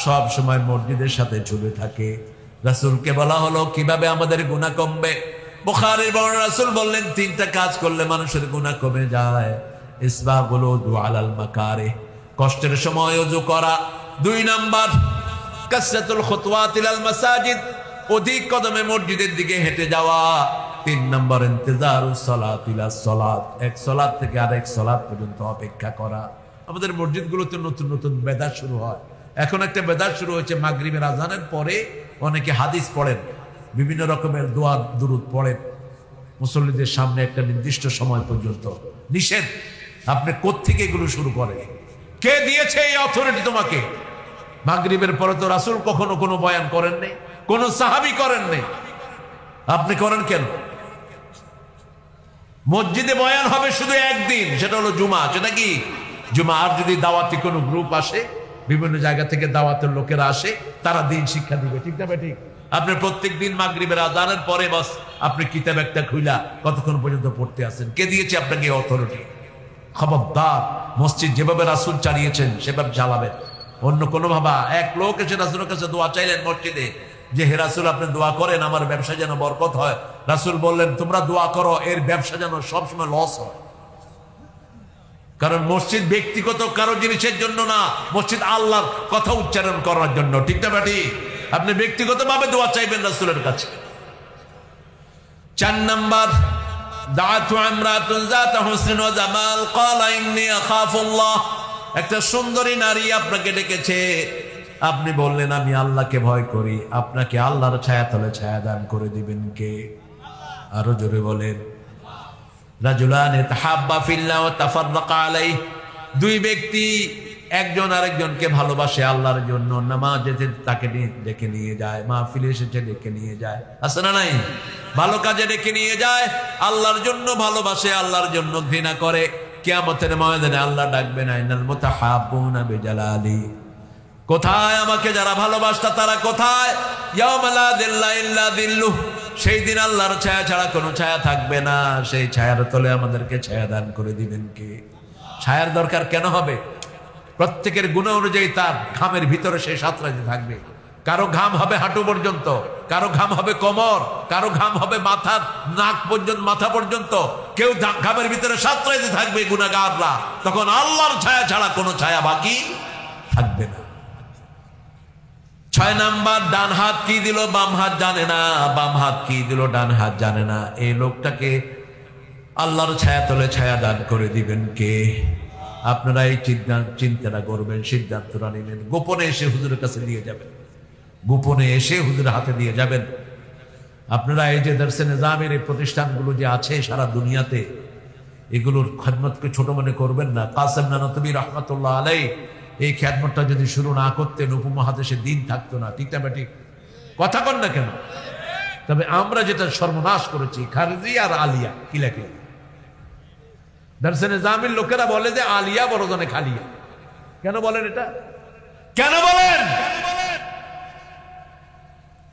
[SPEAKER 1] সব সময় মসজিদের সাথে ঝুলে থাকে। রাসূলকে বলা হলো কিভাবে আমাদের গুনাহ কমবে? বুখারীর বর্ণনা, রাসূল বললেন 3টা কাজ করলে মানুষের গুনাহ কমে যায়। ইসবাগুল উযু আলাল মাকারিহ, কষ্টের সময় ওযু করা। 2 নাম্বার কাসরাতুল খুতওয়াত ইলাল মাসাজিদ, অধিক কদমে মসজিদের দিকে হেঁটে যাওয়া। 3 নাম্বার ইন্তিজারুস সালাত ইলাস সালাত, এক সালাত থেকে আরেক সালাত পর্যন্ত অপেক্ষা করা। আমাদের মসজিদগুলোতে নতুন নতুন বেদাত শুরু হয়। এখন একটা বেদাত শুরু হয়েছে, মাগরিবের আজানের পরে অনেকে হাদিস পড়েন, বিভিন্ন রকমের দোয়া দুরুদ পড়েন মুসল্লিদের সামনে একটা নির্দিষ্ট সময় পর্যন্ত। নিষেধ। আপনি কোত্থেকে এগুলো শুরু করেন? কে দিয়েছে এই অথরিটি তোমাকে? মাগরিবের পরে তো রাসূল কখনো কোনো বয়ান করেন নাই, কোন সাহাবী করেন নাই, আপনি করেন কেন? মসজিদে বয়ান হবে শুধু একদিন, সেটা হলো জুমা। সেটা কি? জুমা। আর যদি দাওয়াতি কোনো গ্রুপ আসে, বিভিন্ন জায়গা থেকে দাওয়াতের লোকেরা আসে, তারা দিন শিক্ষা দিবে। ঠিক না ঠিক? আপনি প্রত্যেক দিন মাগরিবের আজানের পরে বাস আপনি কিতাব একটা খুইলা কতক্ষণ পর্যন্ত পড়তে আসেন? কে দিয়েছে আপনাকে অথরিটি? খবরদার, মসজিদ যেভাবে রাসূল চালিয়েছেন সেভাবে চালাবেন। অন্য কোনো ভাবা, এক লোক এসে রাসূলের কাছে দোয়া চাইলেন মসজিদে যে হে রাসূল আপনি দোয়া করেন আমার ব্যবসা যেন বরকত হয়। রাসূল বললেন তোমরা দোয়া করো, এর ব্যবসা যেন সবসময় লস হয়। কারণ মসজিদ ব্যক্তিগত কারো জিনিসের জন্য না, মসজিদ আল্লাহর কথা উচ্চারণ করার জন্য। ঠিক না বাটি? আপনি ব্যক্তিগতভাবে দোয়া চাইবেন রাসূলের কাছে। 4 নাম্বার দাআতু ইমরাতুন যাতা হুসনিন ওয়া জামাল ক্বালা ইন্নী আখাফুল্লাহ, একটা সুন্দরী নারী আপনাকে ডেকেছে, আপনি বললেন আমি আল্লাহকে ভয় করি, আপনাকে আল্লাহর ছায়াতলে ছায়া দান করে দিবেন কে? আরো জোরে বলেন। রাজুলান তাহাব্বা ফিল্লাহ ওয়া তাফাররাকা আলাইহি, 2 ব্যক্তি একজন আরেকজনকে ভালোবাসে আল্লাহর জন্য, নামাজে তাকে ডেকে নিয়ে যায়, মাহফিলে এসেছে ডেকে নিয়ে যায়, আছে না নাই? ভালো কাজে ডেকে নিয়ে যায়, আল্লাহর জন্য ভালোবাসে, আল্লাহর জন্য ঘৃণা করে। কিয়ামতের ময়দানে আল্লাহ ডাকবেন আইনাল মুতাহাব্বুনা বিজালালি, কোথায় আমাকে যারা ভালোবাসতা তারা কোথায়? ইয়াউমা লা যিল্লা ইল্লা যিল্লুহ, সেই দিন আল্লাহর ছায়া ছাড়া কোনো ছায়া থাকবে না। সেই ছায়ার তলে আমাদেরকে ছায়া দান করে দিবেন কে? ছায়ার দরকার কেন হবে? প্রত্যেকের গুনাহ অনুযায়ী তার ঘামের ভিতরে সে সাঁতরাতে থাকবে। কারো ঘাম হবে হাঁটু পর্যন্ত, কারো ঘাম হবে কোমর, কারো ঘাম হবে মাথা নাক পর্যন্ত, মাথা পর্যন্ত। কেউ ঘামের ভিতরে সাঁতরাতে থাকবে গুনাহগাররা। তখন আল্লাহর ছায়া ছাড়া কোনো ছায়া বাকি থাকবে না। 6 নাম্বার ডান হাত কি দিল বাম হাত জানে না, বাম হাত কি দিল ডান হাত জানে না। এই লোকটাকে আল্লাহর ছায়া তলে ছায়া দান করে দিবেন কে? আপনারা এই চিন্তাটা করবেন, সিদ্ধান্তটা নেবেন। গোপনে এসে হুজুরের কাছে দিয়ে যাবেন, গোপনে এসে হুজুরের হাতে দিয়ে যাবেন। আপনারা এই যে দরসে নিজামের এই প্রতিষ্ঠানগুলো যে আছে সারা দুনিয়াতে, এগুলোর খেদমতকে ছোট মনে করবেন না। কাসেম নানতবী রহমাতুল্লাহ আলাইহি এই খেদমতটা যদি শুরু না করতেন উপমহাদেশে দিন থাকতো না। ঠিক না ঠিক? কথা কন না কেন? তবে আমরা যেটা সর্বনাশ করেছি খারজি আর আলিয়া কিলাকিলা। দরসে নিজামের লোকেরা বলে যে আলিয়া বড় জনে খালিয়া। কেন বলেন এটা? কেন বলেন?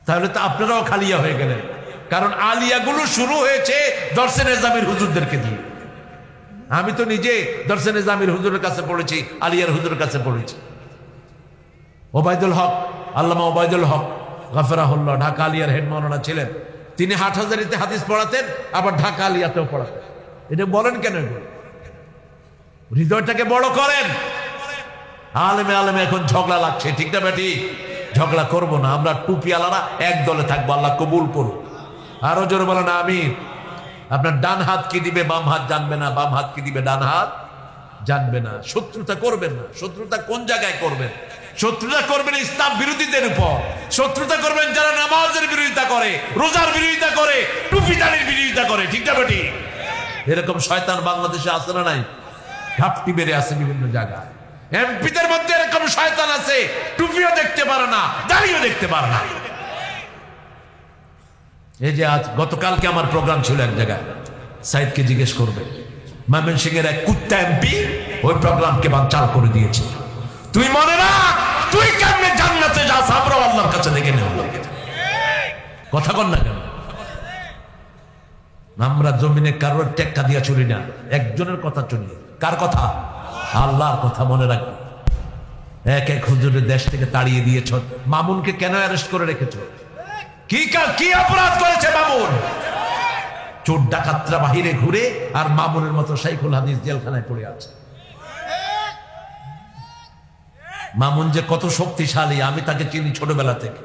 [SPEAKER 1] তাহলে তো আপনারাও খালিয়া হয়ে গেলেন। কারণ আলিয়াগুলো শুরু হয়েছে দরসে নিজামের হুজুরদেরকে দিয়ে। আমি তো নিজে দরসে নিজামের হুজুরের কাছে পড়েছি, আলিয়ার হুজুরের কাছে পড়েছি। ওবায়দুল হক, আল্লামা ওবায়দুল হক গফরাহুল্লাহ ঢাকা আলিয়ার হেড মাওলানা ছিলেন। তিনি হাটহাজারীতে হাদিস পড়াতেন, আবার ঢাকা আলিয়াতেও পড়াতেন। এটা বলেন কেন? হৃদয়টাকে বড় করেন। আলেমে আলেমে এখন ঝগড়া লাগছে। ঠিক না বেটি? ঝগড়া করবো না, আমরা টুপি আলারা এক দলে থাকবো। আল্লাহ কবুল করুন। আরো জোরে বলেন আমিন। আপনার ডান হাত কি দিবে বাম হাত জানবে না, বাম হাত কি দিবে ডান হাত জানবে না। শত্রুতা করবেন না। শত্রুতা কোন জায়গায় করবেন? শত্রুতা করবেন ইসলাম বিরোধীদের উপর। শত্রুতা করবেন যারা নামাজের বিরোধিতা করে, রোজার বিরোধিতা করে, টুপি দাড়ির বিরোধিতা করে। ঠিক না বেটি? এরকম শয়তান বাংলাদেশে আছে না নাই? ঘাপটি বেড়ে আছে বিভিন্ন জায়গায়। এমপিদের মধ্যে এরকম শয়তান আছে, টুপিও দেখতে পারে না, দাড়িও দেখতে পারে না। এই যে আজ গতকালকে আমার প্রোগ্রাম ছিল এক জায়গায়, সাইদকে জিজ্ঞেস করবে, ময়মনসিংহের এক কুত্তা এমপি ওই প্রোগ্রামকে বানচাল করে দিয়েছে। তুই মনে না তুই কেমনে জান্নাতে যাস, আমরা আল্লাহর কাছে দেখে নেব। কথা কর না কেন? আমরা জমিনে কারোর টেক্কা দিয়া চলি না, একজনের কথা চলি। কার কথা? আল্লাহর কথা। মনে রাখবে, এক এক হুজুরের দেশ থেকে তাড়িয়ে দিয়েছ। মামুনকে কেন অ্যারেস্ট করে রেখেছ? কি অপরাধ করেছে মামুন? চোর ডাকাতরা বাহিরে ঘুরে, আর মামুনের মতো শাইখুল হাদিস জেলখানায় পড়ে আছে। মামুন যে কত শক্তিশালী আমি তাকে চিনি ছোটবেলা থেকে।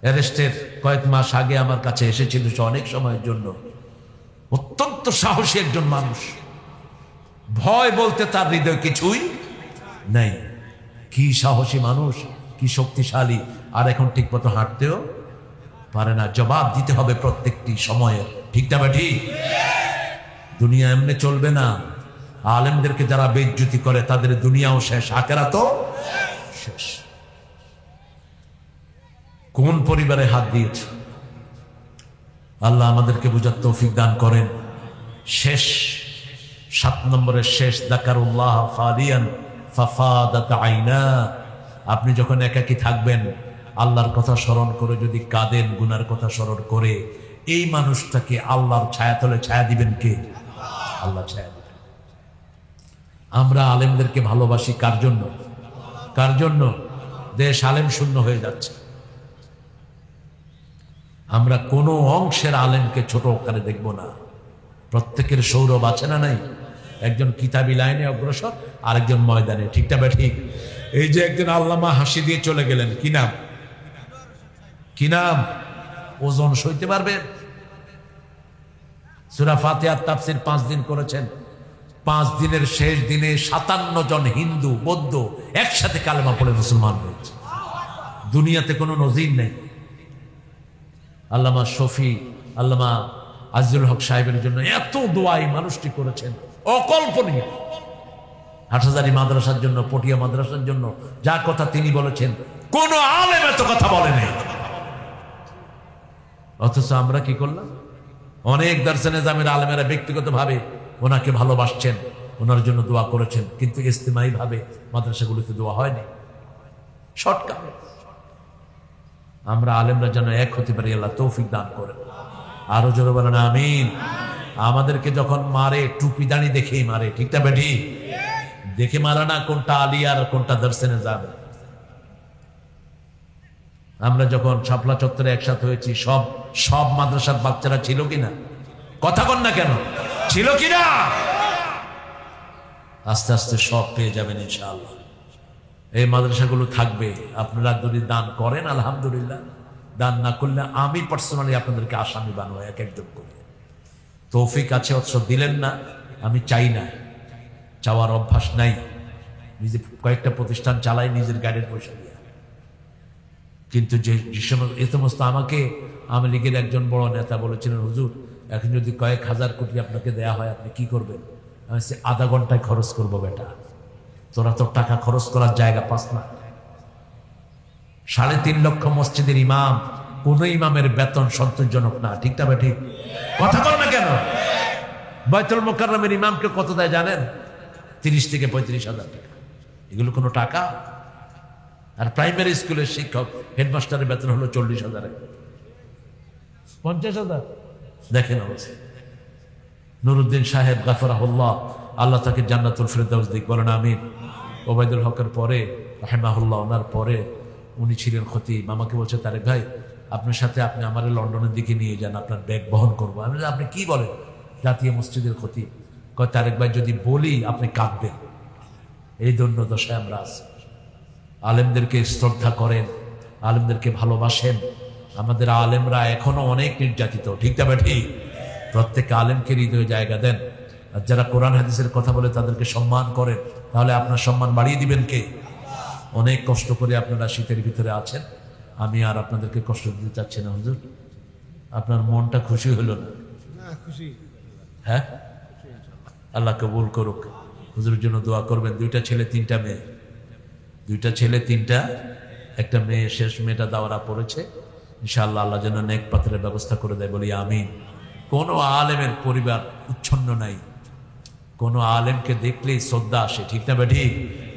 [SPEAKER 1] অ্যারেস্টের কয়েক মাস আগে আমার কাছে এসেছিল অনেক সময়ের জন্য। অত্যন্ত সাহসী একজন মানুষ, ভয় বলতে তার হৃদয় কিছুই নেই। কি সাহসী মানুষ, কি শক্তিশালী, আর এখন ঠিক মতো হাঁটতেও পারে না। জবাব দিতে হবে প্রত্যেকটি সময়ের, ঠিক না ঠিক? দুনিয়া এমনি চলবে না। আলেমদেরকে যারা বেইজ্জতি করে তাদের দুনিয়াও শেষ, আখিরাতও শেষ। কোন পরিবারে হাত দিয়েছে? আল্লাহ আমাদেরকে বুঝার তৌফিক দান করেন। শেষ 7 নম্বরের শেষ, যাকারুল্লাহ খালিয়ান ফাফাদাত আইনা। আপনি যখন একাকী থাকবেন, আল্লাহর কথা স্মরণ করে যদি কাঁদেন, গুনার কথা স্মরণ করে, এই মানুষটাকে আল্লাহর ছায়াতলে ছায়া দিবেন কে? আল্লাহ ছায়া দিবেন। আমরা আলেমদেরকে ভালোবাসি কার জন্য? কার জন্য? দেশ আলেম শূন্য হয়ে যাচ্ছে। আমরা কোনো অংশের আলেমকে ছোট আকারে দেখব না। প্রত্যেকের সৌরভ আছে না নাই? একজন কিতাবি লাইনে অগ্রসর, আরেকজন ময়দানে, ঠিকটা বা ঠিক? এই যে একজন আল্লামা হাসি দিয়ে চলে গেলেন, কি নাম? কি নাম? ওজন সইতে পারবেন? সূরা ফাতিহার তাফসীর 5 দিন করেছেন। 5 দিনের শেষ দিনে 57 জন হিন্দু বৌদ্ধ একসাথে কালেমা পড়ে মুসলমান হয়েছে। দুনিয়াতে কোনো নজির নেই। আল্লামা শফি, আল্লামা আজিজুল হক সাহেবের জন্য এত দোয়া এই মানুষটি করেছেন, অকল্পনীয়। হাটহাজারী মাদ্রাসার জন্য, পটিয়া মাদ্রাসার জন্য যা কথা তিনি বলেছেন, কোন আলেম এত কথা বলেনি। অথচ আমরা কি করলাম? অনেক দারসে নিজামের আলেমেরা ব্যক্তিগতভাবে ওনাকে ভালোবাসছেন, ওনার জন্য দোয়া করেছেন, কিন্তু ইজতিমাই ভাবে মাদ্রাসাগুলোতে দোয়া হয়নি। শর্টকাট। আমরা আলেমরা যেন এক হতে পারি, আল্লাহ তৌফিক দান করেন। আরো জোরে বলেন আমিন। আমাদেরকে যখন মারে, টুপি দাঁড়ি দেখেই মারে, ঠিক না বেটি? দেখে মারা না কোনটা আলিয়া আর কোনটা দারসে নিজাম। আমরা যখন শাপলা চত্বরে একসাথে হয়েছি, সব মাদ্রাসার বাচ্চারা ছিল কিনা? কথা কন না কেন? ছিল কিনা? আস্তে আস্তে সব পেয়ে যাবেন ইনশাআল্লাহ। এই মাদ্রাসাগুলো থাকবে। আপনারা যদি দান করেন আলহামদুলিল্লাহ, দান না করলে আমি পার্সোনালি আপনাদেরকে আসামি বানাবো এক একজন করে। তৌফিক আছে, অথচ দিলেন না। আমি চাই না, চাওয়ার অভ্যাস নাই। নিজে কয়েকটা প্রতিষ্ঠান চালাই নিজের গাড়ির পয়সা দিয়ে। কিন্তু যে সমস্ত আমাকে আওয়ামী লীগের একজন বড় নেতা বলেছিলেন, হুজুর এখন যদি কয়েক হাজার কোটি আপনাকে দেয়া হয় আপনি কি করবেন? আমি আধা ঘন্টায় খরচ করবো। বেটা, তোরা তো টাকা খরচ করার জায়গা পাস না। 3.5 লক্ষ মসজিদের ইমাম, কোন ইমামের বেতন সন্তোষজনক না, ঠিক না? ঠিক কথা বল না কেন? বাইতুল মুকাররমের ইমামকে কত দেয় জানেন? 30 থেকে 35 হাজার টাকা। এগুলো কোনো টাকা? আর প্রাইমারি স্কুলের শিক্ষক, হেডমাস্টারের বেতন হলো 40,000, 50,000। দেখেন অবস্থা। নুরুদ্দিন সাহেব গাফরাহুল্লাহ, আল্লাহ তাকে জান্নাতুল ফেরদাউস দিক, বলেন আমিন। ওবায়দুল হকের পরে রাহিমাহুল্লাহ, ওনার পরে উনি ছিলেন খতিব। আমাকে বলছে, তারেক ভাই আপনার সাথে আপনি আমার লন্ডনের দিকে নিয়ে যান, আপনার ব্যাগ বহন করবো। আমি বললাম, আপনি কি বলেন? জাতীয় মসজিদের খতিব। কয়, তারেক ভাই যদি বলি আপনি কাঁদবেন। এই দৈন্য দশায় আমরা আছি। আলেমদেরকে শ্রদ্ধা করেন, আলেমদেরকে ভালোবাসেন। আমাদের আলেমরা এখনো অনেক নির্যাতিত, ঠিক না ঠিক? প্রত্যেক আলেমকে হৃদয়ে জায়গা দেন। আর যারা কোরআন হাদিসের কথা বলে তাদেরকে সম্মান করেন, তাহলে আপনার সম্মান বাড়িয়ে দিবেন কে? অনেক কষ্ট করে আপনারা শীতের ভিতরে আছেন। আমি আর আপনাদেরকে কষ্ট দিতে চাচ্ছি না। হুজুর, আপনার মনটা খুশি হলো না? হ্যাঁ, আল্লাহ কবুল করুক। হুজুরের জন্য দোয়া করবেন। 2টা ছেলে 3টা মেয়ে, 2টা ছেলে 3টা, একটা মেয়ে, শেষ মেয়েটা দাওয়ারা পড়েছে। ইনশাআল্লাহ আল্লাহ যেন নেক পাত্রের ব্যবস্থা করে দেয়, বলি আমিন। কোনো আলেমের পরিবার উচ্ছন্ন নাই, কোনো আলেমকে দেখলেই শ্রদ্ধা আসে, ঠিক না বেঠি?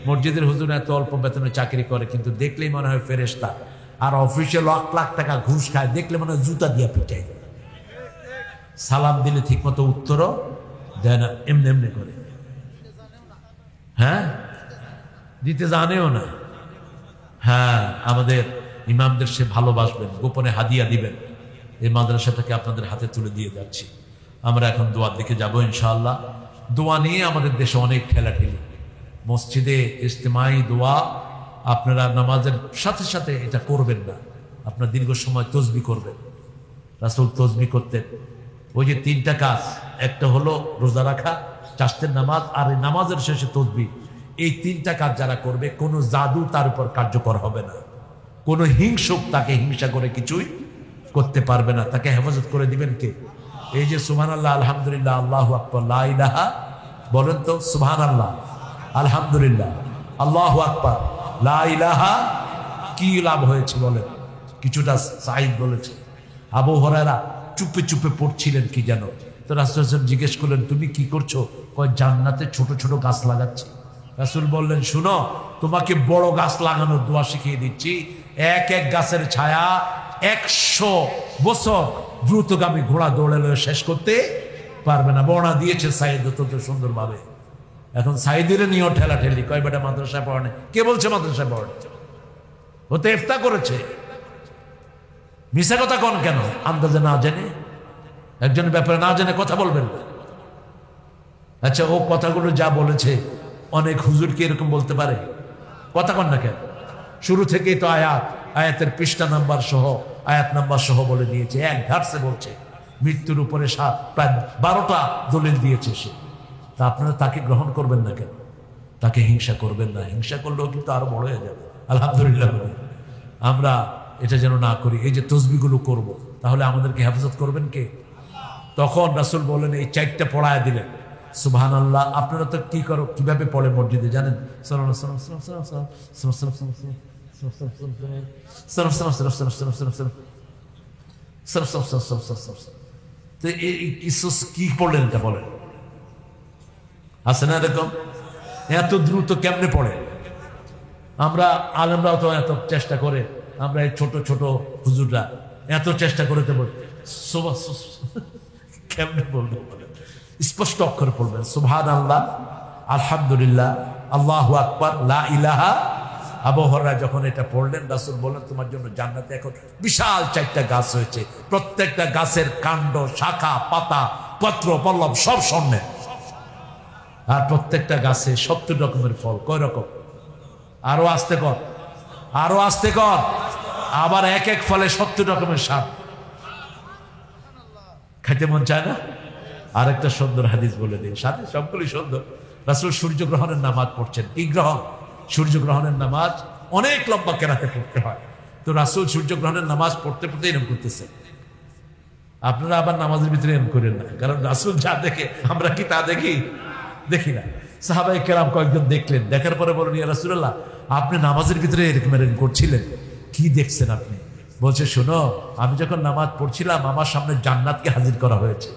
[SPEAKER 1] মসজিদের হুজুর এত অল্প বেতনে চাকরি করে, কিন্তু দেখলেই মনে হয় ফেরেশতা। আর অফিসে লাখ লাখ টাকা ঘুষ খায়, দেখলে মনে হয় জুতা দিয়া পিটায়। সালাম দিলে ঠিক মতো উত্তরও দেয় না, এমনি এমনি করে। হ্যাঁ, দিতে জানেও না। হ্যাঁ, আমাদের ইমামদের সে ভালোবাসবেন, গোপনে হাদিয়া দিবেন। এই মাদ্রাসাটাকে আপনাদের হাতে তুলে দিয়ে যাচ্ছি। আমরা এখন দোয়ার দিকে যাবো ইনশাআল্লাহ। দোয়া নিয়ে আমাদের দেশে অনেক ঠেলাঠেলি। মসজিদে ইজতেমাই দোয়া আপনারা নামাজের সাথে সাথে এটা করবেন না, আপনার দীর্ঘ সময় তসবি করবেন। রাসূল তসবি করতেন। ওই যে 3টা কাজ, একটা হলো রোজা রাখা, চাষতের নামাজ, আর এই নামাজের শেষে তসবি। এই 3টা কাজ যারা করবে, কোনো জাদু তার উপর কার্যকর হবে না, কোনো হিংসুক তাকে হিংসা করে কিছুই করতে পারবে না। তাকে হেফাজত করে দিবেন কে? এই যে সুবহানাল্লাহ, আলহামদুলিল্লাহ, আল্লাহু আকবার, লা ইলাহা, বলেন তো সুবহানাল্লাহ, আলহামদুলিল্লাহ, আল্লাহু আকবার, লা ইলাহা। কি লাভ হয়েছে বলেন? কিছুটা সাঈদ বলেছে, আবু হুরায়রা চুপে চুপে পড়ছিলেন কি যেন, তো রাসূল জিজ্ঞেস করলেন, তুমি কি করছো? কয়, জান্নাতে ছোট ছোট গাছ লাগাচ্ছি। রাসূল বললেন, শুনো, তোমাকে বড় গাছ লাগানোর দোয়া শিখিয়ে দিচ্ছি। এক এক গাছের ছায়া 100 বছর দ্রুতগামী ঘোড়া দৌড়ালে শেষ করতে পারবে না। বর্ণনা দিয়েছে সাঈদ অত্যন্ত সুন্দরভাবে। এখন সাঈদের নিয়েও ঠেলাঠেলি, কয় বেটা মাদ্রাসায় পড়ে। কে বলছে মাদ্রাসায় পড়ে? ও তো ইফতা করেছে। মিশা কথা কোন কেন? আন্দাজে না জেনে, একজনের ব্যাপারে না জেনে কথা বলবেন। আচ্ছা, ও কথাগুলো যা বলেছে, অনেক হুজুর কি এরকম বলতে পারে? কথা কন না কেন? শুরু থেকেই তো আয়াতের পৃষ্ঠা নাম্বার সহ, আয়াত নাম্বার সহ বলে দিয়েছে। এক ধারসে বলছে, মৃত্যুর উপরে প্রায় 12টা দলিল দিয়েছে সে। তা আপনারা তাকে গ্রহণ করবেন না কেন? তাকে হিংসা করবেন না। হিংসা করলেও কিন্তু আরো বড় হয়ে যাবে। আলহামদুলিল্লাহ, আমরা এটা যেন না করি। এই যে তসবিগুলো করব, তাহলে আমাদেরকে হেফাজত করবেন কে? তখন রাসূল বলেন, এই 4টা পড়ায় দিলেন। সুবহানাল্লাহ। আপনারা তো কি করো, কিভাবে পড়ে মসজিদে জানেন? কি পড়লেন এটা বলেন? আছে না এরকম? এত দ্রুত কেমনে পড়ে? আমরা আলেমরাও তো এত চেষ্টা করে, আমরা এই ছোট ছোট হুজুররা এত চেষ্টা করে দেব, কেমনে বলবো? স্পষ্ট অক্ষর পড়বেন। সুবহানাল্লাহ, আলহামদুলিল্লাহ, আল্লাহু আকবার, লা ইলাহা। আবু হুরায়রা যখন এটা পড়লেন, রাসূল বললেন, তোমার জন্য জান্নাতে এখন বিশাল 4টা গাছ হয়েছে। প্রত্যেকটা গাছের কাণ্ড, শাখা, পাতা, পত্র, পল্লব সব স্বর্ণের। আর প্রত্যেকটা গাছে 70 রকমের ফল। কয় রকম? আরো আস্তে কর, আরো আস্তে কর। আবার এক এক ফলে 70 রকমের স্বাদ। খাইতে মন চায় না? আরেকটা সুন্দর হাদিস বলে দিই, সাথে সবগুলি সুন্দর। রাসূল সূর্যগ্রহণের নামাজ পড়ছেন। কি গ্রহণ? সূর্যগ্রহণের নামাজ অনেক লম্বা কেরাতে পড়তে হয়। তো রাসূল সূর্যগ্রহণের নামাজ পড়তে পড়তে এরকম করতেছেন। আপনারা আবার নামাজের ভিতরে এরকম করেন না, কারণ রাসূল যা দেখে আমরা কি তা দেখি না। সাহাবায়ে কেরাম কয়েকজন দেখলেন, দেখার পরে বলেন, ইয়া রাসূলুল্লাহ, আপনি নামাজের ভিতরে এরকম করছিলেন, কি দেখছেন আপনি? বলছে, শোনো, আমি যখন নামাজ পড়ছিলাম, আমার সামনে জান্নাতকে হাজির করা হয়েছে।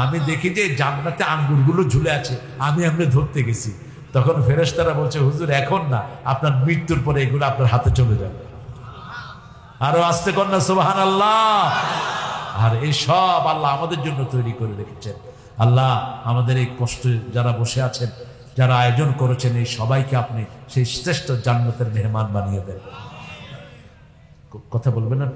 [SPEAKER 1] আমি দেখি যে জান্নাতে আঙ্গুরগুলো ঝুলে আছে, আমি ধরতে গেছি। তখন ফেরেশতারা বলছে, হুজুর এখন না, আপনার মৃত্যুর পরে এগুলো আপনার হাতে চলে যাবে। আরো আস্তে কর না, সুবহানাল্লাহ। আর এই সব আল্লাহ আমাদের জন্য তৈরি করে রেখেছেন। আল্লাহ আমাদের এই কষ্টে যারা বসে আছেন, যারা আয়োজন করেছেন, এই সবাইকে আপনি সেই শ্রেষ্ঠ জান্নাতের মেহমান বানিয়ে দেন। কথা বলবেন আপনি?